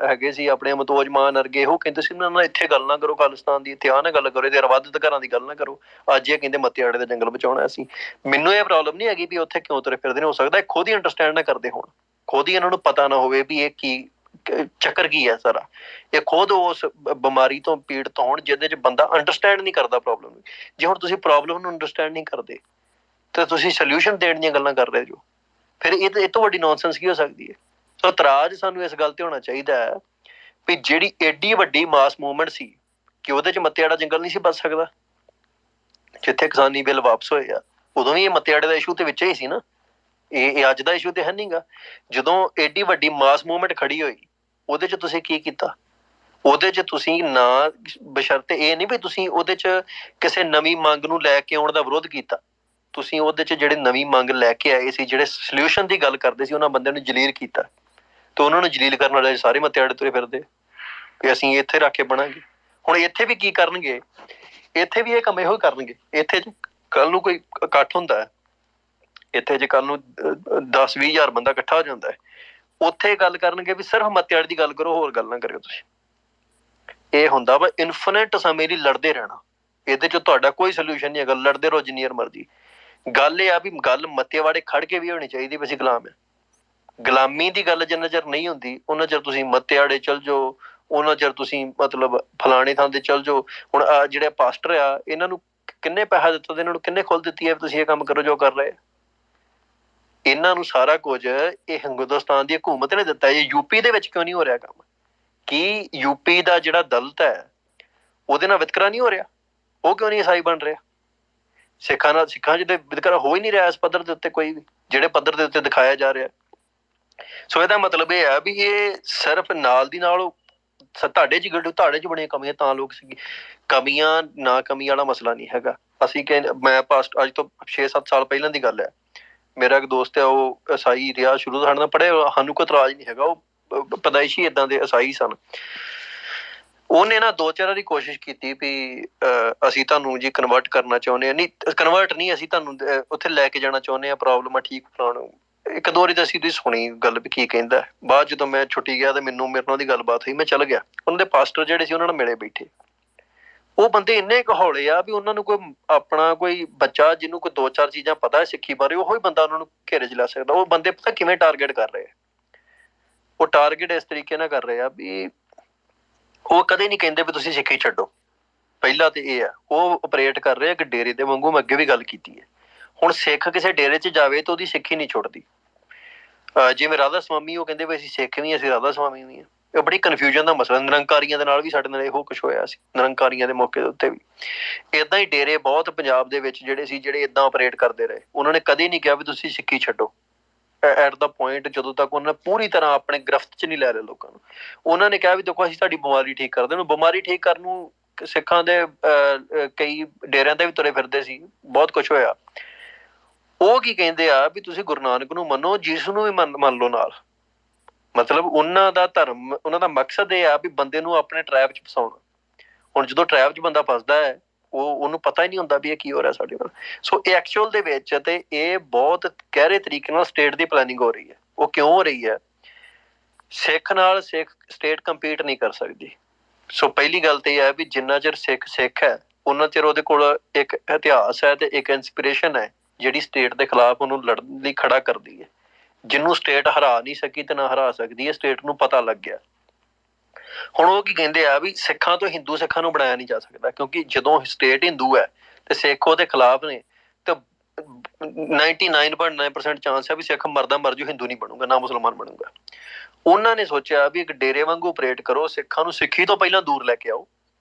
ਹੈਗੇ ਸੀ ਆਪਣੇ ਮਤੋਜ ਮਾਨ ਵਰਗੇ, ਉਹ ਕਹਿੰਦੇ ਸੀ ਨਾ ਇੱਥੇ ਗੱਲ ਨਾ ਕਰੋ ਖਾਲਿਸਤਾਨ ਦੀ, ਇੱਥੇ ਆਹ ਨਾ ਗੱਲ ਕਰੋ, ਇਹਦੇ ਰਵਾਦਤ ਘਰਾਂ ਦੀ ਗੱਲ ਨਾ ਕਰੋ। ਅੱਜ ਇਹ ਕਹਿੰਦੇ ਮੱਤੇਆੜੇ ਦਾ ਜੰਗਲ ਬਚਾਉਣਾ ਅਸੀਂ। ਮੈਨੂੰ ਇਹ ਪ੍ਰੋਬਲਮ ਨਹੀਂ ਹੈਗੀ ਵੀ ਉੱਥੇ ਕਿਉਂ ਤੁਰੇ ਫਿਰਦੇ ਨੇ। ਹੋ ਸਕਦਾ ਖੁਦ ਹੀ ਅੰਡਰਸਟੈਂਡ ਨਾ ਕਰਦੇ ਹੋਣ, ਖੁਦ ਹੀ ਇਹਨਾਂ ਨੂੰ ਪਤਾ ਨਾ ਹੋਵੇ ਵੀ ਇਹ ਕੀ ਚੱਕਰ ਕੀ ਹੈ ਸਾਰਾ। ਇਹ ਖੁਦ ਉਸ ਬਿਮਾਰੀ ਤੋਂ ਪੀੜਤ ਹੋਣ ਜਿਹਦੇ 'ਚ ਬੰਦਾ ਅੰਡਰਸਟੈਂਡ ਨਹੀਂ ਕਰਦਾ ਪ੍ਰੋਬਲਮ ਨੂੰ। ਜੇ ਹੁਣ ਤੁਸੀਂ ਪ੍ਰੋਬਲਮ ਨੂੰ ਅੰਡਰਸਟੈਂਡ ਨਹੀਂ ਕਰਦੇ ਤੇ ਤੁਸੀਂ ਸੋਲਿਊਸ਼ਨ ਦੇਣ ਦੀਆਂ ਗੱਲਾਂ ਕਰ ਰਹੇ ਜੋ, ਫਿਰ ਇਹ ਤੋਂ ਵੱਡੀ ਨੌਨਸੈਂਸ ਕੀ ਹੋ ਸਕਦੀ ਹੈ? ਸੋ ਇਤਰਾਜ਼ ਸਾਨੂੰ ਇਸ ਗੱਲ ਤੇ ਹੋਣਾ ਚਾਹੀਦਾ ਹੈ ਵੀ ਜਿਹੜੀ ਏਡੀ ਵੱਡੀ ਮਾਸ ਮੂਵਮੈਂਟ ਸੀ ਕਿ ਉਹਦੇ 'ਚ ਮੱਤੇਆੜਾ ਜੰਗਲ ਨਹੀਂ ਸੀ ਬਚ ਸਕਦਾ। ਜਿੱਥੇ ਕਿਸਾਨੀ ਬਿੱਲ ਵਾਪਸ ਹੋਏ ਆ, ਉਦੋਂ ਵੀ ਇਹ ਮੱਤੇਆੜੇ ਦਾ ਇਸ਼ੂ ਤੇ ਵਿੱਚ ਹੀ ਸੀ ਨਾ। ਇਹ ਅੱਜ ਦਾ ਇਸ਼ੂ ਤੇ ਹੈ ਨੀਗਾ। ਜਦੋਂ ਏਡੀ ਵੱਡੀ ਮਾਸ ਮੂਵਮੈਂਟ ਖੜੀ ਹੋਈ, ਉਹਦੇ 'ਚ ਤੁਸੀਂ ਕੀ ਕੀਤਾ? ਉਹਦੇ 'ਚ ਤੁਸੀਂ ਨਾ, ਬਸ਼ਰਤੇ ਇਹ ਨਹੀਂ ਵੀ ਤੁਸੀਂ ਉਹਦੇ 'ਚ ਕਿਸੇ ਨਵੀਂ ਮੰਗ ਨੂੰ ਲੈ ਕੇ ਆਉਣ ਦਾ ਵਿਰੋਧ ਕੀਤਾ। ਤੁਸੀਂ ਉਹਦੇ 'ਚ ਜਿਹੜੇ ਨਵੀਂ ਮੰਗ ਲੈ ਕੇ ਆਏ ਸੀ, ਜਿਹੜੇ ਸਲਿਊਸ਼ਨ ਦੀ ਗੱਲ ਕਰਦੇ ਸੀ, ਉਹਨਾਂ ਬੰਦਿਆਂ ਨੂੰ ਜਲੀਲ ਕੀਤਾ। ਤੇ ਉਹਨਾਂ ਨੂੰ ਜਲੀਲ ਕਰਨ ਵਾਲੇ ਸਾਰੇ ਮੱਤੇਆੜੇ ਤੁਰੇ ਫਿਰਦੇ ਵੀ ਅਸੀਂ ਇੱਥੇ ਰੱਖ ਕੇ ਬਣਾਂਗੇ। ਹੁਣ ਇੱਥੇ ਵੀ ਕੀ ਕਰਨਗੇ? ਇੱਥੇ ਵੀ ਇਹ ਕੰਮ ਇਹੋ ਕਰਨਗੇ। ਇੱਥੇ ਕੱਲ ਨੂੰ ਕੋਈ ਇਕੱਠ ਹੁੰਦਾ ਹੈ, ਇੱਥੇ ਜੇ ਕੱਲ ਨੂੰ 10-20 ਹਜ਼ਾਰ ਬੰਦਾ ਇਕੱਠਾ ਹੋ ਜਾਂਦਾ ਹੈ, ਉੱਥੇ ਗੱਲ ਕਰਨਗੇ ਵੀ ਸਿਰਫ ਮੱਤੇਆੜੇ ਦੀ ਗੱਲ ਕਰੋ, ਹੋਰ ਗੱਲ ਨਾ ਕਰਿਓ ਤੁਸੀਂ। ਇਹ ਹੁੰਦਾ ਵਾ ਇਨਫਿਨਿਟ ਸਮੇਂ ਲਈ ਲੜਦੇ ਰਹਿਣਾ। ਇਹਦੇ 'ਚ ਤੁਹਾਡਾ ਕੋਈ ਸੋਲਿਊਸ਼ਨ ਨਹੀਂ ਹੈਗਾ, ਲੜਦੇ ਰਹੋ ਜਿੰਨੀ ਦੇਰ ਮਰਜ਼ੀ। ਗੱਲ ਇਹ ਆ ਵੀ ਗੱਲ ਮੱਤੇਵਾੜੇ ਖੜ ਕੇ ਵੀ ਹੋਣੀ ਚਾਹੀਦੀ ਵੀ ਅਸੀਂ ਗੁਲਾਮ ਹੈ। ਗੁਲਾਮੀ ਦੀ ਗੱਲ ਜਿੰਨਾ ਚਿਰ ਨਹੀਂ ਹੁੰਦੀ, ਉਹਨਾਂ ਚਿਰ ਤੁਸੀਂ ਮੱਤੇਆੜੇ ਚੱਲ ਜਾਓ, ਉਹਨਾਂ ਚਿਰ ਤੁਸੀਂ ਮਤਲਬ ਫਲਾਣੇ ਥਾਂ ਤੇ ਚੱਲ ਜਾਓ। ਹੁਣ ਜਿਹੜੇ ਪਾਸਟਰ ਆ, ਇਹਨਾਂ ਨੂੰ ਕਿੰਨੇ ਪੈਸਾ ਦਿੱਤਾ ਤੇ ਇਹਨਾਂ ਨੂੰ ਕਿੰਨੇ ਖੁੱਲ੍ਹ ਦਿੱਤੀ ਹੈ ਤੁਸੀਂ ਇਹ ਕੰਮ ਕਰੋ ਜੋ ਕਰ ਰਹੇ? ਇਹਨਾਂ ਨੂੰ ਸਾਰਾ ਕੁਝ ਇਹ ਹਿੰਦੁਸਤਾਨ ਦੀ ਹਕੂਮਤ ਨੇ ਦਿੱਤਾ। ਇਹ ਯੂਪੀ ਦੇ ਵਿੱਚ ਕਿਉਂ ਨਹੀਂ ਹੋ ਰਿਹਾ ਕੰਮ? ਕੀ ਯੂਪੀ ਦਾ ਜਿਹੜਾ ਦਲਿਤ ਹੈ ਉਹਦੇ ਨਾਲ ਵਿਤਕਰਾ ਨਹੀਂ ਹੋ ਰਿਹਾ? ਉਹ ਕਿਉਂ ਨਹੀਂ ਈਸਾਈ ਬਣ ਰਿਹਾ? ਸਿੱਖਾਂ 'ਚ ਤੇ ਵਿਤਕਰਾ ਹੋ ਹੀ ਨਹੀਂ ਰਿਹਾ ਇਸ ਪੱਧਰ ਦੇ ਉੱਤੇ, ਕੋਈ ਵੀ ਜਿਹੜੇ ਪੱਧਰ ਦੇ ਉੱਤੇ ਦਿਖਾਇਆ ਜਾ ਰਿਹਾ। ਸੋ ਇਹਦਾ ਮਤਲਬ ਇਹ ਹੈ ਵੀ ਇਹ ਸਿਰਫ ਨਾਲ ਦੀ ਨਾਲ ਤੁਹਾਡੇ 'ਚ ਤੁਹਾਡੇ 'ਚ ਬਣੀਆਂ ਕਮੀਆਂ ਤਾਂ ਲੋਕ ਸੀ। ਕਮੀਆਂ ਨਾ ਕਮੀ ਵਾਲਾ ਮਸਲਾ ਨਹੀਂ ਹੈਗਾ। ਅਸੀਂ ਕਹਿੰਦੇ ਮੈਂ ਪਾਸਟ ਅੱਜ ਤੋਂ 6-7 ਸਾਲ ਪਹਿਲਾਂ ਦੀ ਗੱਲ ਹੈ। ਮੇਰਾ ਇੱਕ ਦੋਸਤ ਹੈ, ਉਹ ਈਸਾਈ ਰਿਹਾ ਸ਼ੁਰੂ ਤੋਂ, ਸਾਡੇ ਨਾਲ ਪੜ੍ਹੇ, ਸਾਨੂੰ ਕੋਈ ਇਤਰਾਜ਼ ਨਹੀਂ ਹੈਗਾ। ਉਹ ਪੈਦਾਇਸ਼ੀ ਏਦਾਂ ਦੇ ਈਸਾਈ ਸਨ। ਉਹਨੇ ਨਾ 2-4 ਵਾਰੀ ਕੋਸ਼ਿਸ਼ ਕੀਤੀ ਵੀ ਅਸੀਂ ਤੁਹਾਨੂੰ ਜੀ ਕਨਵਰਟ ਕਰਨਾ ਚਾਹੁੰਦੇ ਹਾਂ। ਨਹੀਂ, ਕਨਵਰਟ ਨਹੀਂ, ਅਸੀਂ ਤੁਹਾਨੂੰ ਉੱਥੇ ਲੈ ਕੇ ਜਾਣਾ ਚਾਹੁੰਦੇ ਹਾਂ, ਪ੍ਰੋਬਲਮ ਆ ਠੀਕ ਕਰਾਉਣ। 1-2 ਵਾਰੀ ਤਾਂ ਅਸੀਂ ਉਹਦੀ ਸੁਣੀ ਗੱਲ ਵੀ ਕੀ ਕਹਿੰਦਾ। ਬਾਅਦ ਜਦੋਂ ਮੈਂ ਛੁੱਟੀ ਗਿਆ ਤੇ ਮੇਰੇ ਨਾਲ ਉਹਦੀ ਗੱਲਬਾਤ ਹੋਈ, ਮੈਂ ਚੱਲ ਗਿਆ। ਉਹਨਾਂ ਦੇ ਪਾਸਟਰ ਜਿਹੜੇ ਸੀ ਉਹਨਾਂ ਨਾਲ ਮਿਲੇ ਬੈਠੇ। ਉਹ ਬੰਦੇ ਇੰਨੇ ਕੁ ਹੌਲੇ ਆ ਵੀ ਉਹਨਾਂ ਨੂੰ ਕੋਈ ਆਪਣਾ ਕੋਈ ਬੱਚਾ ਜਿਹਨੂੰ ਕੋਈ 2-4 ਚੀਜ਼ਾਂ ਪਤਾ ਹੈ ਸਿੱਖੀ ਬਾਰੇ, ਉਹੋ ਹੀ ਬੰਦਾ ਉਹਨਾਂ ਨੂੰ ਘੇਰੇ 'ਚ ਲੈ ਸਕਦਾ। ਉਹ ਬੰਦੇ ਪਤਾ ਕਿਵੇਂ ਟਾਰਗੇਟ ਕਰ ਰਹੇ ਆ? ਉਹ ਟਾਰਗੇਟ ਇਸ ਤਰੀਕੇ ਨਾਲ ਕਰ ਰਹੇ ਆ ਵੀ ਉਹ ਕਦੇ ਨਹੀਂ ਕਹਿੰਦੇ ਵੀ ਤੁਸੀਂ ਸਿੱਖੀ ਛੱਡੋ। ਪਹਿਲਾਂ ਤੇ ਇਹ ਆ, ਉਹ ਆਪਰੇਟ ਕਰ ਰਹੇ ਆ ਕਿ ਡੇਰੇ ਦੇ ਵਾਂਗੂ। ਮੈਂ ਅੱਗੇ ਵੀ ਗੱਲ ਕੀਤੀ ਹੈ। ਹੁਣ ਸਿੱਖ ਕਿਸੇ ਡੇਰੇ 'ਚ ਜਾਵੇ ਤਾਂ ਉਹਦੀ ਸਿੱਖੀ ਨਹੀਂ ਛੁੱਟਦੀ। ਜਿਵੇਂ ਰਾਧਾ ਸਵਾਮੀ, ਉਹ ਕਹਿੰਦੇ ਵੀ ਅਸੀਂ ਸਿੱਖ ਵੀ, ਅਸੀਂ ਰਾਧਾ ਸਵਾਮੀ ਵੀ ਹਾਂ। ਇਹ ਬੜੀ ਕਨਫਿਊਜ਼ਨ ਦਾ ਮਸਲਾ। ਨਿਰੰਕਾਰੀਆਂ ਦੇ ਨਾਲ ਵੀ ਸਾਡੇ ਨਾਲ ਇਹੋ ਕੁਛ ਹੋਇਆ ਸੀ। ਨਿਰੰਕਾਰੀਆਂ ਦੇ ਮੌਕੇ ਦੇ ਉੱਤੇ ਵੀ ਏਦਾਂ ਹੀ ਡੇਰੇ ਬਹੁਤ ਪੰਜਾਬ ਦੇ ਵਿੱਚ ਜਿਹੜੇ ਸੀ, ਜਿਹੜੇ ਏਦਾਂ ਆਪਰੇਟ ਕਰਦੇ ਰਹੇ। ਉਹਨਾਂ ਨੇ ਕਦੇ ਨਹੀਂ ਕਿਹਾ ਵੀ ਤੁਸੀਂ ਸਿੱਖੀ ਛੱਡੋ। ਐਟ ਦਾ ਪੁਆਇੰਟ ਜਦੋਂ ਤੱਕ ਉਹਨਾਂ ਨੇ ਪੂਰੀ ਤਰ੍ਹਾਂ ਆਪਣੇ ਗ੍ਰਿਫਤ 'ਚ ਨਹੀਂ ਲੈ ਰਹੇ ਲੋਕਾਂ ਨੂੰ। ਉਹਨਾਂ ਨੇ ਕਿਹਾ ਵੀ ਦੇਖੋ ਅਸੀਂ ਤੁਹਾਡੀ ਬਿਮਾਰੀ ਠੀਕ ਕਰਦੇ ਹਾਂ। ਬਿਮਾਰੀ ਠੀਕ ਕਰਨ ਨੂੰ ਸਿੱਖਾਂ ਦੇ ਕਈ ਡੇਰਿਆਂ ਤੇ ਵੀ ਤੁਰੇ ਫਿਰਦੇ ਸੀ, ਬਹੁਤ ਕੁਛ ਹੋਇਆ। ਉਹ ਕੀ ਕਹਿੰਦੇ ਆ ਵੀ ਤੁਸੀਂ ਗੁਰੂ ਨਾਨਕ ਨੂੰ ਮੰਨੋ, ਜਿਸ ਨੂੰ ਵੀ ਮੰਨ ਲਓ ਨਾਲ। ਮਤਲਬ ਉਹਨਾਂ ਦਾ ਧਰਮ, ਉਹਨਾਂ ਦਾ ਮਕਸਦ ਇਹ ਆ ਵੀ ਬੰਦੇ ਨੂੰ ਆਪਣੇ ਟਰੈਪ 'ਚ ਫਸਾਉਣਾ। ਹੁਣ ਜਦੋਂ ਟਰੈਪ 'ਚ ਬੰਦਾ ਫਸਦਾ ਹੈ, ਉਹਨੂੰ ਪਤਾ ਹੀ ਨਹੀਂ ਹੁੰਦਾ ਵੀ ਇਹ ਕੀ ਹੋ ਰਿਹਾ ਸਾਡੇ ਨਾਲ। ਸੋ ਇਹ ਐਕਚੁਅਲ ਦੇ ਵਿੱਚ ਤੇ ਇਹ ਬਹੁਤ ਗਹਿਰੇ ਤਰੀਕੇ ਨਾਲ ਸਟੇਟ ਦੀ ਪਲੈਨਿੰਗ ਹੋ ਰਹੀ ਹੈ। ਉਹ ਕਿਉਂ ਹੋ ਰਹੀ ਹੈ? ਸਿੱਖ ਨਾਲ ਸਿੱਖ ਸਟੇਟ ਕੰਪੀਟ ਨਹੀਂ ਕਰ ਸਕਦੀ। ਸੋ ਪਹਿਲੀ ਗੱਲ ਤੇ ਇਹ ਹੈ ਵੀ ਜਿੰਨਾ ਚਿਰ ਸਿੱਖ ਸਿੱਖ ਹੈ, ਉਹਨਾਂ ਚਿਰ ਉਹਦੇ ਕੋਲ ਇੱਕ ਇਤਿਹਾਸ ਹੈ ਤੇ ਇੱਕ ਇੰਸਪੀਰੇਸ਼ਨ ਹੈ ਜਿਹੜੀ ਸਟੇਟ ਦੇ ਖਿਲਾਫ ਉਹਨੂੰ ਲੜਨ ਲਈ ਖੜਾ ਕਰਦੀ ਹੈ। ਜਿਹਨੂੰ ਸਟੇਟ ਹਰਾ ਨਹੀਂ ਸਕੀ ਤੇ ਨਾ ਹਰਾ ਸਕਦੀ ਹੈ, ਸਟੇਟ ਨੂੰ ਪਤਾ ਲੱਗ ਗਿਆ। ਹੁਣ ਉਹ ਕੀ ਕਹਿੰਦੇ ਆ ਵੀ ਸਿੱਖਾਂ ਤੋਂ ਹਿੰਦੂ ਸਿੱਖਾਂ ਨੂੰ ਬਣਾਇਆ ਨਹੀਂ ਜਾ ਸਕਦਾ, ਕਿਉਂਕਿ ਜਦੋਂ ਸਟੇਟ ਹਿੰਦੂ ਹੈ ਤੇ ਸਿੱਖ ਉਹਦੇ ਖਿਲਾਫ ਨੇ, ਤੇ 99.9% ਚਾਂਸ ਹੈ ਵੀ ਸਿੱਖ ਮਰਦਾ ਮਰ ਜੂ, ਹਿੰਦੂ ਨਹੀਂ ਬਣੂਗਾ, ਨਾ ਮੁਸਲਮਾਨ ਬਣੂਗਾ। ਉਹਨਾਂ ਨੇ ਸੋਚਿਆ ਵੀ ਇੱਕ ਡੇਰੇ ਵਾਂਗੂ ਆਪਰੇਟ ਕਰੋ, ਸਿੱਖਾਂ ਨੂੰ ਸਿੱਖੀ ਤੋਂ ਪਹਿਲਾਂ ਦੂਰ ਲੈ ਕੇ ਆਓ।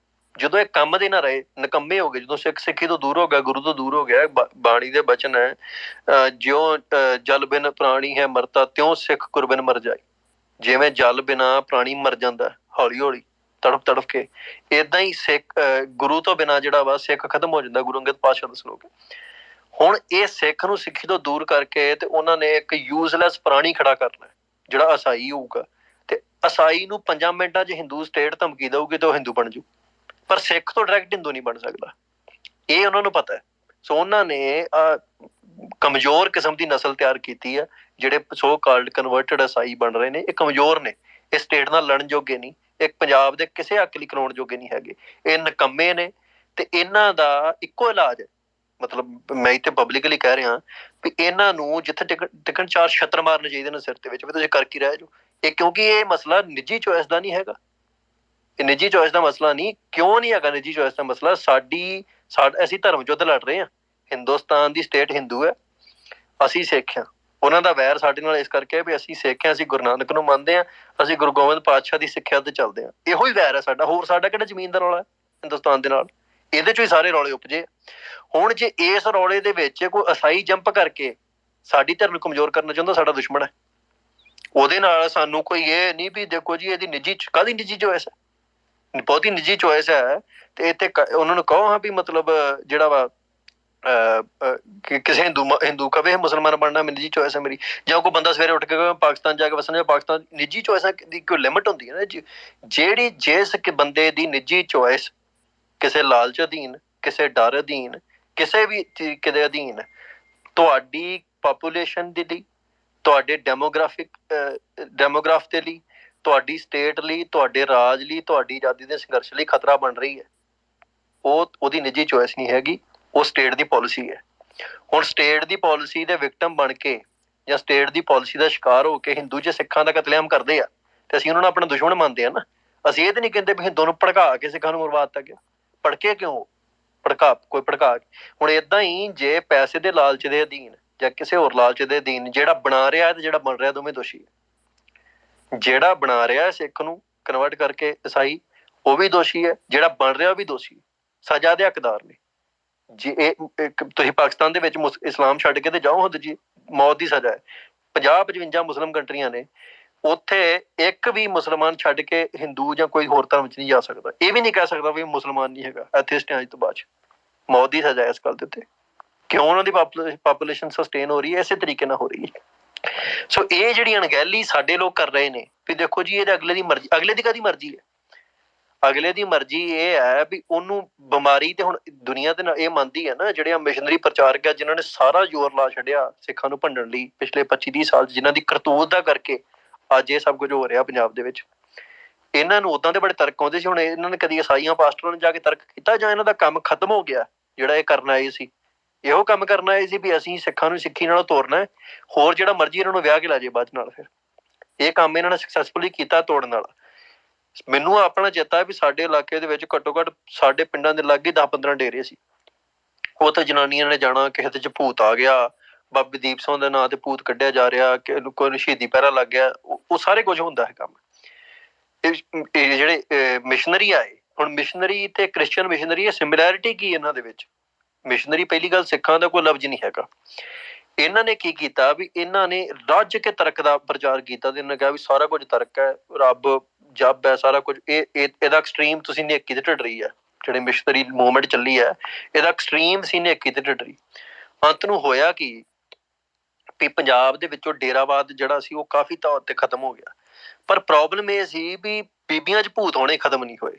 ਜਦੋਂ ਇਹ ਕੰਮ ਦੇ ਨਾ ਰਹੇ, ਨਿਕੰਮੇ ਹੋ ਗਏ। ਜਦੋਂ ਸਿੱਖ ਸਿੱਖੀ ਤੋਂ ਦੂਰ ਹੋ ਗਿਆ, ਗੁਰੂ ਤੋਂ ਦੂਰ ਹੋ ਗਿਆ, ਬਾਣੀ ਦੇ ਬਚਨ ਹੈ ਜਿਉਂ ਜਲ ਬਿਨ ਪ੍ਰਾਣੀ ਹੈ ਮਰਤਾ, ਤਿਉਂ ਸਿੱਖ ਗੁਰ ਬਿਨ ਮਰ ਜਾਏ। ਜਿਵੇਂ ਜਲ ਬਿਨਾ ਪ੍ਰਾਣੀ ਮਰ ਜਾਂਦਾ ਹੌਲੀ ਹੌਲੀ ਤੜਫ ਤੜਫ ਕੇ, ਏਦਾਂ ਹੀ ਸਿੱਖ ਗੁਰੂ ਤੋਂ ਬਿਨਾਂ ਜਿਹੜਾ ਵਾ ਸਿੱਖ ਖਤਮ ਹੋ ਜਾਂਦਾ। ਗੁਰੂ ਅੰਗਦ ਪਾਤਸ਼ਾਹ ਦਾ ਸਲੋਕ ਹੈ। ਹੁਣ ਇਹ ਸਿੱਖ ਨੂੰ ਸਿੱਖੀ ਤੋਂ ਦੂਰ ਕਰਕੇ ਤੇ ਉਹਨਾਂ ਨੇ ਇੱਕ ਯੂਜ਼ਲੈਸ ਪ੍ਰਾਣੀ ਖੜਾ ਕਰਨਾ ਜਿਹੜਾ ਈਸਾਈ ਹੋਊਗਾ। ਤੇ ਈਸਾਈ ਨੂੰ 5 ਮਿੰਟਾਂ 'ਚ ਹਿੰਦੂ ਸਟੇਟ ਧਮਕੀ ਦਊਗੀ ਤੇ ਉਹ ਹਿੰਦੂ ਬਣ ਜੂ, ਪਰ ਸਿੱਖ ਤੋਂ ਡਾਇਰੈਕਟ ਹਿੰਦੂ ਨਹੀਂ ਬਣ ਸਕਦਾ। ਇਹ ਉਹਨਾਂ ਨੂੰ ਪਤਾ ਹੈ। ਸੋ ਉਹਨਾਂ ਨੇ ਕਮਜ਼ੋਰ ਕਿਸਮ ਦੀ ਨਸਲ ਤਿਆਰ ਕੀਤੀ ਹੈ। ਜਿਹੜੇ ਸੋ ਕਾਲਡ ਕਨਵਰਟਡ ਈਸਾਈ ਬਣ ਰਹੇ ਨੇ, ਇਹ ਕਮਜ਼ੋਰ ਨੇ, ਇਹ ਸਟੇਟ ਨਾਲ ਲੜਨ ਜੋਗੇ ਨਹੀਂ, ਇਹ ਪੰਜਾਬ ਦੇ ਕਿਸੇ ਹੱਕ ਲਈ ਕਰਾਉਣ ਜੋਗੇ ਨਹੀਂ ਹੈਗੇ। ਇਹ ਨਿਕੰਮੇ ਨੇ ਤੇ ਇਹਨਾਂ ਦਾ ਇੱਕੋ ਇਲਾਜ ਹੈ। ਮਤਲਬ ਮੈਂ ਇੱਥੇ ਪਬਲਿਕਲੀ ਕਹਿ ਰਿਹਾ ਵੀ ਇਹਨਾਂ ਨੂੰ ਜਿੱਥੇ ਟਿਕਣ 4 ਛੱਤਰ ਮਾਰਨੇ ਚਾਹੀਦੇ ਨੇ ਸਿਰ ਦੇ ਵਿੱਚ, ਵੀ ਤੁਸੀਂ ਕਰ ਕੀ ਰਹੇ ਜੋ। ਇਹ ਕਿਉਂਕਿ ਇਹ ਮਸਲਾ ਨਿੱਜੀ ਚੋਇਸ ਦਾ ਨਹੀਂ ਹੈਗਾ। ਇਹ ਨਿੱਜੀ ਚੋਇਸ ਦਾ ਮਸਲਾ ਨਹੀਂ। ਕਿਉਂ ਨਹੀਂ ਹੈਗਾ ਨਿੱਜੀ ਚੋਇਸ ਦਾ ਮਸਲਾ? ਅਸੀਂ ਧਰਮ ਯੁੱਧ ਲੜ ਰਹੇ ਹਾਂ। ਹਿੰਦੁਸਤਾਨ ਦੀ ਸਟੇਟ ਹਿੰਦੂ ਹੈ, ਅਸੀਂ ਸਿੱਖ ਹਾਂ। ਉਹਨਾਂ ਦਾ ਵੈਰ ਸਾਡੇ ਨਾਲ ਇਸ ਕਰਕੇ ਵੀ ਅਸੀਂ ਸਿੱਖ ਹਾਂ, ਅਸੀਂ ਗੁਰੂ ਨਾਨਕ ਨੂੰ ਮੰਨਦੇ ਹਾਂ, ਅਸੀਂ ਗੁਰੂ ਗੋਬਿੰਦ ਪਾਤਸ਼ਾਹ ਦੀ ਸਿੱਖਿਆ ਤੇ ਚੱਲਦੇ ਹਾਂ। ਇਹੋ ਹੀ ਵੈਰ ਹੈ ਸਾਡਾ। ਹੋਰ ਸਾਡਾ ਕਿਹੜਾ ਜ਼ਮੀਨ ਦਾ ਰੌਲਾ ਹੈ ਹਿੰਦੁਸਤਾਨ ਦੇ ਨਾਲ? ਇਹਦੇ ਚੋਂ ਹੀ ਸਾਰੇ ਰੌਲੇ ਉਪਜੇ। ਹੁਣ ਜੇ ਇਸ ਰੌਲੇ ਦੇ ਵਿੱਚ ਕੋਈ ਈਸਾਈ ਜੰਪ ਕਰਕੇ ਸਾਡੀ ਧਰਮ ਨੂੰ ਕਮਜ਼ੋਰ ਕਰਨਾ ਚਾਹੁੰਦਾ, ਸਾਡਾ ਦੁਸ਼ਮਣ ਹੈ। ਉਹਦੇ ਨਾਲ ਸਾਨੂੰ ਕੋਈ ਇਹ ਨਹੀਂ ਵੀ ਦੇਖੋ ਜੀ ਇਹਦੀ ਨਿੱਜੀ ਕਾਹਦੀ ਨਿੱਜੀ ਚੋਇਸ ਹੈ, ਬਹੁਤੀ ਨਿੱਜੀ ਚੋਇਸ ਹੈ। ਤੇ ਇੱਥੇ ਉਹਨਾਂ ਨੂੰ ਕਹੋ ਹਾਂ ਵੀ ਮਤਲਬ ਜਿਹੜਾ ਵਾ ਕਿਸੇ ਹਿੰਦੂ ਕਵੇ ਮੁਸਲਮਾਨ ਬਣਨਾ ਨਿੱਜੀ ਚੋਇਸ ਹੈ ਮੇਰੀ, ਜਾਂ ਕੋਈ ਬੰਦਾ ਸਵੇਰੇ ਉੱਠ ਕੇ ਪਾਕਿਸਤਾਨ ਜਾ ਕੇ ਵਸਣਾ, ਪਾਕਿਸਤਾਨ ਨਿੱਜੀ ਚੋਇਸਾਂ ਦੀ ਕੋਈ ਲਿਮਿਟ ਹੁੰਦੀ ਹੈ ਨਾ ਜਿਹੜੀ ਜਿਸ ਬੰਦੇ ਦੀ ਨਿੱਜੀ ਚੋਇਸ ਕਿਸੇ ਲਾਲਚ ਅਧੀਨ, ਕਿਸੇ ਡਰ ਅਧੀਨ, ਕਿਸੇ ਵੀ ਤਰੀਕੇ ਦੇ ਅਧੀਨ ਤੁਹਾਡੀ ਪਾਪੂਲੇਸ਼ਨ ਦੇ ਲਈ, ਤੁਹਾਡੇ ਡੈਮੋਗ੍ਰਾਫ ਦੇ ਲਈ, ਤੁਹਾਡੀ ਸਟੇਟ ਲਈ, ਤੁਹਾਡੇ ਰਾਜ ਲਈ, ਤੁਹਾਡੀ ਆਜ਼ਾਦੀ ਦੇ ਸੰਘਰਸ਼ ਲਈ ਖਤਰਾ ਬਣ ਰਹੀ ਹੈ, ਉਹਦੀ ਨਿੱਜੀ ਚੋਇਸ ਨਹੀਂ ਹੈਗੀ, ਉਹ ਸਟੇਟ ਦੀ ਪੋਲਿਸੀ ਹੈ। ਹੁਣ ਸਟੇਟ ਦੀ ਪੋਲਿਸੀ ਦੇ ਵਿਕਟਮ ਬਣ ਕੇ ਜਾਂ ਸਟੇਟ ਦੀ ਪੋਲਿਸੀ ਦਾ ਸ਼ਿਕਾਰ ਹੋ ਕੇ ਹਿੰਦੂ ਜੇ ਸਿੱਖਾਂ ਦਾ ਕਤਲੇਆਮ ਕਰਦੇ ਆ ਤੇ ਅਸੀਂ ਉਹਨਾਂ ਨੂੰ ਆਪਣਾ ਦੁਸ਼ਮਣ ਮੰਨਦੇ ਹਾਂ ਨਾ। ਅਸੀਂ ਇਹ ਤਾਂ ਨਹੀਂ ਕਹਿੰਦੇ ਵੀ ਹਿੰਦੂ ਨੂੰ ਭੜਕਾ ਕੇ ਸਿੱਖਾਂ ਨੂੰ ਮਰਵਾ ਦਿੱਤਾ ਗਿਆ। ਭੜਕੇ ਕਿਉਂ? ਕੋਈ ਭੜਕਾ ਕੇ। ਹੁਣ ਏਦਾਂ ਹੀ ਜੇ ਪੈਸੇ ਦੇ ਲਾਲਚ ਦੇ ਅਧੀਨ ਜਾਂ ਕਿਸੇ ਹੋਰ ਲਾਲਚ ਦੇ ਅਧੀਨ ਜਿਹੜਾ ਬਣਾ ਰਿਹਾ ਤੇ ਜਿਹੜਾ ਬਣ ਰਿਹਾ ਦੋਵੇਂ ਦੋਸ਼ੀ ਹੈ। ਜਿਹੜਾ ਬਣਾ ਰਿਹਾ ਸਿੱਖ ਨੂੰ ਕਨਵਰਟ ਕਰਕੇ ਈਸਾਈ, ਉਹ ਵੀ ਦੋਸ਼ੀ ਹੈ। ਜਿਹੜਾ ਬਣ ਰਿਹਾ ਉਹ ਵੀ ਦੋਸ਼ੀ, ਸਜ਼ਾ ਦੇ ਹੱਕਦਾਰ ਨੇ। ਜੇ ਇਹ ਤੁਸੀਂ ਪਾਕਿਸਤਾਨ ਦੇ ਵਿੱਚ ਇਸਲਾਮ ਛੱਡ ਕੇ ਤੇ ਜਾਓ, ਜੀ ਮੌਤ ਦੀ ਸਜ਼ਾ ਹੈ। 50-55 ਮੁਸਲਿਮ ਕੰਟਰੀਆਂ ਨੇ, ਉੱਥੇ ਇੱਕ ਵੀ ਮੁਸਲਮਾਨ ਛੱਡ ਕੇ ਹਿੰਦੂ ਜਾਂ ਕੋਈ ਹੋਰ ਧਰਮ 'ਚ ਨਹੀਂ ਜਾ ਸਕਦਾ। ਇਹ ਵੀ ਨਹੀਂ ਕਹਿ ਸਕਦਾ ਵੀ ਮੁਸਲਮਾਨ ਨਹੀਂ ਹੈਗਾ। ਐਥਿਸਟ ਅੱਜ ਤੋਂ ਬਾਅਦ 'ਚ ਮੌਤ ਦੀ ਸਜ਼ਾ ਇਸ ਗੱਲ ਦੇ ਉੱਤੇ। ਕਿਉਂ ਉਹਨਾਂ ਦੀ ਪਾਪੂਲੇਸ਼ਨ ਸਸਟੇਨ ਹੋ ਰਹੀ ਹੈ? ਇਸੇ ਤਰੀਕੇ ਨਾਲ ਹੋ ਰਹੀ ਹੈ। ਸੋ ਇਹ ਜਿਹੜੀ ਅਣਗਹਿਲੀ ਸਾਡੇ ਲੋਕ ਕਰ ਰਹੇ ਨੇ ਵੀ ਦੇਖੋ ਜੀ ਇਹਦੇ ਅਗਲੇ ਦੀ ਮਰਜ਼ੀ, ਅਗਲੇ ਦੀ ਕਾਹਦੀ ਮਰਜ਼ੀ ਹੈ? ਅਗਲੇ ਦੀ ਮਰਜ਼ੀ ਇਹ ਹੈ ਵੀ ਉਹਨੂੰ ਬਿਮਾਰੀ ਤੇ ਹੁਣ ਦੁਨੀਆ ਦੇ ਨਾਲ ਇਹ ਮੰਨਦੀ ਹੈ ਨਾ, ਜਿਹੜੇ ਆ ਮਿਸ਼ਨਰੀ ਪ੍ਰਚਾਰਕ ਆ ਜਿਨ੍ਹਾਂ ਨੇ ਸਾਰਾ ਜ਼ੋਰ ਲਾ ਛੱਡਿਆ ਸਿੱਖਾਂ ਨੂੰ ਭੰਡਣ ਲਈ ਪਿਛਲੇ 25-30 ਸਾਲ, ਜਿਨ੍ਹਾਂ ਦੀ ਕਰਤੂਤ ਦਾ ਕਰਕੇ ਅੱਜ ਇਹ ਸਭ ਕੁਝ ਹੋ ਰਿਹਾ ਪੰਜਾਬ ਦੇ ਵਿੱਚ। ਇਹਨਾਂ ਨੂੰ ਉਦਾਂ ਦੇ ਬੜੇ ਤਰਕ ਆਉਂਦੇ ਸੀ, ਹੁਣ ਇਹਨਾਂ ਨੇ ਕਦੀ ਈਸਾਈਆਂ ਪਾਸਟਰਾਂ ਨੇ ਜਾ ਕੇ ਤਰਕ ਕੀਤਾ ਜਾਂ ਇਹਨਾਂ ਦਾ ਕੰਮ ਖਤਮ ਹੋ ਗਿਆ ਜਿਹੜਾ ਇਹ ਕਰਨ ਆਏ ਸੀ? ਇਹੋ ਕੰਮ ਕਰਨ ਆਏ ਸੀ ਵੀ ਅਸੀਂ ਸਿੱਖਾਂ ਨੂੰ ਸਿੱਖੀ ਨਾਲੋਂ ਤੋੜਨਾ, ਹੋਰ ਜਿਹੜਾ ਮਰਜ਼ੀ ਇਹਨਾਂ ਨੂੰ ਵਿਆਹ ਕੇ ਲਾ ਜੇ ਬਾਅਦ ਨਾਲ। ਫਿਰ ਇਹ ਕੰਮ ਇਹਨਾਂ ਨੇ ਸਕਸੈਸਫੁਲੀ ਕੀਤਾ ਤੋੜਨ ਵਾਲਾ। ਮੈਨੂੰ ਆਪਣਾ ਚੇਤਾ ਵੀ ਸਾਡੇ ਇਲਾਕੇ ਦੇ ਵਿੱਚ ਘੱਟੋ ਘੱਟ ਸਾਡੇ ਪਿੰਡਾਂ ਦੇ ਲਾਗੇ 10-15 ਡੇਰੇ ਸੀ। ਉੱਥੇ ਜਨਾਨੀਆਂ ਨੇ ਜਾਣਾ, ਕਿਸੇ ਦੇ 'ਚ ਭੂਤ ਆ ਗਿਆ, ਬਾਬੇ ਦੀਪ ਸਿੰਘ ਦੇ ਨਾਂ ਤੇ ਭੂਤ ਕੱਢਿਆ ਜਾ ਰਿਹਾ, ਕੋਈ ਸ਼ਹੀਦੀ ਪਹਿਰਾ ਲੱਗ ਗਿਆ, ਉਹ ਸਾਰੇ ਕੁਝ ਹੁੰਦਾ ਹੈ ਕੰਮ। ਇਹ ਜਿਹੜੇ ਮਿਸ਼ਨਰੀ ਆਏ, ਹੁਣ ਮਿਸ਼ਨਰੀ ਤੇ ਕ੍ਰਿਸਚਨ ਮਿਸ਼ਨਰੀ, ਸਿਮਿਲੈਰਿਟੀ ਕੀ ਇਹਨਾਂ ਦੇ ਵਿੱਚ? ਮਿਸ਼ਨਰੀ ਪਹਿਲੀ ਗੱਲ ਸਿੱਖਾਂ ਦਾ ਕੋਈ ਲਫ਼ਜ਼ ਨਹੀਂ ਹੈਗਾ। ਇਹਨਾਂ ਨੇ ਕੀ ਕੀਤਾ ਵੀ ਇਹਨਾਂ ਨੇ ਰੱਜ ਕੇ ਤਰਕ ਦਾ ਪ੍ਰਚਾਰ ਕੀਤਾ ਤੇ ਇਹਨਾਂ ਨੇ ਕਿਹਾ ਵੀ ਸਾਰਾ ਕੁਝ ਤਰਕ ਹੈ, ਰੱਬ ਜੱਬ ਹੈ, ਸਾਰਾ ਕੁਝ। ਇਹਦਾ ਐਕਸਟਰੀਮ ਤੁਸੀਂ ਨੇਕੀ ਤੇ ਢੱਡਰੀ ਹੈ। ਜਿਹੜੇ ਮਿਸ਼ਨਰੀ ਮੂਵਮੈਂਟ ਚੱਲੀ ਹੈ ਇਹਦਾ ਐਕਸਟਰੀਮ ਸੀ ਨੇਕੀ ਤੇ ਢੱਡਰੀ। ਅੰਤ ਨੂੰ ਹੋਇਆ ਕੀ ਵੀ ਪੰਜਾਬ ਦੇ ਵਿੱਚੋਂ ਡੇਰਾਵਾਦ ਜਿਹੜਾ ਸੀ ਉਹ ਕਾਫੀ ਤੌਰ ਤੇ ਖਤਮ ਹੋ ਗਿਆ। ਪਰ ਪ੍ਰੋਬਲਮ ਇਹ ਸੀ ਵੀ ਬੀਬੀਆਂ 'ਚ ਭੂਤ ਹੋਣੇ ਖਤਮ ਨਹੀਂ ਹੋਏ,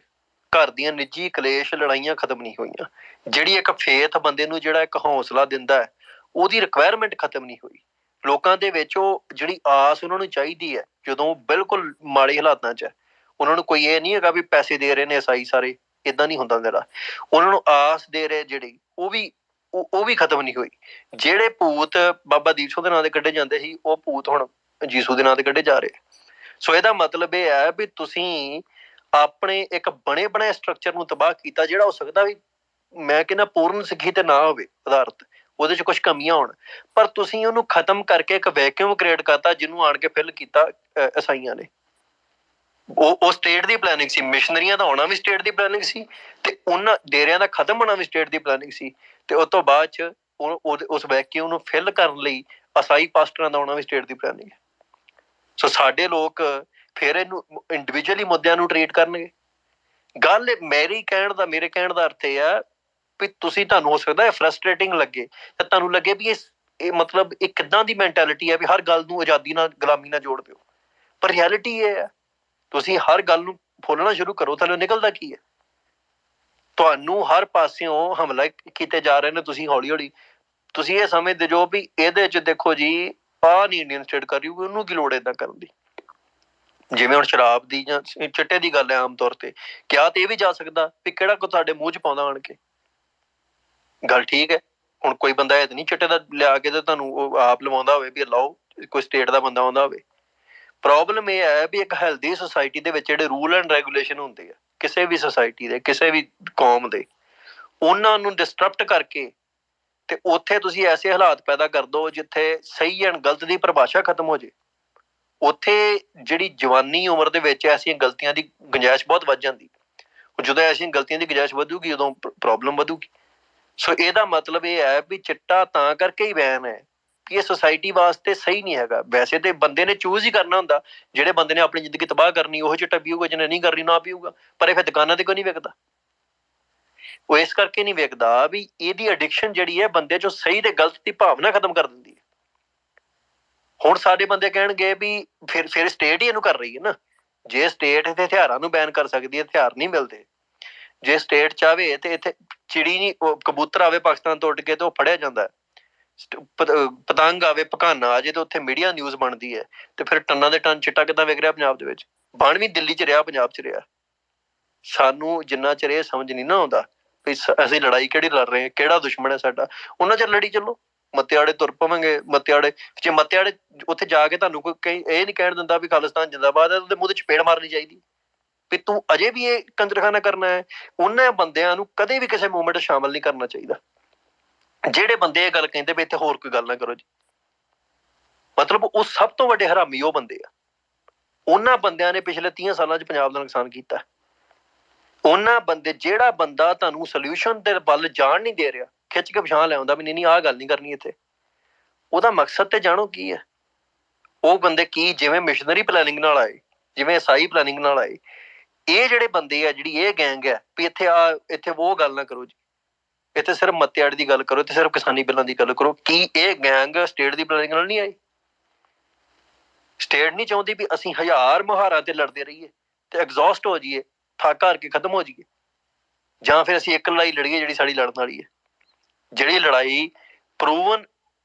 ਘਰ ਦੀਆਂ ਨਿੱਜੀ ਕਲੇਸ਼ ਲੜਾਈਆਂ ਖਤਮ ਨਹੀਂ ਹੋਈਆਂ। ਜਿਹੜੀ ਇੱਕ ਫੇਥ ਬੰਦੇ ਨੂੰ ਜਿਹੜਾ ਇੱਕ ਹੌਸਲਾ ਦਿੰਦਾ ਹੈ, ਉਹਦੀ ਰਿਕੁਆਇਰਮੈਂਟ ਖਤਮ ਨਹੀਂ ਹੋਈ। ਲੋਕਾਂ ਦੇ ਵਿੱਚ ਉਹ ਜਿਹੜੀ ਆਸ ਉਹਨਾਂ ਨੂੰ ਚਾਹੀਦੀ ਹੈ, ਜਦੋਂ ਬਿਲਕੁਲ ਮਾੜੇ ਹਾਲਾਤਾਂ 'ਚ ਹੈ, ਉਹਨਾਂ ਨੂੰ ਕੋਈ ਇਹ ਨਹੀਂ ਹੈਗਾ ਵੀ ਪੈਸੇ ਦੇ ਰਹੇ ਨੇ ਈਸਾਈ ਸਾਰੇ, ਏਦਾਂ ਨਹੀਂ ਹੁੰਦਾ ਜਿਹੜਾ। ਉਹਨਾਂ ਨੂੰ ਆਸ ਦੇ ਰਹੇ ਜਿਹੜੀ, ਉਹ ਵੀ ਖਤਮ ਨਹੀਂ ਹੋਈ। ਜਿਹੜੇ ਭੂਤ ਬਾਬਾ ਦੀਪ ਸਿੰਘ ਦੇ ਨਾਂ ਤੇ ਕੱਢੇ ਜਾਂਦੇ ਸੀ, ਉਹ ਭੂਤ ਹੁਣ ਯੀਸ਼ੂ ਦੇ ਨਾਂ ਤੇ ਕੱਢੇ ਜਾ ਰਹੇ। ਸੋ ਇਹਦਾ ਮਤਲਬ ਇਹ ਹੈ ਵੀ ਤੁਸੀਂ ਆਪਣੇ ਇੱਕ ਬਣੇ ਬਣਾਏ ਸਟਰਕਚਰ ਨੂੰ ਤਬਾਹ ਕੀਤਾ, ਜਿਹੜਾ ਹੋ ਸਕਦਾ ਵੀ ਮੈਂ ਕਹਿੰਦਾ ਪੂਰਨ ਸਿੱਖੀ ਤੇ ਨਾ ਹੋਵੇ ਆਧਾਰਿਤ, ਉਹਦੇ 'ਚ ਕੁਛ ਕਮੀਆਂ ਹੋਣ, ਪਰ ਤੁਸੀਂ ਉਹਨੂੰ ਖਤਮ ਕਰਕੇ ਇੱਕ ਵੈਕਿਊਮ ਕ੍ਰੀਏਟ ਕਰਤਾ ਜਿਹਨੂੰ ਆਣ ਕੇ ਫਿਲ ਕੀਤਾ ਈਸਾਈਆਂ ਨੇ। ਉਹ ਸਟੇਟ ਦੀ ਪਲੈਨਿੰਗ ਸੀ, ਮਿਸ਼ਨਰੀਆਂ ਦਾ ਆਉਣਾ ਵੀ ਸਟੇਟ ਦੀ ਪਲੈਨਿੰਗ ਸੀ ਤੇ ਉਹਨਾਂ ਡੇਰਿਆਂ ਦਾ ਖਤਮ ਹੋਣਾ ਵੀ ਸਟੇਟ ਦੀ ਪਲੈਨਿੰਗ ਸੀ। ਤੇ ਉਸ ਤੋਂ ਬਾਅਦ 'ਚ ਉਸ ਵੈਕਿਊਮ ਨੂੰ ਫਿਲ ਕਰਨ ਲਈ ਈਸਾਈ ਪਾਸਟਰਾਂ ਦਾ ਆਉਣਾ ਵੀ ਸਟੇਟ ਦੀ ਪਲੈਨਿੰਗ ਹੈ। ਸੋ ਸਾਡੇ ਲੋਕ ਫਿਰ ਇਹਨੂੰ ਇੰਡੀਵਿਜੂਅਲੀ ਮੁੱਦਿਆਂ ਨੂੰ ਟਰੀਟ ਕਰਨਗੇ। ਗੱਲ ਮੇਰੇ ਕਹਿਣ ਦਾ ਅਰਥ ਇਹ ਆ ਵੀ ਤੁਹਾਨੂੰ ਹੋ ਸਕਦਾ ਫਰਸਟ੍ਰੇਟਿੰਗ ਲੱਗੇ ਤਾਂ ਤੁਹਾਨੂੰ ਲੱਗੇ ਵੀ ਇਹ ਮਤਲਬ ਇਹ ਕਿੱਦਾਂ ਦੀ ਮੈਂਟੈਲਿਟੀ ਹੈ ਵੀ ਹਰ ਗੱਲ ਨੂੰ ਆਜ਼ਾਦੀ ਨਾਲ ਗੁਲਾਮੀ ਨਾਲ ਜੋੜ ਦਿਓ। ਪਰ ਰਿਐਲਿਟੀ ਇਹ ਹੈ ਤੁਸੀਂ ਹਰ ਗੱਲ ਨੂੰ ਫੋਲਣਾ ਸ਼ੁਰੂ ਕਰੋ, ਤੁਹਾਨੂੰ ਨਿਕਲਦਾ ਕੀ ਹੈ? ਤੁਹਾਨੂੰ ਹਰ ਪਾਸਿਓਂ ਹਮਲਾ ਕੀਤੇ ਜਾ ਰਹੇ ਨੇ। ਤੁਸੀਂ ਹੌਲੀ ਹੌਲੀ ਤੁਸੀਂ ਇਹ ਸਮਝਦੇ ਜੋ ਵੀ ਇਹਦੇ 'ਚ ਦੇਖੋ ਜੀ ਆਹ ਨਹੀਂ ਇੰਡੀਅਨ ਸਟੇਟ ਕਰ ਰਹੀ, ਉਹਨੂੰ ਕੀ ਲੋੜ ਏਦਾਂ ਕਰਨ ਦੀ। ਜਿਵੇਂ ਹੁਣ ਸ਼ਰਾਬ ਦੀ ਜਾਂ ਚਿੱਟੇ ਦੀ ਗੱਲ ਹੈ, ਆਮ ਤੌਰ ਤੇ ਕਿਹਾ ਤੇ ਇਹ ਵੀ ਜਾ ਸਕਦਾ ਵੀ ਕਿਹੜਾ ਕੋ ਤੁਹਾਡੇ ਮੂੰਹ 'ਚ ਪਾਉਂਦਾ ਆਣ ਕੇ। ਗੱਲ ਠੀਕ ਹੈ, ਹੁਣ ਕੋਈ ਬੰਦਾ ਇਹ ਨਹੀਂ ਚਿੱਟੇ ਦਾ ਲਿਆ ਕੇ ਤੇ ਤੁਹਾਨੂੰ ਉਹ ਆਪ ਲਵਾਉਂਦਾ ਹੋਵੇ ਵੀ ਲਾਓ, ਕੋਈ ਸਟੇਟ ਦਾ ਬੰਦਾ ਆਉਂਦਾ ਹੋਵੇ। ਪ੍ਰੋਬਲਮ ਇਹ ਹੈ ਵੀ ਇੱਕ ਹੈਲਦੀ ਸੁਸਾਇਟੀ ਦੇ ਵਿੱਚ ਜਿਹੜੇ ਰੂਲ ਐਂਡ ਰੈਗੂਲੇਸ਼ਨ ਹੁੰਦੇ ਆ ਕਿਸੇ ਵੀ ਸੁਸਾਇਟੀ ਦੇ, ਕਿਸੇ ਵੀ ਕੌਮ ਦੇ, ਉਹਨਾਂ ਨੂੰ ਡਿਸਟਰਪਟ ਕਰਕੇ ਤੇ ਉੱਥੇ ਤੁਸੀਂ ਐਸੇ ਹਾਲਾਤ ਪੈਦਾ ਕਰ ਦਿਓ ਜਿੱਥੇ ਸਹੀ ਐਂਡ ਗਲਤ ਦੀ ਪਰਿਭਾਸ਼ਾ ਖਤਮ ਹੋ ਜੇ। ਉੱਥੇ ਜਿਹੜੀ ਜਵਾਨੀ ਉਮਰ ਦੇ ਵਿੱਚ ਐਸੀਆਂ ਗਲਤੀਆਂ ਦੀ ਗੁੰਜਾਇਸ਼ ਬਹੁਤ ਵੱਧ ਜਾਂਦੀ। ਜਦੋਂ ਐਸੀਆਂ ਗਲਤੀਆਂ ਦੀ ਗੁੰਜਾਇਸ਼ ਵਧੂਗੀ ਉਦੋਂ ਪ੍ਰੋਬਲਮ ਵਧੂਗੀ। ਸੋ ਇਹਦਾ ਮਤਲਬ ਇਹ ਹੈ ਵੀ ਚਿੱਟਾ ਤਾਂ ਕਰਕੇ ਹੀ ਬੈਨ ਹੈ ਕਿ ਇਹ ਸੁਸਾਇਟੀ ਵਾਸਤੇ ਸਹੀ ਨਹੀਂ ਹੈਗਾ। ਵੈਸੇ ਤੇ ਬੰਦੇ ਨੇ ਚੂਜ਼ ਹੀ ਕਰਨਾ ਹੁੰਦਾ, ਜਿਹੜੇ ਬੰਦੇ ਨੇ ਆਪਣੀ ਜ਼ਿੰਦਗੀ ਤਬਾਹ ਕਰਨੀ ਉਹ ਚਿੱਟਾ ਪੀਊਗਾ, ਜਿਹਨੇ ਨਹੀਂ ਕਰਨੀ ਨਾ ਪੀਊਗਾ। ਪਰ ਇਹ ਫਿਰ ਦੁਕਾਨਾਂ ਤੇ ਕਿਉਂ ਨਹੀਂ ਵਿਕਦਾ? ਉਹ ਇਸ ਕਰਕੇ ਨਹੀਂ ਵਿਕਦਾ ਵੀ ਇਹਦੀ ਐਡਿਕਸ਼ਨ ਜਿਹੜੀ ਹੈ ਬੰਦੇ 'ਚੋਂ ਸਹੀ ਤੇ ਗਲਤ ਦੀ ਭਾਵਨਾ ਖਤਮ ਕਰ ਦਿੰਦੀ ਹੈ। ਹੁਣ ਸਾਡੇ ਬੰਦੇ ਕਹਿਣਗੇ ਵੀ ਫਿਰ ਸਟੇਟ ਹੀ ਇਹਨੂੰ ਕਰ ਰਹੀ ਹੈ ਨਾ। ਜੇ ਸਟੇਟ ਇੱਥੇ ਹਥਿਆਰਾਂ ਨੂੰ ਬੈਨ ਕਰ ਸਕਦੀ ਹੈ, ਹਥਿਆਰ ਨਹੀਂ ਮਿਲਦੇ। ਜੇ ਸਟੇਟ ਚਾਹਵੇ ਤੇ ਇੱਥੇ ਚਿੜੀ ਨਹੀਂ, ਕਬੂਤਰ ਆਵੇ ਪਾਕਿਸਤਾਨ ਤੋਂ ਉੱਡ ਕੇ ਤੇ ਉਹ ਫੜਿਆ ਜਾਂਦਾ। ਪਤੰਗ ਆਵੇ, ਪਕਾਨਾ ਆ ਜੇ ਤੇ ਉੱਥੇ ਮੀਡੀਆ ਨਿਊਜ਼ ਬਣਦੀ ਹੈ। ਤੇ ਫਿਰ ਟਨਾਂ ਦੇ ਟਨ ਚਿੱਟਾ ਕਿੱਦਾਂ ਵਿਕ ਰਿਹਾ ਪੰਜਾਬ ਦੇ ਵਿੱਚ? ਬਣ ਵੀ ਦਿੱਲੀ 'ਚ ਰਿਹਾ, ਪੰਜਾਬ 'ਚ ਰਿਹਾ। ਸਾਨੂੰ ਜਿੰਨਾ ਚਿਰ ਇਹ ਸਮਝ ਨਹੀਂ ਨਾ ਆਉਂਦਾ ਵੀ ਅਸੀਂ ਲੜਾਈ ਕਿਹੜੀ ਲੜ ਰਹੇ ਹਾਂ, ਕਿਹੜਾ ਦੁਸ਼ਮਣ ਹੈ ਸਾਡਾ, ਉਹਨਾਂ ਚਿਰ ਲੜੀ ਚੱਲੋ। ਮੱਤੇਆੜੇ ਤੁਰ ਪਵਾਂਗੇ। ਮੱਤੇਆੜੇ ਜੇ ਮੱਤੇਆੜੇ ਉੱਥੇ ਜਾ ਕੇ ਤੁਹਾਨੂੰ ਕੋਈ ਇਹ ਨਹੀਂ ਕਹਿਣ ਦਿੰਦਾ ਵੀ ਖਾਲਿਸਤਾਨ ਜ਼ਿੰਦਾਬਾਦ ਹੈ, ਉਹਦੇ ਮੂੰਹ ਤੇ ਚਪੇੜ ਮਾਰਨੀ ਚਾਹੀਦੀ ਵੀ ਤੂੰ ਅਜੇ ਵੀ ਇਹ ਕੰਜਰਖਾਨਾ ਕਰਨਾ ਹੈ। ਉਹਨਾਂ ਬੰਦਿਆਂ ਨੂੰ ਕਦੇ ਵੀ ਕਿਸੇ ਮੂਵਮੈਂਟ ਸ਼ਾਮਲ ਨਹੀਂ ਕਰਨਾ ਚਾਹੀਦਾ ਜਿਹੜੇ ਬੰਦੇ ਇਹ ਗੱਲ ਕਹਿੰਦੇ ਵੀ ਇੱਥੇ ਹੋਰ ਕੋਈ ਗੱਲ ਨਾ ਕਰੋ ਜੀ। ਮਤਲਬ ਉਹ ਸਭ ਤੋਂ ਵੱਡੇ ਹਰਾਮੀ ਉਹ ਬੰਦੇ ਆ। ਉਹਨਾਂ ਬੰਦਿਆਂ ਨੇ ਪਿਛਲੇ 30 ਸਾਲਾਂ 'ਚ ਪੰਜਾਬ ਦਾ ਨੁਕਸਾਨ ਕੀਤਾ। ਉਹਨਾਂ ਬੰਦੇ, ਜਿਹੜਾ ਬੰਦਾ ਤੁਹਾਨੂੰ ਸੋਲਿਊਸ਼ਨ ਦੇ ਵੱਲ ਜਾਣ ਨਹੀਂ ਦੇ ਰਿਹਾ, ਖਿੱਚ ਕੇ ਪਛਾਣ ਲੈ ਆਉਂਦਾ ਵੀ ਨਹੀਂ ਆਹ ਗੱਲ ਨਹੀਂ ਕਰਨੀ ਇੱਥੇ, ਉਹਦਾ ਮਕਸਦ ਤੇ ਜਾਣੋ ਕੀ ਹੈ। ਉਹ ਬੰਦੇ ਕੀ ਜਿਵੇਂ ਮਿਸ਼ਨਰੀ ਪਲੈਨਿੰਗ ਨਾਲ ਆਏ, ਜਿਵੇਂ ਈਸਾਈ ਪਲੈਨਿੰਗ ਨਾਲ ਆਏ, ਇਹ ਜਿਹੜੇ ਬੰਦੇ ਆ, ਜਿਹੜੀ ਇਹ ਗੈਂਗ ਹੈ ਵੀ ਇੱਥੇ ਉਹ ਗੱਲ ਨਾ ਕਰੋ ਜੀ, ਇੱਥੇ ਸਿਰਫ ਮੱਤੇਆੜ ਦੀ ਗੱਲ ਕਰੋ, ਇੱਥੇ ਸਿਰਫ ਕਿਸਾਨੀ ਬਿੱਲਾਂ ਦੀ ਗੱਲ ਕਰੋ। ਕੀ ਇਹ ਗੈਂਗ ਸਟੇਟ ਦੀ ਪਲੈਨਿੰਗ ਨਾਲ ਨਹੀਂ ਆਈ? ਸਟੇਟ ਨਹੀਂ ਚਾਹੁੰਦੀ ਵੀ ਅਸੀਂ 1000 ਮੁਹਾਰਾਂ ਤੇ ਲੜਦੇ ਰਹੀਏ ਤੇ ਐਗਜ਼ੌਸਟ ਹੋ ਜਾਈਏ, ਥੱਕ ਹਾਰ ਕੇ ਖਤਮ ਹੋ ਜਾਈਏ, ਜਾਂ ਫਿਰ ਅਸੀਂ ਇੱਕ ਲੜਾਈ ਲੜੀਏ ਜਿਹੜੀ ਸਾਡੀ ਲੜਨ ਵਾਲੀ ਹੈ, ਜਿਹੜੀ ਲੜਾਈ ਪ੍ਰੂਵਨ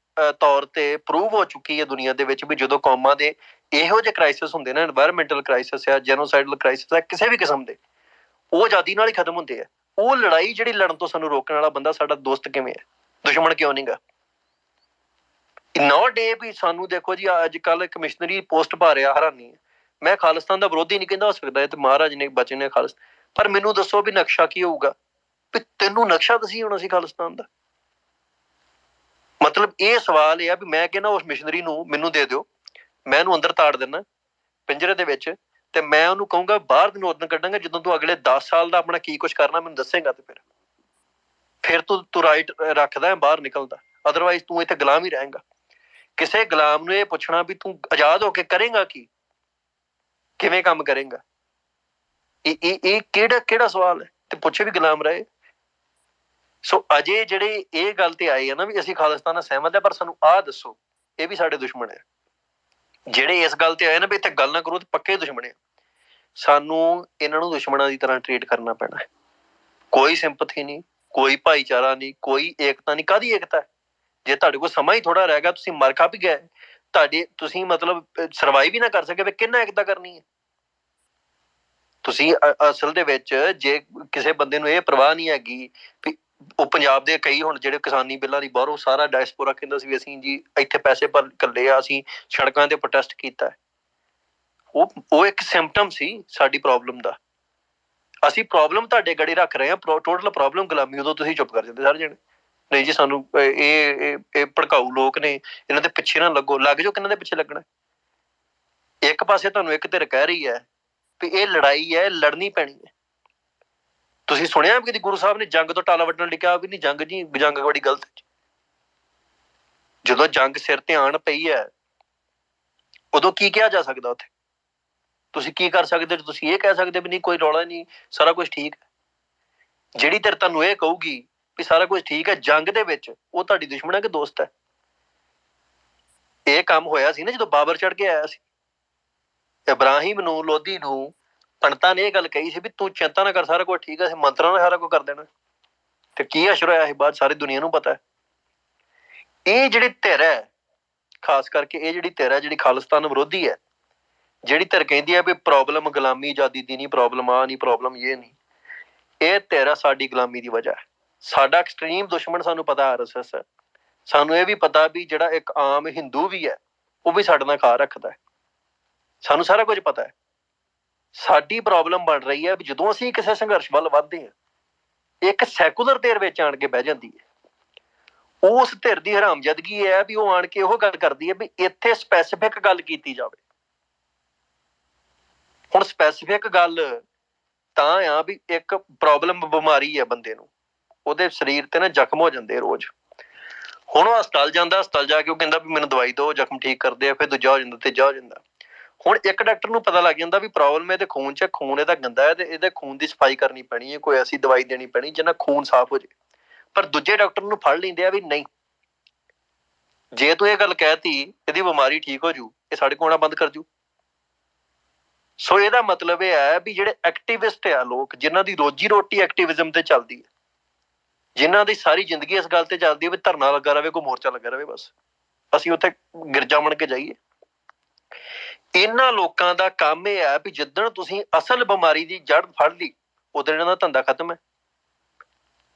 ਤੌਰ ਤੇ ਪ੍ਰੂਵ ਹੋ ਚੁੱਕੀ ਹੈ ਦੁਨੀਆ ਦੇ ਵਿੱਚ ਵੀ ਜਦੋਂ ਕੌਮਾਂ ਦੇ ਇਹੋ ਜਿਹੇ ਕ੍ਰਾਈਸਿਸ ਹੁੰਦੇ ਨੇ, ਐਨਵਾਇਰਮੈਂਟਲ ਕ੍ਰਾਈਸਿਸ ਆ, ਜੈਨੋਸਾਈਡਲ ਕ੍ਰਾਈਸਿਸ ਆ, ਕਿਸੇ ਵੀ ਕਿਸਮ ਦੇ, ਉਹ ਆਜ਼ਾਦੀ ਨਾਲ ਹੀ ਖਤਮ ਹੁੰਦੇ ਆ। ਉਹ ਲੜਾਈ ਜਿਹੜੀ ਲੜਨ ਤੋਂ ਸਾਨੂੰ ਰੋਕਣ ਵਾਲਾ ਬੰਦਾ ਸਾਡਾ ਦੋਸਤ ਕਿਵੇਂ ਹੈ, ਦੁਸ਼ਮਣ ਕਿਉਂ ਨਹੀਂ ਗਾ? ਨੋ ਡੇ ਵੀ ਸਾਨੂੰ ਦੇਖੋ ਜੀ, ਅੱਜ ਕੱਲ੍ਹ ਕਮਿਸ਼ਨਰੀ ਪੋਸਟ ਪਾ ਰਿਹਾ, ਹੈਰਾਨੀ ਹੈ। ਮੈਂ ਖਾਲਿਸਤਾਨ ਦਾ ਵਿਰੋਧੀ ਨਹੀਂ ਕਹਿੰਦਾ, ਹੋ ਸਕਦਾ ਹੈ ਤੇ ਮਹਾਰਾਜ ਨੇ ਬਚੇ ਨੇ ਖਾਲਿਸਤਾਨ, ਪਰ ਮੈਨੂੰ ਦੱਸੋ ਵੀ ਨਕਸ਼ਾ ਕੀ ਹੋਊਗਾ? ਵੀ ਤੈਨੂੰ ਨਕਸ਼ਾ ਦੱਸੀ ਹੋਣਾ ਸੀ ਖਾਲਿਸਤਾਨ ਦਾ? ਮਤਲਬ ਇਹ ਸਵਾਲ ਇਹ ਆ ਵੀ ਮੈਂ ਕਹਿੰਦਾ ਉਸ ਮਿਸ਼ਨਰੀ ਨੂੰ ਮੈਨੂੰ ਦੇ ਦਿਓ, ਮੈਂ ਇਹਨੂੰ ਅੰਦਰ ਤਾੜ ਦਿੰਦਾ ਪਿੰਜਰੇ ਦੇ ਵਿੱਚ, ਤੇ ਮੈਂ ਉਹਨੂੰ ਕਹੂੰਗਾ ਬਾਹਰ ਨੂੰ ਉਦੋਂ ਕੱਢਾਂਗਾ ਜਦੋਂ ਤੂੰ ਅਗਲੇ 10 ਸਾਲ ਦਾ ਆਪਣਾ ਕੀ ਕੁਛ ਕਰਨਾ ਮੈਨੂੰ ਦੱਸੇਗਾ, ਤੇ ਫਿਰ ਤੂੰ ਰਾਈਟ ਰੱਖਦਾ ਬਾਹਰ ਨਿਕਲਦਾ, ਅਦਰਵਾਈਜ਼ ਤੂੰ ਇੱਥੇ ਗੁਲਾਮ ਹੀ ਰਹੇਗਾ। ਕਿਸੇ ਗੁਲਾਮ ਨੂੰ ਇਹ ਪੁੱਛਣਾ ਵੀ ਤੂੰ ਆਜ਼ਾਦ ਹੋ ਕੇ ਕਰੇਗਾ ਕੀ, ਕਿਵੇਂ ਕੰਮ ਕਰੇਗਾ, ਇਹ ਕਿਹੜਾ ਸਵਾਲ ਹੈ? ਤੇ ਪੁੱਛੇ ਵੀ ਗੁਲਾਮ ਰਹੇ। ਸੋ ਅਜੇ ਜਿਹੜੇ ਇਹ ਗੱਲ ਤੇ ਆਏ ਆ ਨਾ ਵੀ ਅਸੀਂ ਖਾਲਿਸਤਾਨ ਨਾਲ ਸਹਿਮਤ ਹੈ, ਪਰ ਸਾਨੂੰ ਆਹ ਦੱਸੋ, ਇਹ ਵੀ ਸਾਡੇ ਦੁਸ਼ਮਣ ਹੈ। ਜਿਹੜੇ ਇਸ ਗੱਲ ਤੇ ਆਏ ਨਾ ਵੀ ਇੱਥੇ ਗੱਲ ਨਾ ਕਰੋ ਤੇ ਪੱਕੇ ਦੁਸ਼ਮਣ ਆ। ਸਾਨੂੰ ਇਹਨਾਂ ਨੂੰ ਦੁਸ਼ਮਣਾਂ ਦੀ ਤਰ੍ਹਾਂ ਟਰੀਟ ਕਰਨਾ ਪੈਣਾ ਹੈ। ਕੋਈ ਸਿੰਪਥੀ ਨਹੀਂ, ਕੋਈ ਭਾਈਚਾਰਾ ਨਹੀਂ, ਕੋਈ ਏਕਤਾ ਨਹੀਂ। ਕਾਹਦੀ ਏਕਤਾ? ਜੇ ਤੁਹਾਡੇ ਕੋਲ ਸਮਾਂ ਹੀ ਥੋੜਾ ਰਹਿ ਗਿਆ, ਤੁਸੀਂ ਮਰ ਖਾ ਵੀ ਗਏ, ਤੁਸੀਂ ਮਤਲਬ ਸਰਵਾਈਵ ਵੀ ਨਾ ਕਰ ਸਕੇ, ਕਿੰਨਾ ਏਕਤਾ ਕਰਨੀ ਹੈ? ਤੁਸੀਂ ਅਸਲ ਦੇ ਵਿੱਚ ਜੇ ਕਿਸੇ ਬੰਦੇ ਨੂੰ ਇਹ ਪਰਵਾਹ ਨਹੀਂ ਹੈਗੀ ਵੀ ਉਹ ਪੰਜਾਬ ਦੇ ਕਈ ਹੁਣ ਜਿਹੜੇ ਕਿਸਾਨੀ ਬਿੱਲਾਂ ਦੀ ਬਾਹਰੋਂ ਸਾਰਾ ਡਾਇਸਪੋਰਾ ਕਹਿੰਦਾ ਸੀ ਵੀ ਅਸੀਂ ਜੀ ਇੱਥੇ ਪੈਸੇ ਪਰ ਕੱਲੇ ਆ, ਅਸੀਂ ਸੜਕਾਂ ਤੇ ਪ੍ਰੋਟੈਸਟ ਕੀਤਾ, ਉਹ ਇੱਕ ਸਿੰਪਟਮ ਸੀ ਸਾਡੀ ਪ੍ਰੋਬਲਮ ਦਾ। ਅਸੀਂ ਪ੍ਰੋਬਲਮ ਤੁਹਾਡੇ ਗੜੇ ਰੱਖ ਰਹੇ ਹਾਂ, ਟੋਟਲ ਪ੍ਰੋਬਲਮ ਗੁਲਾਮੀ। ਉਦੋਂ ਤੁਸੀਂ ਚੁੱਪ ਕਰ ਜਾਂਦੇ ਸਾਰੇ ਜਣੇ, ਨਹੀਂ ਜੀ ਸਾਨੂੰ ਇਹ ਭੜਕਾਊ ਲੋਕ ਨੇ, ਇਹਨਾਂ ਦੇ ਪਿੱਛੇ ਨਾ ਲੱਗੋ। ਲੱਗ ਜਾਓ, ਕਿਹਨਾਂ ਦੇ ਪਿੱਛੇ ਲੱਗਣਾ? ਇੱਕ ਪਾਸੇ ਤੁਹਾਨੂੰ ਇੱਕ ਧਿਰ ਕਹਿ ਰਹੀ ਹੈ ਵੀ ਇਹ ਲੜਾਈ ਹੈ, ਲੜਨੀ ਪੈਣੀ ਹੈ। ਤੁਸੀਂ ਸੁਣਿਆ ਵੀ ਕਦੀ ਗੁਰੂ ਸਾਹਿਬ ਨੇ ਜੰਗ ਤੋਂ ਟਾਲਾ ਵੱਢਣ ਲਈ ਕਿਹਾ ਵੀ ਨਹੀਂ? ਜੰਗ ਬੜੀ ਗਲਤ। ਜਦੋਂ ਜੰਗ ਸਿਰ ਤੇ ਆਣ ਪਈ ਹੈ ਉਦੋਂ ਕੀ ਕਿਹਾ ਜਾ ਸਕਦਾ? ਉੱਥੇ ਤੁਸੀਂ ਕੀ ਕਰ ਸਕਦੇ? ਤੁਸੀਂ ਇਹ ਕਹਿ ਸਕਦੇ ਵੀ ਨਹੀਂ ਕੋਈ ਰੌਲਾ ਨਹੀਂ, ਸਾਰਾ ਕੁਛ ਠੀਕ ਹੈ। ਜਿਹੜੀ ਧਿਰ ਤੁਹਾਨੂੰ ਇਹ ਕਹੂਗੀ ਵੀ ਸਾਰਾ ਕੁਝ ਠੀਕ ਹੈ ਜੰਗ ਦੇ ਵਿੱਚ, ਉਹ ਤੁਹਾਡੀ ਦੁਸ਼ਮਣ ਹੈ ਕਿ ਦੋਸਤ ਹੈ? ਇਹ ਕੰਮ ਹੋਇਆ ਸੀ ਨਾ ਜਦੋਂ ਬਾਬਰ ਚੜ੍ਹ ਕੇ ਆਇਆ ਸੀ, ਇਬਰਾਹਿਮ ਨੂੰ, ਲੋਧੀ ਨੂੰ ਪੰਡਤਾਂ ਨੇ ਇਹ ਗੱਲ ਕਹੀ ਸੀ ਵੀ ਤੂੰ ਚਿੰਤਾ ਨਾ ਕਰ, ਸਾਰਾ ਕੁਝ ਠੀਕ ਹੈ, ਅਸੀਂ ਮੰਤਰਾਂ ਨਾਲ ਸਾਰਾ ਕੁਝ ਕਰ ਦੇਣਾ। ਤੇ ਕੀ ਅਸਰ ਹੋਇਆ ਸੀ ਬਾਅਦ? ਸਾਰੀ ਦੁਨੀਆ ਨੂੰ ਪਤਾ ਹੈ। ਇਹ ਜਿਹੜੀ ਧਿਰ ਹੈ, ਖਾਸ ਕਰਕੇ ਇਹ ਜਿਹੜੀ ਧਿਰ ਹੈ ਜਿਹੜੀ ਖਾਲਿਸਤਾਨ ਵਿਰੋਧੀ ਹੈ, ਜਿਹੜੀ ਧਿਰ ਕਹਿੰਦੀ ਹੈ ਵੀ ਪ੍ਰੋਬਲਮ ਗੁਲਾਮੀ ਆਜ਼ਾਦੀ ਦੀ ਨਹੀਂ, ਪ੍ਰੋਬਲਮ ਆ ਨਹੀਂ, ਪ੍ਰੋਬਲਮ ਇਹ ਨਹੀਂ, ਇਹ ਧਿਰ ਹੈ ਸਾਡੀ ਗੁਲਾਮੀ ਦੀ ਵਜ੍ਹਾ ਹੈ। ਸਾਡਾ ਐਕਸਟਰੀਮ ਦੁਸ਼ਮਣ ਸਾਨੂੰ ਪਤਾ RSS ਹੈ। ਸਾਨੂੰ ਇਹ ਵੀ ਪਤਾ ਵੀ ਜਿਹੜਾ ਇੱਕ ਆਮ ਹਿੰਦੂ ਵੀ ਹੈ ਉਹ ਵੀ ਸਾਡੇ ਨਾਲ ਖਾ ਰੱਖਦਾ ਹੈ। ਸਾਨੂੰ ਸਾਰਾ ਕੁਝ ਪਤਾ ਹੈ। ਸਾਡੀ ਪ੍ਰੋਬਲਮ ਬਣ ਰਹੀ ਹੈ ਵੀ ਜਦੋਂ ਅਸੀਂ ਕਿਸੇ ਸੰਘਰਸ਼ ਵੱਲ ਵੱਧਦੇ ਹਾਂ, ਇੱਕ ਸੈਕੂਲਰ ਧਿਰ ਵਿੱਚ ਆਣ ਕੇ ਬਹਿ ਜਾਂਦੀ ਹੈ। ਉਸ ਧਿਰ ਦੀ ਹਰਾਮਜ਼ਦਗੀ ਇਹ ਹੈ ਵੀ ਉਹ ਆਣ ਕੇ ਉਹ ਗੱਲ ਕਰਦੀ ਹੈ ਵੀ ਇੱਥੇ ਸਪੈਸੀਫਿਕ ਗੱਲ ਕੀਤੀ ਜਾਵੇ। ਹੁਣ ਸਪੈਸੀਫਿਕ ਗੱਲ ਤਾਂ ਆ ਵੀ ਇੱਕ ਪ੍ਰੋਬਲਮ, ਬਿਮਾਰੀ ਹੈ ਬੰਦੇ ਨੂੰ, ਉਹਦੇ ਸਰੀਰ ਤੇ ਨਾ ਜ਼ਖਮ ਹੋ ਜਾਂਦੇ ਰੋਜ਼। ਹੁਣ ਉਹ ਹਸਪਤਾਲ ਜਾਂਦਾ, ਹਸਪਤਾਲ ਜਾ ਕੇ ਉਹ ਕਹਿੰਦਾ ਵੀ ਮੈਨੂੰ ਦਵਾਈ ਦਿਓ, ਜ਼ਖਮ ਠੀਕ ਕਰਦੇ ਆ, ਫਿਰ ਦੂਜਾ ਹੋ ਜਾਂਦਾ, ਤੀਜਾ ਹੋ ਜਾਂਦਾ। ਹੁਣ ਇੱਕ ਡਾਕਟਰ ਨੂੰ ਪਤਾ ਲੱਗ ਜਾਂਦਾ ਵੀ ਪ੍ਰੋਬਲਮ ਇਹਦੇ ਖੂਨ 'ਚ, ਖੂਨ ਇਹਦਾ ਗੰਦਾ ਹੈ ਤੇ ਇਹਦੇ ਖੂਨ ਦੀ ਸਫਾਈ ਕਰਨੀ ਪੈਣੀ ਹੈ, ਕੋਈ ਐਸੀ ਦਵਾਈ ਦੇਣੀ ਪੈਣੀ ਜਿਹਨਾਂ ਖੂਨ ਸਾਫ਼ ਹੋ ਜਾਏ। ਪਰ ਦੂਜੇ ਡਾਕਟਰ ਨੂੰ ਫੜ ਲੈਂਦੇ ਆ ਵੀ ਨਹੀਂ, ਜੇ ਤੂੰ ਇਹ ਗੱਲ ਕਹਿਤੀ ਇਹਦੀ ਬਿਮਾਰੀ ਠੀਕ ਹੋ ਜੂ, ਇਹ ਸਾਡੇ ਕੋਲ ਆਉਣਾ ਬੰਦ ਕਰ ਜੂ। ਸੋ ਇਹਦਾ ਮਤਲਬ ਇਹ ਹੈ ਵੀ ਜਿਹੜੇ ਐਕਟਿਵਿਸਟ ਆ ਲੋਕ, ਜਿਨ੍ਹਾਂ ਦੀ ਰੋਜੀ ਰੋਟੀ ਐਕਟਿਵਿਜ਼ਮ ਤੇ ਚੱਲਦੀ ਹੈ, ਜਿਨ੍ਹਾਂ ਦੀ ਸਾਰੀ ਜ਼ਿੰਦਗੀ ਇਸ ਗੱਲ ਤੇ ਚੱਲਦੀ ਹੈ ਵੀ ਧਰਨਾ ਲੱਗਾ ਰਹੇ, ਕੋਈ ਮੋਰਚਾ ਲੱਗਾ ਰਹੇ, ਬਸ ਅਸੀਂ ਉੱਥੇ ਗਿਰਜਾ ਬਣ ਕੇ ਜਾਈਏ। ਇਹਨਾਂ ਲੋਕਾਂ ਦਾ ਕੰਮ ਇਹ ਹੈ ਵੀ ਜਿੱਦਣ ਤੁਸੀਂ ਅਸਲ ਬਿਮਾਰੀ ਦੀ ਜੜ ਫੜ ਲਈ, ਉਦੋਂ ਇਹਨਾਂ ਦਾ ਧੰਦਾ ਖਤਮ ਹੈ।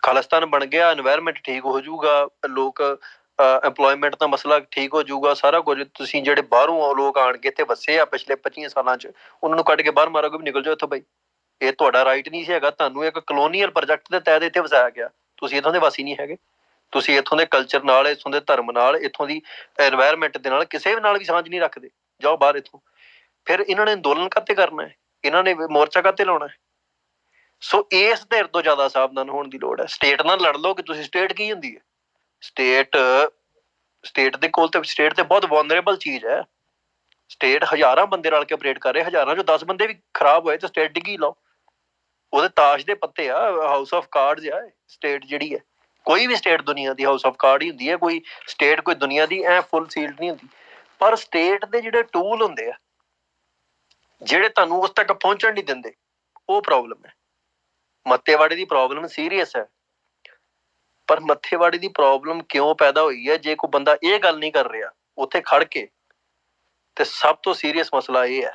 ਖਾਲਿਸਤਾਨ ਬਣ ਗਿਆ, এনवायरमेंट ਠੀਕ ਹੋ ਜਾਊਗਾ, ਲੋਕ ਐਮਪਲੋਇਮੈਂਟ ਦਾ ਮਸਲਾ ਠੀਕ ਹੋ ਜਾਊਗਾ, ਸਾਰਾ ਕੁਝ। ਤੁਸੀਂ ਜਿਹੜੇ ਬਾਹਰੋਂ ਲੋਕ ਆਣ ਕੇ ਇੱਥੇ ਵਸੇ ਆ ਪਿਛਲੇ 25 ਸਾਲਾਂ 'ਚ, ਉਹਨਾਂ ਨੂੰ ਕੱਢ ਕੇ ਬਾਹਰ ਮਾਰੋਗੇ ਵੀ ਨਿਕਲ ਜਾਓ ਇੱਥੋਂ। ਬਈ ਇਹ ਤੁਹਾਡਾ ਰਾਈਟ ਨਹੀਂ ਸੀ ਹੈਗਾ, ਤੁਹਾਨੂੰ ਇੱਕ ਕਲੋਨੀਅਲ ਪ੍ਰੋਜੈਕਟ ਦੇ ਤਹਿਤ ਇੱਥੇ ਵਸਾਇਆ ਗਿਆ। ਤੁਸੀਂ ਇੱਥੋਂ ਦੇ ਵਾਸੀ ਨਹੀਂ ਹੈਗੇ, ਤੁਸੀਂ ਇੱਥੋਂ ਦੇ ਕਲਚਰ ਨਾਲ, ਇੱਥੋਂ ਦੇ ਧਰਮ ਨਾਲ, ਇੱਥੋਂ ਦੀ এনवायरमेंट ਦੇ ਨਾਲ ਕਿਸੇ ਵੀ ਨਾਲ ਵੀ ਸਾਂਝ ਨਹੀਂ ਰੱਖਦੇ। ਜਾਓ ਬਾਹਰ ਇੱਥੋਂ। ਫਿਰ ਇਹਨਾਂ ਨੇ ਅੰਦੋਲਨ ਕਾਹਤੇ ਕਰਨਾ ਹੈ, ਇਹਨਾਂ ਨੇ ਮੋਰਚਾ ਕਾਹਤੇ ਲਾਉਣਾ ਹੈ? ਸੋ ਇਸ ਧਿਰ ਤੋਂ ਜ਼ਿਆਦਾ ਸਾਵਧਾਨ ਹੋਣ ਦੀ ਲੋੜ ਹੈ। ਸਟੇਟ ਨਾਲ ਲੜ ਲਓ ਕਿ ਤੁਸੀਂ, ਸਟੇਟ ਕੀ ਹੁੰਦੀ ਹੈ? ਸਟੇਟ ਦੇ ਕੋਲ ਤੇ, ਸਟੇਟ ਤੇ ਬਹੁਤ ਵਨਰੇਬਲ ਚੀਜ਼ ਹੈ। ਸਟੇਟ ਹਜ਼ਾਰਾਂ ਬੰਦੇ ਰਲ ਕੇ ਆਪਰੇਟ ਕਰ ਰਹੇ, ਹਜ਼ਾਰਾਂ ਚੋਂ 10 ਬੰਦੇ ਵੀ ਖਰਾਬ ਹੋਏ ਤੇ ਸਟੇਟ ਡਿੱਗੀ ਲਾਓ। ਉਹਦੇ ਤਾਸ਼ ਦੇ ਪੱਤੇ ਆ, ਹਾਊਸ ਆਫ ਕਾਰਡਸ ਆ ਸਟੇਟ ਜਿਹੜੀ ਹੈ। ਕੋਈ ਵੀ ਸਟੇਟ ਦੁਨੀਆ ਦੀ ਹਾਊਸ ਆਫ ਕਾਰਡ ਹੀ ਹੁੰਦੀ ਹੈ, ਕੋਈ ਸਟੇਟ ਕੋਈ ਦੁਨੀਆ ਦੀ ਐ ਫੁੱਲ ਸੀਲਡ ਨਹੀਂ ਹੁੰਦੀ। ਪਰ ਸਟੇਟ ਦੇ ਜਿਹੜੇ ਟੂਲ ਹੁੰਦੇ ਆ ਜਿਹੜੇ ਤੁਹਾਨੂੰ ਉਸ ਤੱਕ ਪਹੁੰਚਣ ਨਹੀਂ ਦਿੰਦੇ, ਉਹ ਪ੍ਰੋਬਲਮ ਹੈ। ਮੱਤੇਵਾੜੀ ਦੀ ਪ੍ਰੋਬਲਮ ਸੀਰੀਅਸ ਹੈ, ਪਰ ਮੱਤੇਵਾੜੀ ਦੀ ਪ੍ਰੋਬਲਮ ਕਿਉਂ ਪੈਦਾ ਹੋਈ ਹੈ? ਜੇ ਕੋਈ ਬੰਦਾ ਇਹ ਗੱਲ ਨਹੀਂ ਕਰ ਰਿਹਾ ਉੱਥੇ ਖੜ ਕੇ, ਤੇ ਸਭ ਤੋਂ ਸੀਰੀਅਸ ਮਸਲਾ ਇਹ ਹੈ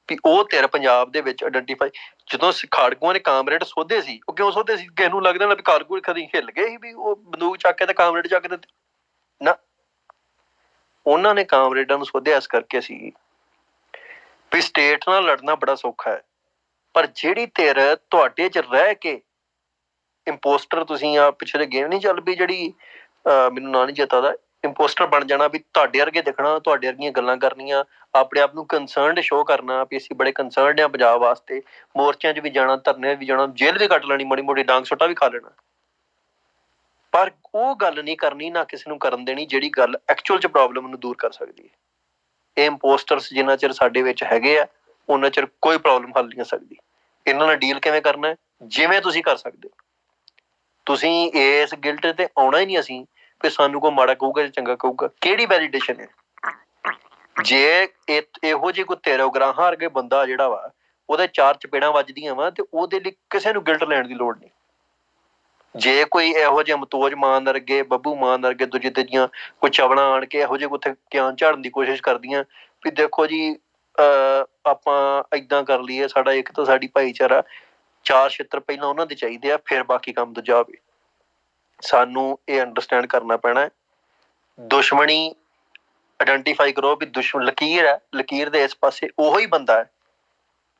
ਵੀ ਉਹ ਧਿਰ ਪੰਜਾਬ ਦੇ ਵਿੱਚ ਆਇਡੈਂਟੀਫਾਈ। ਜਦੋਂ ਖਾੜਕੂਆਂ ਨੇ ਕਾਮਰੇਡ ਸੋਧੇ ਸੀ, ਉਹ ਕਿਉਂ ਸੋਧੇ ਸੀ? ਕਿਸੇ ਨੂੰ ਲੱਗਦਾ ਨਾ ਵੀ ਕਾਰਗੂ ਕਦੀ ਹਿੱਲ ਗਏ ਸੀ ਵੀ ਉਹ ਬੰਦੂਕ ਚੱਕ ਕੇ ਤੇ ਕਾਮਰੇਡ ਚੱਕ ਦਿੱਤੇ ਨਾ। ਉਹਨਾਂ ਨੇ ਕਾਮਰੇਡਾਂ ਨੂੰ ਸੋਧਿਆ ਇਸ ਕਰਕੇ ਸੀ ਵੀ ਸਟੇਟ ਨਾਲ ਲੜਨਾ ਬੜਾ ਸੌਖਾ ਹੈ, ਪਰ ਜਿਹੜੀ ਧਿਰ ਤੁਹਾਡੇ 'ਚ ਰਹਿ ਕੇ ਇੰਪੋਸਟਰ, ਤੁਸੀਂ ਆ ਪਿੱਛੇ ਗੇਮ ਨਹੀਂ ਚੱਲ ਪਈ ਜਿਹੜੀ, ਮੈਨੂੰ ਨਾਂ ਨਹੀਂ ਚੇਤਾ ਦਾ, ਇੰਪੋਸਟਰ ਬਣ ਜਾਣਾ, ਵੀ ਤੁਹਾਡੇ ਵਰਗੇ ਦਿਖਣਾ, ਤੁਹਾਡੇ ਵਰਗੀਆਂ ਗੱਲਾਂ ਕਰਨੀਆਂ, ਆਪਣੇ ਆਪ ਨੂੰ ਕੰਸਰਨਡ ਸ਼ੋਅ ਕਰਨਾ ਵੀ ਅਸੀਂ ਬੜੇ ਕੰਸਰਨਡ ਹਾਂ ਪੰਜਾਬ ਵਾਸਤੇ, ਮੋਰਚਿਆਂ 'ਚ ਵੀ ਜਾਣਾ, ਧਰਨੇ ਵੀ ਜਾਣਾ, ਜੇਲ੍ਹ ਵੀ ਕੱਟ ਲੈਣੀ, ਮਾੜੀ ਮੋਟੀ ਡਾਂਗ ਸੁੱਟਾ ਵੀ ਖਾ ਲੈਣਾ। ਪਰ ਉਹ ਗੱਲ ਨਹੀਂ ਕਰਨੀ, ਨਾ ਕਿਸੇ ਨੂੰ ਕਰਨ ਦੇਣੀ ਜਿਹੜੀ ਗੱਲ ਐਕਚੁਅਲ 'ਚ ਪ੍ਰੋਬਲਮ ਨੂੰ ਦੂਰ ਕਰ ਸਕਦੀ ਹੈ। ਇਹ ਇੰਪੋਸਟਰਸ ਜਿੰਨਾ ਚਿਰ ਸਾਡੇ ਵਿੱਚ ਹੈਗੇ ਆ, ਉਹਨਾਂ ਚਿਰ ਕੋਈ ਪ੍ਰੋਬਲਮ ਹੱਲ ਨਹੀਂ ਹੋ ਸਕਦੀ। ਇਹਨਾਂ ਨਾਲ ਡੀਲ ਕਿਵੇਂ ਕਰਨਾ ਹੈ? ਜਿਵੇਂ ਤੁਸੀਂ ਕਰ ਸਕਦੇ ਹੋ। ਤੁਸੀਂ ਇਸ ਗਿਲਟ ਤੇ ਆਉਣਾ ਹੀ ਨਹੀਂ ਅਸੀਂ ਵੀ ਸਾਨੂੰ ਕੋਈ ਮਾੜਾ ਕਹੂਗਾ ਜਾਂ ਚੰਗਾ ਕਹੂਗਾ। ਕਿਹੜੀ ਵੈਲੀਡੇਸ਼ਨ ਹੈ? ਜੇ ਇਹੋ ਜਿਹੀ ਕੋਈ ਤੇਰਾ ਉਗਰਾਹਾਂ ਵਰਗੇ ਬੰਦਾ ਜਿਹੜਾ ਵਾ ਉਹਦੇ 4 ਚਪੇੜਾਂ ਵੱਜਦੀਆਂ ਵਾ, ਤੇ ਉਹਦੇ ਲਈ ਕਿਸੇ ਨੂੰ ਗਿਲਟ ਲੈਣ ਦੀ ਲੋੜ ਨਹੀਂ। ਜੇ ਕੋਈ ਇਹੋ ਜਿਹੇ ਮਤੋਜ ਮਾਨ ਵਰਗੇ, ਬੱਬੂ ਮਾਨ ਵਰਗੇ, ਦੂਜੇ ਤੀਜੀਆਂ ਕੋਈ ਚਵਣਾ ਆਣ ਕੇ ਇਹੋ ਜਿਹੇ ਉੱਥੇ ਕਿਆਨ ਝਾੜਨ ਦੀ ਕੋਸ਼ਿਸ਼ ਕਰਦੀਆਂ ਵੀ ਦੇਖੋ ਜੀ ਆਪਾਂ ਏਦਾਂ ਕਰ ਲਈਏ, ਸਾਡਾ ਇੱਕ ਤਾਂ ਸਾਡੀ ਭਾਈਚਾਰਾ, 4 ਛਿੱਤਰ ਪਹਿਲਾਂ ਉਹਨਾਂ ਦੇ ਚਾਹੀਦੇ ਆ, ਫਿਰ ਬਾਕੀ ਕੰਮ ਦੂਜਾ ਹੋਵੇ। ਸਾਨੂੰ ਇਹ ਅੰਡਰਸਟੈਂਡ ਕਰਨਾ ਪੈਣਾ ਹੈ। ਦੁਸ਼ਮਣੀ ਆਇਡੈਂਟੀਫਾਈ ਕਰੋ ਵੀ ਲਕੀਰ ਹੈ, ਲਕੀਰ ਦੇ ਇਸ ਪਾਸੇ ਉਹੀ ਬੰਦਾ ਹੈ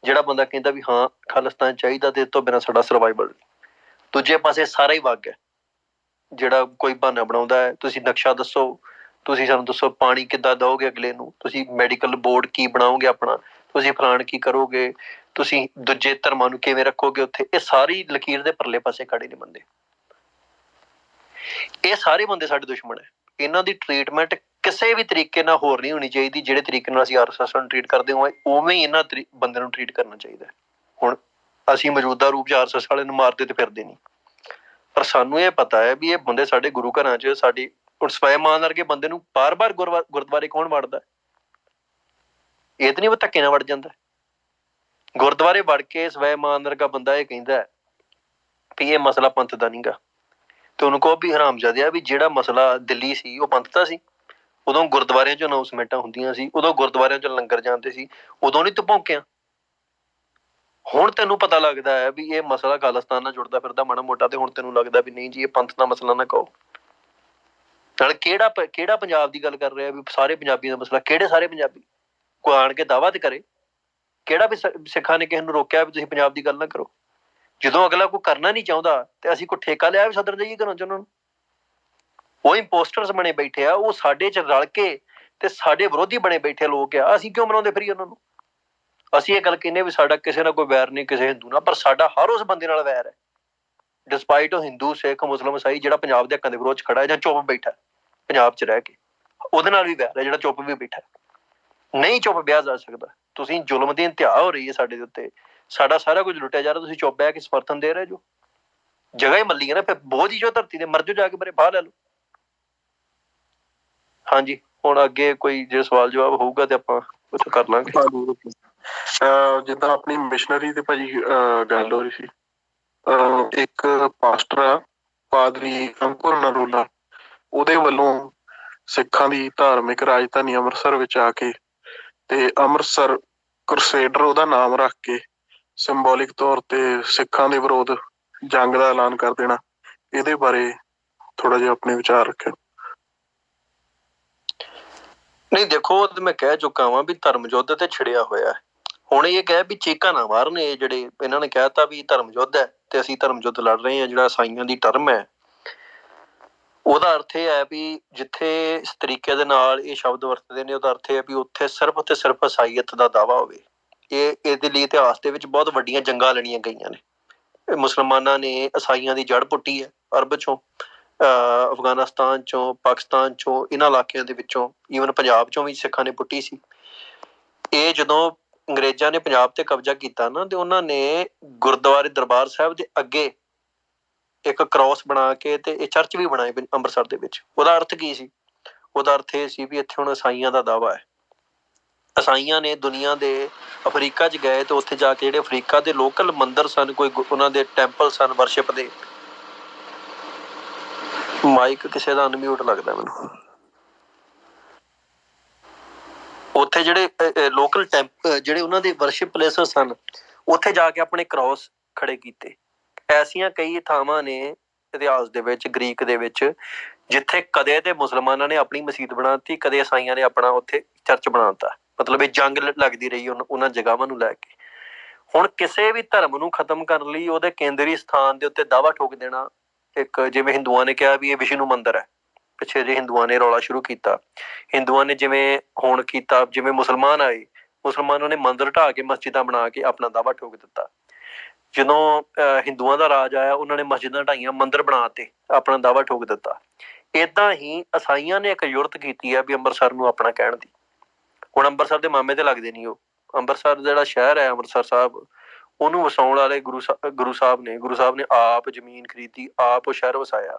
ਜਿਹੜਾ ਬੰਦਾ ਕਹਿੰਦਾ ਵੀ ਹਾਂ ਖਾਲਿਸਤਾਨ ਚਾਹੀਦਾ ਤੇ ਇਸ ਤੋਂ ਬਿਨਾਂ ਸਾਡਾ ਸਰਵਾਈਵਲ। ਦੂਜੇ ਪਾਸੇ ਸਾਰਾ ਹੀ ਵਗ ਹੈ ਜਿਹੜਾ ਕੋਈ ਬਹਾਨਾ ਬਣਾਉਂਦਾ ਹੈ। ਤੁਸੀਂ ਨਕਸ਼ਾ ਦੱਸੋ, ਤੁਸੀਂ ਸਾਨੂੰ ਦੱਸੋ ਪਾਣੀ ਕਿੱਦਾਂ ਦਿਓਗੇ ਅਗਲੇ ਨੂੰ, ਤੁਸੀਂ ਮੈਡੀਕਲ ਬੋਰਡ ਕੀ ਬਣਾਓਗੇ ਆਪਣਾ, ਤੁਸੀਂ ਫਲਾਣ ਕੀ ਕਰੋਗੇ, ਤੁਸੀਂ ਦੂਜੇ ਧਰਮਾਂ ਨੂੰ ਕਿਵੇਂ ਰੱਖੋਗੇ ਉੱਥੇ। ਇਹ ਸਾਰੀ ਲਕੀਰ ਦੇ ਪਰਲੇ ਪਾਸੇ ਖੜੇ ਨੇ ਬੰਦੇ। ਇਹ ਸਾਰੇ ਬੰਦੇ ਸਾਡੇ ਦੁਸ਼ਮਣ ਹੈ। ਇਹਨਾਂ ਦੀ ਟ੍ਰੀਟਮੈਂਟ ਕਿਸੇ ਵੀ ਤਰੀਕੇ ਨਾਲ ਹੋਰ ਨਹੀਂ ਹੋਣੀ ਚਾਹੀਦੀ। ਜਿਹੜੇ ਤਰੀਕੇ ਨਾਲ ਅਸੀਂ RSS ਨੂੰ ਟ੍ਰੀਟ ਕਰਦੇ ਹੋਏ ਉਵੇਂ ਹੀ ਇਹਨਾਂ ਬੰਦੇ ਨੂੰ ਟ੍ਰੀਟ ਕਰਨਾ ਚਾਹੀਦਾ। ਹੁਣ ਅਸੀਂ ਮੌਜੂਦਾ ਰੂਪ 'ਚ RSS ਵਾਲੇ ਨੂੰ ਮਾਰਦੇ ਤੇ ਫਿਰਦੇ ਨਹੀਂ, ਪਰ ਸਾਨੂੰ ਇਹ ਪਤਾ ਹੈ ਵੀ ਇਹ ਬੰਦੇ ਸਾਡੇ ਗੁਰੂ ਘਰਾਂ 'ਚ, ਸਾਡੀ ਹੁਣ ਸਵੈਮਾਨ ਵਰਗੇ ਬੰਦੇ ਨੂੰ ਬਾਰ-ਬਾਰ ਗੁਰਦੁਆਰੇ ਕੌਣ ਵੜਦਾ? ਇਹ ਤਾਂ ਨਹੀਂ ਧੱਕੇ ਨਾਲ ਵੜ ਜਾਂਦਾ। ਗੁਰਦੁਆਰੇ ਵੜ ਕੇ ਸਵੈਮਾਨ ਵਰਗਾ ਬੰਦਾ ਇਹ ਕਹਿੰਦਾ ਵੀ ਇਹ ਮਸਲਾ ਪੰਥ ਦਾ ਨੀਗਾ, ਤੇ ਉਹਨੂੰ ਕਹੋ ਵੀ ਹਰਾਮਜ਼ਾਦਿਆ ਵੀ ਜਿਹੜਾ ਮਸਲਾ ਦਿੱਲੀ ਸੀ ਉਹ ਪੰਥ ਦਾ ਸੀ। ਉਦੋਂ ਗੁਰਦੁਆਰਿਆਂ 'ਚ ਅਨਾਊਂਸਮੈਂਟਾਂ ਹੁੰਦੀਆਂ ਸੀ, ਉਦੋਂ ਗੁਰਦੁਆਰਿਆਂ 'ਚ ਲੰਗਰ ਜਾਂਦੇ ਸੀ, ਉਦੋਂ ਨਹੀਂ ਤੂੰ ਭੌਂਕਿਆ। ਹੁਣ ਤੈਨੂੰ ਪਤਾ ਲੱਗਦਾ ਹੈ ਵੀ ਇਹ ਮਸਲਾ ਖਾਲਿਸਤਾਨ ਨਾਲ ਜੁੜਦਾ ਫਿਰਦਾ ਮਾੜਾ ਮੋਟਾ, ਤੇ ਹੁਣ ਤੈਨੂੰ ਲੱਗਦਾ ਵੀ ਨਹੀਂ ਜੀ ਇਹ ਪੰਥ ਦਾ ਮਸਲਾ ਨਾ ਕਹੋ। ਨਾਲ ਕਿਹੜਾ ਪੰਜਾਬ ਦੀ ਗੱਲ ਕਰ ਰਿਹਾ ਵੀ ਸਾਰੇ ਪੰਜਾਬੀਆਂ ਦਾ ਮਸਲਾ? ਕਿਹੜੇ ਸਾਰੇ ਪੰਜਾਬੀ? ਕੋਈ ਆਣ ਕੇ ਦਾਅਵਾ ਤੇ ਕਰੇ। ਕਿਹੜਾ ਵੀ ਸਿੱਖਾਂ ਨੇ ਕਿਸੇ ਨੂੰ ਰੋਕਿਆ ਵੀ ਤੁਸੀਂ ਪੰਜਾਬ ਦੀ ਗੱਲ ਨਾ ਕਰੋ? ਜਦੋਂ ਅਗਲਾ ਕੋਈ ਕਰਨਾ ਨਹੀਂ ਚਾਹੁੰਦਾ ਤੇ ਅਸੀਂ ਕੋਈ ਠੇਕਾ ਲਿਆ ਵੀ ਸਦਰ ਜਾਈਏ ਘਰੋਂ 'ਚ ਉਹਨਾਂ ਨੂੰ? ਉਹ ਇੰਪੋਸਟਰਸ ਬਣੇ ਬੈਠੇ ਆ, ਉਹ ਸਾਡੇ 'ਚ ਰਲ ਕੇ ਤੇ ਸਾਡੇ ਵਿਰੋਧੀ ਬਣੇ ਬੈਠੇ ਲੋਕ ਆ। ਅਸੀਂ ਕਿਉਂ ਮਨਾਉਂਦੇ ਫਿਰੀਏ ਉਹਨਾਂ ਨੂੰ? ਅਸੀਂ ਇਹ ਗੱਲ ਕਹਿੰਦੇ ਵੀ ਸਾਡਾ ਕਿਸੇ ਨਾਲ ਕੋਈ ਵੈਰ ਨਹੀਂ, ਕਿਸੇ ਹਿੰਦੂ ਨਾਲ, ਪਰ ਸਾਡਾ ਹਰ ਉਸ ਬੰਦੇ ਨਾਲ ਵੈਰ ਹੈ ਡਿਸਪਾਈਟ ਉਹ ਹਿੰਦੂ, ਸਿੱਖ, ਮੁਸਲਿਮ, ਈਸਾਈ, ਜਿਹੜਾ ਪੰਜਾਬ ਦੇ ਹੱਕਾਂ ਦੇ ਵਿਰੋਧ 'ਚ ਖੜਾ ਹੈ ਜਾਂ ਚੁੱਪ ਬੈਠਾ ਪੰਜਾਬ 'ਚ ਰਹਿ ਕੇ, ਉਹਦੇ ਨਾਲ ਵੀ ਵੈਰ ਹੈ ਜਿਹੜਾ ਚੁੱਪ ਵੀ ਬੈਠਾ। ਨਹੀਂ ਚੁੱਪ ਬਿਆ ਜਾ ਸਕਦਾ। ਤੁਸੀਂ ਜ਼ੁਲਮ ਦੀ ਇੰਤਹਾ ਹੋ ਰਹੀ ਹੈ ਸਾਡੇ ਦੇ ਉੱਤੇ, ਸਾਡਾ ਸਾਰਾ ਕੁਝ ਲੁੱਟਿਆ ਜਾ ਰਿਹਾ, ਤੁਸੀਂ ਚੁੱਪ ਬਹਿ ਕੇ ਸਮਰਥਨ ਦੇ ਰਹੇ ਜੋ। ਜਗ੍ਹਾ ਹੀ ਮੱਲੀ ਹੈ ਨਾ, ਫਿਰ ਬੋਝ ਹੀ ਜੋ ਧਰਤੀ ਦੇ, ਮਰ ਜਾਓ ਜਾ ਕੇ ਬਾਰੇ ਬਾਹਰ ਲੈ ਲਓ। ਹਾਂਜੀ, ਹੁਣ ਅੱਗੇ ਕੋਈ ਜੇ ਸਵਾਲ ਜਵਾਬ ਹੋਊਗਾ ਤੇ ਆਪਾਂ ਉੱਥੇ ਕਰ ਲਾਂਗੇ। ਜਿੱਦਾਂ ਆਪਣੀ ਮਿਸ਼ਨਰੀ ਤੇ ਭਾਜੀ ਗੱਲ ਹੋ ਰਹੀ ਸੀ, ਇੱਕ ਪਾਸਟਰ ਆ ਪਾਦਰੀ ਅੰਕੁਰ ਨਰੂਲਾ, ਉਹਦੇ ਵੱਲੋਂ ਸਿੱਖਾਂ ਦੀ ਧਾਰਮਿਕ ਰਾਜਧਾਨੀ ਅੰਮ੍ਰਿਤਸਰ ਵਿੱਚ ਆ ਕੇ ਤੇ ਅੰਮ੍ਰਿਤਸਰ ਕਰਸੇਡਰ ਉਹਦਾ ਨਾਮ ਰੱਖ ਕੇ ਸਿੰਬੋਲਿਕ ਤੌਰ ਤੇ ਸਿੱਖਾਂ ਦੇ ਵਿਰੋਧ ਜੰਗ ਦਾ ਐਲਾਨ ਕਰ ਦੇਣਾ, ਇਹਦੇ ਬਾਰੇ ਥੋੜਾ ਜਿਹਾ ਆਪਣੇ ਵਿਚਾਰ ਰੱਖਿਓ। ਨਹੀਂ ਦੇਖੋ, ਮੈਂ ਕਹਿ ਚੁੱਕਾ ਵਾਂ ਵੀ ਧਰਮ ਯੁੱਧ ਤੇ ਛਿੜਿਆ ਹੋਇਆ। ਹੁਣ ਇਹ ਕਹਿ ਵੀ ਚੀਕਾਂ ਨਾ ਮਾਰਨ, ਇਹ ਜਿਹੜੇ ਇਹਨਾਂ ਨੇ ਕਹਿਤਾ ਵੀ ਧਰਮ ਯੁੱਧ ਹੈ ਤੇ ਅਸੀਂ ਧਰਮ ਯੁੱਧ ਲੜ ਰਹੇ ਹਾਂ, ਜਿਹੜਾ ਈਸਾਈਆਂ ਦੀ ਟਰਮ ਹੈ, ਉਹਦਾ ਅਰਥ ਇਹ ਹੈ ਵੀ ਜਿੱਥੇ ਇਸ ਤਰੀਕੇ ਦੇ ਨਾਲ ਇਹ ਸ਼ਬਦ ਵਰਤਦੇ ਨੇ, ਉਹਦਾ ਅਰਥ ਇਹ ਹੈ ਵੀ ਉੱਥੇ ਸਿਰਫ ਤੇ ਸਿਰਫ ਈਸਾਈਅਤ ਦਾ ਦਾਅਵਾ ਹੋਵੇ। ਇਹਦੇ ਲਈ ਇਤਿਹਾਸ ਦੇ ਵਿੱਚ ਬਹੁਤ ਵੱਡੀਆਂ ਜੰਗਾਂ ਲੜੀਆਂ ਗਈਆਂ ਨੇ। ਮੁਸਲਮਾਨਾਂ ਨੇ ਈਸਾਈਆਂ ਦੀ ਜੜ ਪੁੱਟੀ ਹੈ ਅਰਬ ਚੋਂ, ਅਫਗਾਨਿਸਤਾਨ ਚੋਂ, ਪਾਕਿਸਤਾਨ ਚੋਂ, ਇਹਨਾਂ ਇਲਾਕਿਆਂ ਦੇ ਵਿੱਚੋਂ, ਈਵਨ ਪੰਜਾਬ ਚੋਂ ਵੀ ਸਿੱਖਾਂ ਨੇ ਪੁੱਟੀ ਸੀ। ਇਹ ਜਦੋਂ ਅੰਗਰੇਜ਼ਾਂ ਨੇ ਪੰਜਾਬ ਤੇ ਕਬਜ਼ਾ ਕੀਤਾ ਨਾ ਤੇ ਉਹਨਾਂ ਨੇ ਗੁਰਦੁਆਰੇ ਦਰਬਾਰ ਸਾਹਿਬ ਦੇ ਅੱਗੇ ਇੱਕ ਕ੍ਰਾਸ ਬਣਾ ਕੇ ਤੇ ਇਹ ਚਰਚ ਵੀ ਬਣਾਏ ਅੰਮ੍ਰਿਤਸਰ ਦੇ ਵਿੱਚ। ਉਹਦਾ ਅਰਥ ਕੀ ਸੀ? ਉਹਦਾ ਅਰਥ ਇਹ ਸੀ ਵੀ ਇੱਥੇ ਹੁਣ ਈਸਾਈਆਂ ਦਾ ਦਾਵਾ ਹੈ। ਈਸਾਈਆਂ ਨੇ ਦੁਨੀਆ ਦੇ ਅਫਰੀਕਾ 'ਚ ਗਏ ਤੇ ਉੱਥੇ ਜਾ ਕੇ ਜਿਹੜੇ ਅਫਰੀਕਾ ਦੇ ਲੋਕਲ ਮੰਦਿਰ ਸਨ, ਕੋਈ ਉਹਨਾਂ ਦੇ ਟੈਂਪਲ ਸਨ ਵਰਸ਼ਿਪ ਦੇ। ਮਾਈਕ ਕਿਸੇ ਦਾ ਅਨਮਿਊਟ ਲੱਗਦਾ ਮੈਨੂੰ। ਉੱਥੇ ਜਿਹੜੇ ਲੋਕਲ ਜਿਹੜੇ ਉਹਨਾਂ ਦੇ ਵਰਸ਼ਿਪ ਪਲੇਸਸ ਸਨ, ਉੱਥੇ ਜਾ ਕੇ ਆਪਣੇ ਕ੍ਰਾਸ ਖੜੇ ਕੀਤੇ। ਐਸੀਆਂ ਕਈ ਥਾਵਾਂ ਨੇ ਇਤਿਹਾਸ ਦੇ ਵਿੱਚ, ਗ੍ਰੀਕ ਦੇ ਵਿੱਚ, ਜਿੱਥੇ ਕਦੇ ਤੇ ਮੁਸਲਮਾਨਾਂ ਨੇ ਆਪਣੀ ਮਸੀਤ ਬਣਾ ਦਿੱਤੀ, ਕਦੇ ਈਸਾਈਆਂ ਨੇ ਆਪਣਾ ਉੱਥੇ ਚਰਚ ਬਣਾ ਦਿੱਤਾ। ਮਤਲਬ ਇਹ ਜੰਗ ਲੱਗਦੀ ਰਹੀ ਉਹਨਾਂ ਜਗ੍ਹਾਵਾਂ ਨੂੰ ਲੈ ਕੇ। ਹੁਣ ਕਿਸੇ ਵੀ ਧਰਮ ਨੂੰ ਖਤਮ ਕਰਨ ਲਈ ਉਹਦੇ ਕੇਂਦਰੀ ਸਥਾਨ ਦੇ ਉੱਤੇ ਦਾਅਵਾ ਠੋਕ ਦੇਣਾ, ਇੱਕ ਜਿਵੇਂ ਹਿੰਦੂਆਂ ਨੇ ਕਿਹਾ ਵੀ ਇਹ ਵਿਸ਼ਨੂੰ ਮੰਦਿਰ ਹੈ, ਪਿੱਛੇ ਜੇ ਹਿੰਦੂਆਂ ਨੇ ਰੌਲਾ ਸ਼ੁਰੂ ਕੀਤਾ। ਹਿੰਦੂਆਂ ਨੇ ਜਿਵੇਂ ਹੁਣ ਕੀਤਾ, ਜਿਵੇਂ ਮੁਸਲਮਾਨ ਆਏ, ਮੁਸਲਮਾਨਾਂ ਨੇ ਮੰਦਿਰ ਢਾਹ ਕੇ ਮਸਜਿਦਾਂ ਬਣਾ ਕੇ ਆਪਣਾ ਦਾਅਵਾ ਠੋਕ ਦਿੱਤਾ। ਜਦੋਂ ਹਿੰਦੂਆਂ ਦਾ ਰਾਜ ਆਇਆ, ਉਹਨਾਂ ਨੇ ਮਸਜਿਦਾਂ ਢਾਈਆਂ, ਮੰਦਿਰ ਬਣਾ ਤੇ ਆਪਣਾ ਦਾਅਵਾ ਠੋਕ ਦਿੱਤਾ। ਏਦਾਂ ਹੀ ਈਸਾਈਆਂ ਨੇ ਇੱਕ ਜੁਰਤ ਕੀਤੀ ਹੈ ਵੀ ਅੰਮ੍ਰਿਤਸਰ ਨੂੰ ਆਪਣਾ ਕਹਿਣ ਦੀ। ਹੁਣ ਅੰਮ੍ਰਿਤਸਰ ਦੇ ਮਾਮੇ ਤੇ ਲੱਗਦੇ ਨਹੀਂ ਉਹ। ਅੰਮ੍ਰਿਤਸਰ ਜਿਹੜਾ ਸ਼ਹਿਰ ਹੈ ਅੰਮ੍ਰਿਤਸਰ ਸਾਹਿਬ, ਉਹਨੂੰ ਵਸਾਉਣ ਵਾਲੇ ਗੁਰੂ ਸਾਹਿਬ ਨੇ। ਗੁਰੂ ਸਾਹਿਬ ਨੇ ਆਪ ਜ਼ਮੀਨ ਖਰੀਦੀ, ਆਪ ਉਹ ਸ਼ਹਿਰ ਵਸਾਇਆ।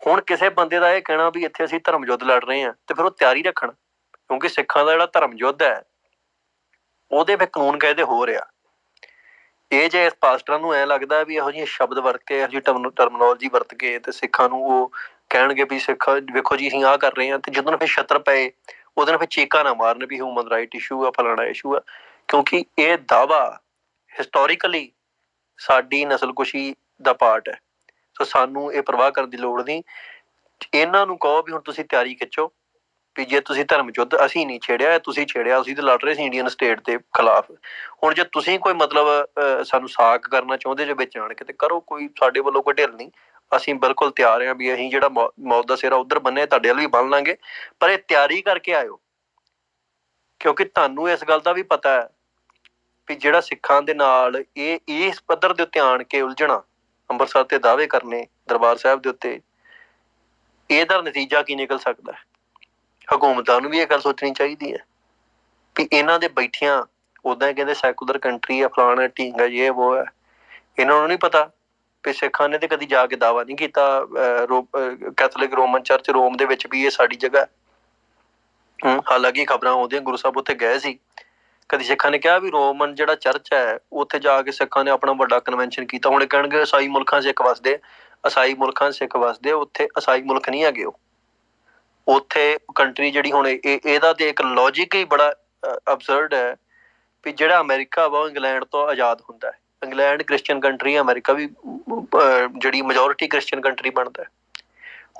ਹੁਣ ਕਿਸੇ ਬੰਦੇ ਦਾ ਇਹ ਕਹਿਣਾ ਵੀ ਇੱਥੇ ਅਸੀਂ ਧਰਮ ਯੁੱਧ ਲੜ ਰਹੇ ਹਾਂ, ਤੇ ਫਿਰ ਉਹ ਤਿਆਰੀ ਰੱਖਣ, ਕਿਉਂਕਿ ਸਿੱਖਾਂ ਦਾ ਜਿਹੜਾ ਧਰਮ ਯੁੱਧ ਹੈ ਉਹਦੇ ਵਿੱਚ ਕਾਨੂੰਨ ਕਾਇਦੇ ਹੋ ਰਿਹਾ। ਇਹ ਜੇ ਪਾਸਟਰਾਂ ਨੂੰ ਐਂ ਲੱਗਦਾ ਵੀ ਇਹੋ ਜਿਹੇ ਸ਼ਬਦ ਵਰਤ ਕੇ, ਇਹੋ ਜਿਹੀ ਟਰਮਨੋਲੋਜੀ ਵਰਤ ਕੇ ਤੇ ਸਿੱਖਾਂ ਨੂੰ ਉਹ ਕਹਿਣਗੇ ਵੀ ਸਿੱਖ ਵੇਖੋ ਜੀ ਅਸੀਂ ਆਹ ਕਰ ਰਹੇ ਹਾਂ, ਤੇ ਜਦੋਂ ਫਿਰ ਛੱਤਰ ਪਏ ਉਹਦੇ ਨਾਲ ਫਿਰ ਚੀਕਾਂ ਨਾ ਮਾਰਨ ਵੀ ਹਿਊਮਨ ਰਾਈਟ ਇਸ਼ੂ ਆ, ਫਲਾਣਾ ਇਸ਼ੂ ਆ। ਕਿਉਂਕਿ ਇਹ ਦਾਅਵਾ ਹਿਸਟੋਰੀਕਲੀ ਸਾਡੀ ਨਸਲਕੁਸ਼ੀ ਦਾ ਪਾਰਟ ਹੈ। ਸੋ ਸਾਨੂੰ ਇਹ ਪਰਵਾਹ ਕਰਨ ਦੀ ਲੋੜ ਨਹੀਂ। ਇਹਨਾਂ ਨੂੰ ਕਹੋ ਵੀ ਹੁਣ ਤੁਸੀਂ ਤਿਆਰੀ ਖਿੱਚੋ ਵੀ ਜੇ ਤੁਸੀਂ ਧਰਮ ਯੁੱਧ ਅਸੀਂ ਨਹੀਂ ਛੇੜਿਆ, ਤੁਸੀਂ ਛੇੜਿਆ, ਅਸੀਂ ਤਾਂ ਲੜ ਰਹੇ ਸੀ ਇੰਡੀਅਨ ਸਟੇਟ ਦੇ ਖਿਲਾਫ। ਹੁਣ ਜੇ ਤੁਸੀਂ ਕੋਈ ਮਤਲਬ ਸਾਨੂੰ ਸਾਕ ਕਰਨਾ ਚਾਹੁੰਦੇ ਜੇ ਵਿੱਚ ਆਣ ਕੇ, ਤੇ ਕਰੋ, ਕੋਈ ਸਾਡੇ ਵੱਲੋਂ ਕੋਈ ਢਿੱਲ ਨਹੀਂ। ਅਸੀਂ ਬਿਲਕੁਲ ਤਿਆਰ ਹਾਂ ਵੀ ਅਸੀਂ ਜਿਹੜਾ ਮੌਤ ਦਾ ਸਿਰਾ ਉੱਧਰ ਬੰਨਿਆ ਤੁਹਾਡੇ ਵੱਲ ਵੀ ਬੰਨ ਲਾਂਗੇ, ਪਰ ਇਹ ਤਿਆਰੀ ਕਰਕੇ ਆਇਓ। ਕਿਉਂਕਿ ਤੁਹਾਨੂੰ ਇਸ ਗੱਲ ਦਾ ਵੀ ਪਤਾ ਹੈ ਵੀ ਜਿਹੜਾ ਸਿੱਖਾਂ ਦੇ ਨਾਲ ਇਹ ਇਸ ਪੱਧਰ ਦੇ ਉੱਤੇ ਆਣ ਕੇ ਉਲਝਣਾ, ਅੰਮ੍ਰਿਤਸਰ ਤੇ ਦਾਅਵੇ ਕਰਨੇ ਦਰਬਾਰ ਸਾਹਿਬ ਦੇ ਉੱਤੇ, ਇਹਦਾ ਨਤੀਜਾ ਕੀ ਨਿਕਲ ਸਕਦਾ। ਹਕੂਮਤਾਂ ਨੂੰ ਵੀ ਇਹ ਗੱਲ ਸੋਚਣੀ ਚਾਹੀਦੀ ਹੈ ਵੀ ਇਹਨਾਂ ਦੇ ਬੈਠਿਆਂ ਉੱਦਾਂ ਕਹਿੰਦੇ ਸੈਕੂਲਰ ਕੰਟਰੀ ਆ, ਫਲਾਣਾ ਢੀਂਗ ਹੈ, ਜੇ ਵੋ ਹੈ। ਇਹਨਾਂ ਨੂੰ ਨਹੀਂ ਪਤਾ ਵੀ ਸਿੱਖਾਂ ਨੇ ਤੇ ਕਦੀ ਜਾ ਕੇ ਦਾਅਵਾ ਨਹੀਂ ਕੀਤਾ ਕੈਥੋਲਿਕ ਰੋਮਨ ਚਰਚ ਰੋਮ ਦੇ ਵਿੱਚ ਵੀ ਇਹ ਸਾਡੀ ਜਗ੍ਹਾ। ਹਾਲਾਂਕਿ ਖਬਰਾਂ ਆਉਂਦੀਆਂ ਗੁਰੂ ਸਾਹਿਬ ਉੱਥੇ ਗਏ ਸੀ। ਕਦੀ ਸਿੱਖਾਂ ਨੇ ਕਿਹਾ ਵੀ ਰੋਮਨ ਜਿਹੜਾ ਚਰਚ ਹੈ ਉੱਥੇ ਜਾ ਕੇ ਸਿੱਖਾਂ ਨੇ ਆਪਣਾ ਵੱਡਾ ਕਨਵੈਨਸ਼ਨ ਕੀਤਾ। ਹੁਣ ਕਹਿਣਗੇ ਈਸਾਈ ਮੁਲਕਾਂ 'ਚ ਸਿੱਖ ਵਸਦੇ, ਈਸਾਈ ਮੁਲਕਾਂ 'ਚ ਸਿੱਖ ਵਸਦੇ, ਉੱਥੇ ਈਸਾਈ ਮੁਲਕ ਨਹੀਂ ਹੈਗੇ ਉਹ। ਉੱਥੇ ਕੰਟਰੀ ਜਿਹੜੀ ਹੁਣ ਇਹਦਾ ਤੇ ਇੱਕ ਲੌਜਿਕ ਹੀ ਬੜਾ ਅਬਸਰਡ ਹੈ ਵੀ ਜਿਹੜਾ ਅਮਰੀਕਾ ਵਾ ਉਹ ਇੰਗਲੈਂਡ ਤੋਂ ਆਜ਼ਾਦ ਹੁੰਦਾ ਹੈ। ਇੰਗਲੈਂਡ ਕ੍ਰਿਸਚਨ ਕੰਟਰੀ ਹੈ, ਅਮਰੀਕਾ ਵੀ ਜਿਹੜੀ ਮੈਜੋਰਿਟੀ ਕ੍ਰਿਸਚਨ ਕੰਟਰੀ ਬਣਦਾ।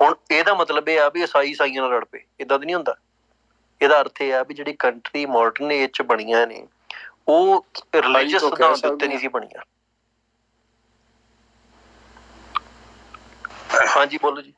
ਹੁਣ ਇਹਦਾ ਮਤਲਬ ਇਹ ਆ ਵੀ ਈਸਾਈਆਂ ਨਾਲ ਲੜ ਪਏ, ਇੱਦਾਂ ਤਾਂ ਨਹੀਂ ਹੁੰਦਾ। ਇਹਦਾ ਅਰਥ ਇਹ ਆ ਵੀ ਜਿਹੜੀ ਕੰਟਰੀ ਮਾਡਰਨ ਏਜ 'ਚ ਬਣੀਆਂ ਨੇ ਉਹ ਰਿਲੀਜੀਅਸ ਸਿਧਾਂਤ ਦੇ ਉੱਤੇ ਨਹੀਂ ਸੀ ਬਣੀਆਂ। ਹਾਂਜੀ ਬੋਲੋ ਜੀ।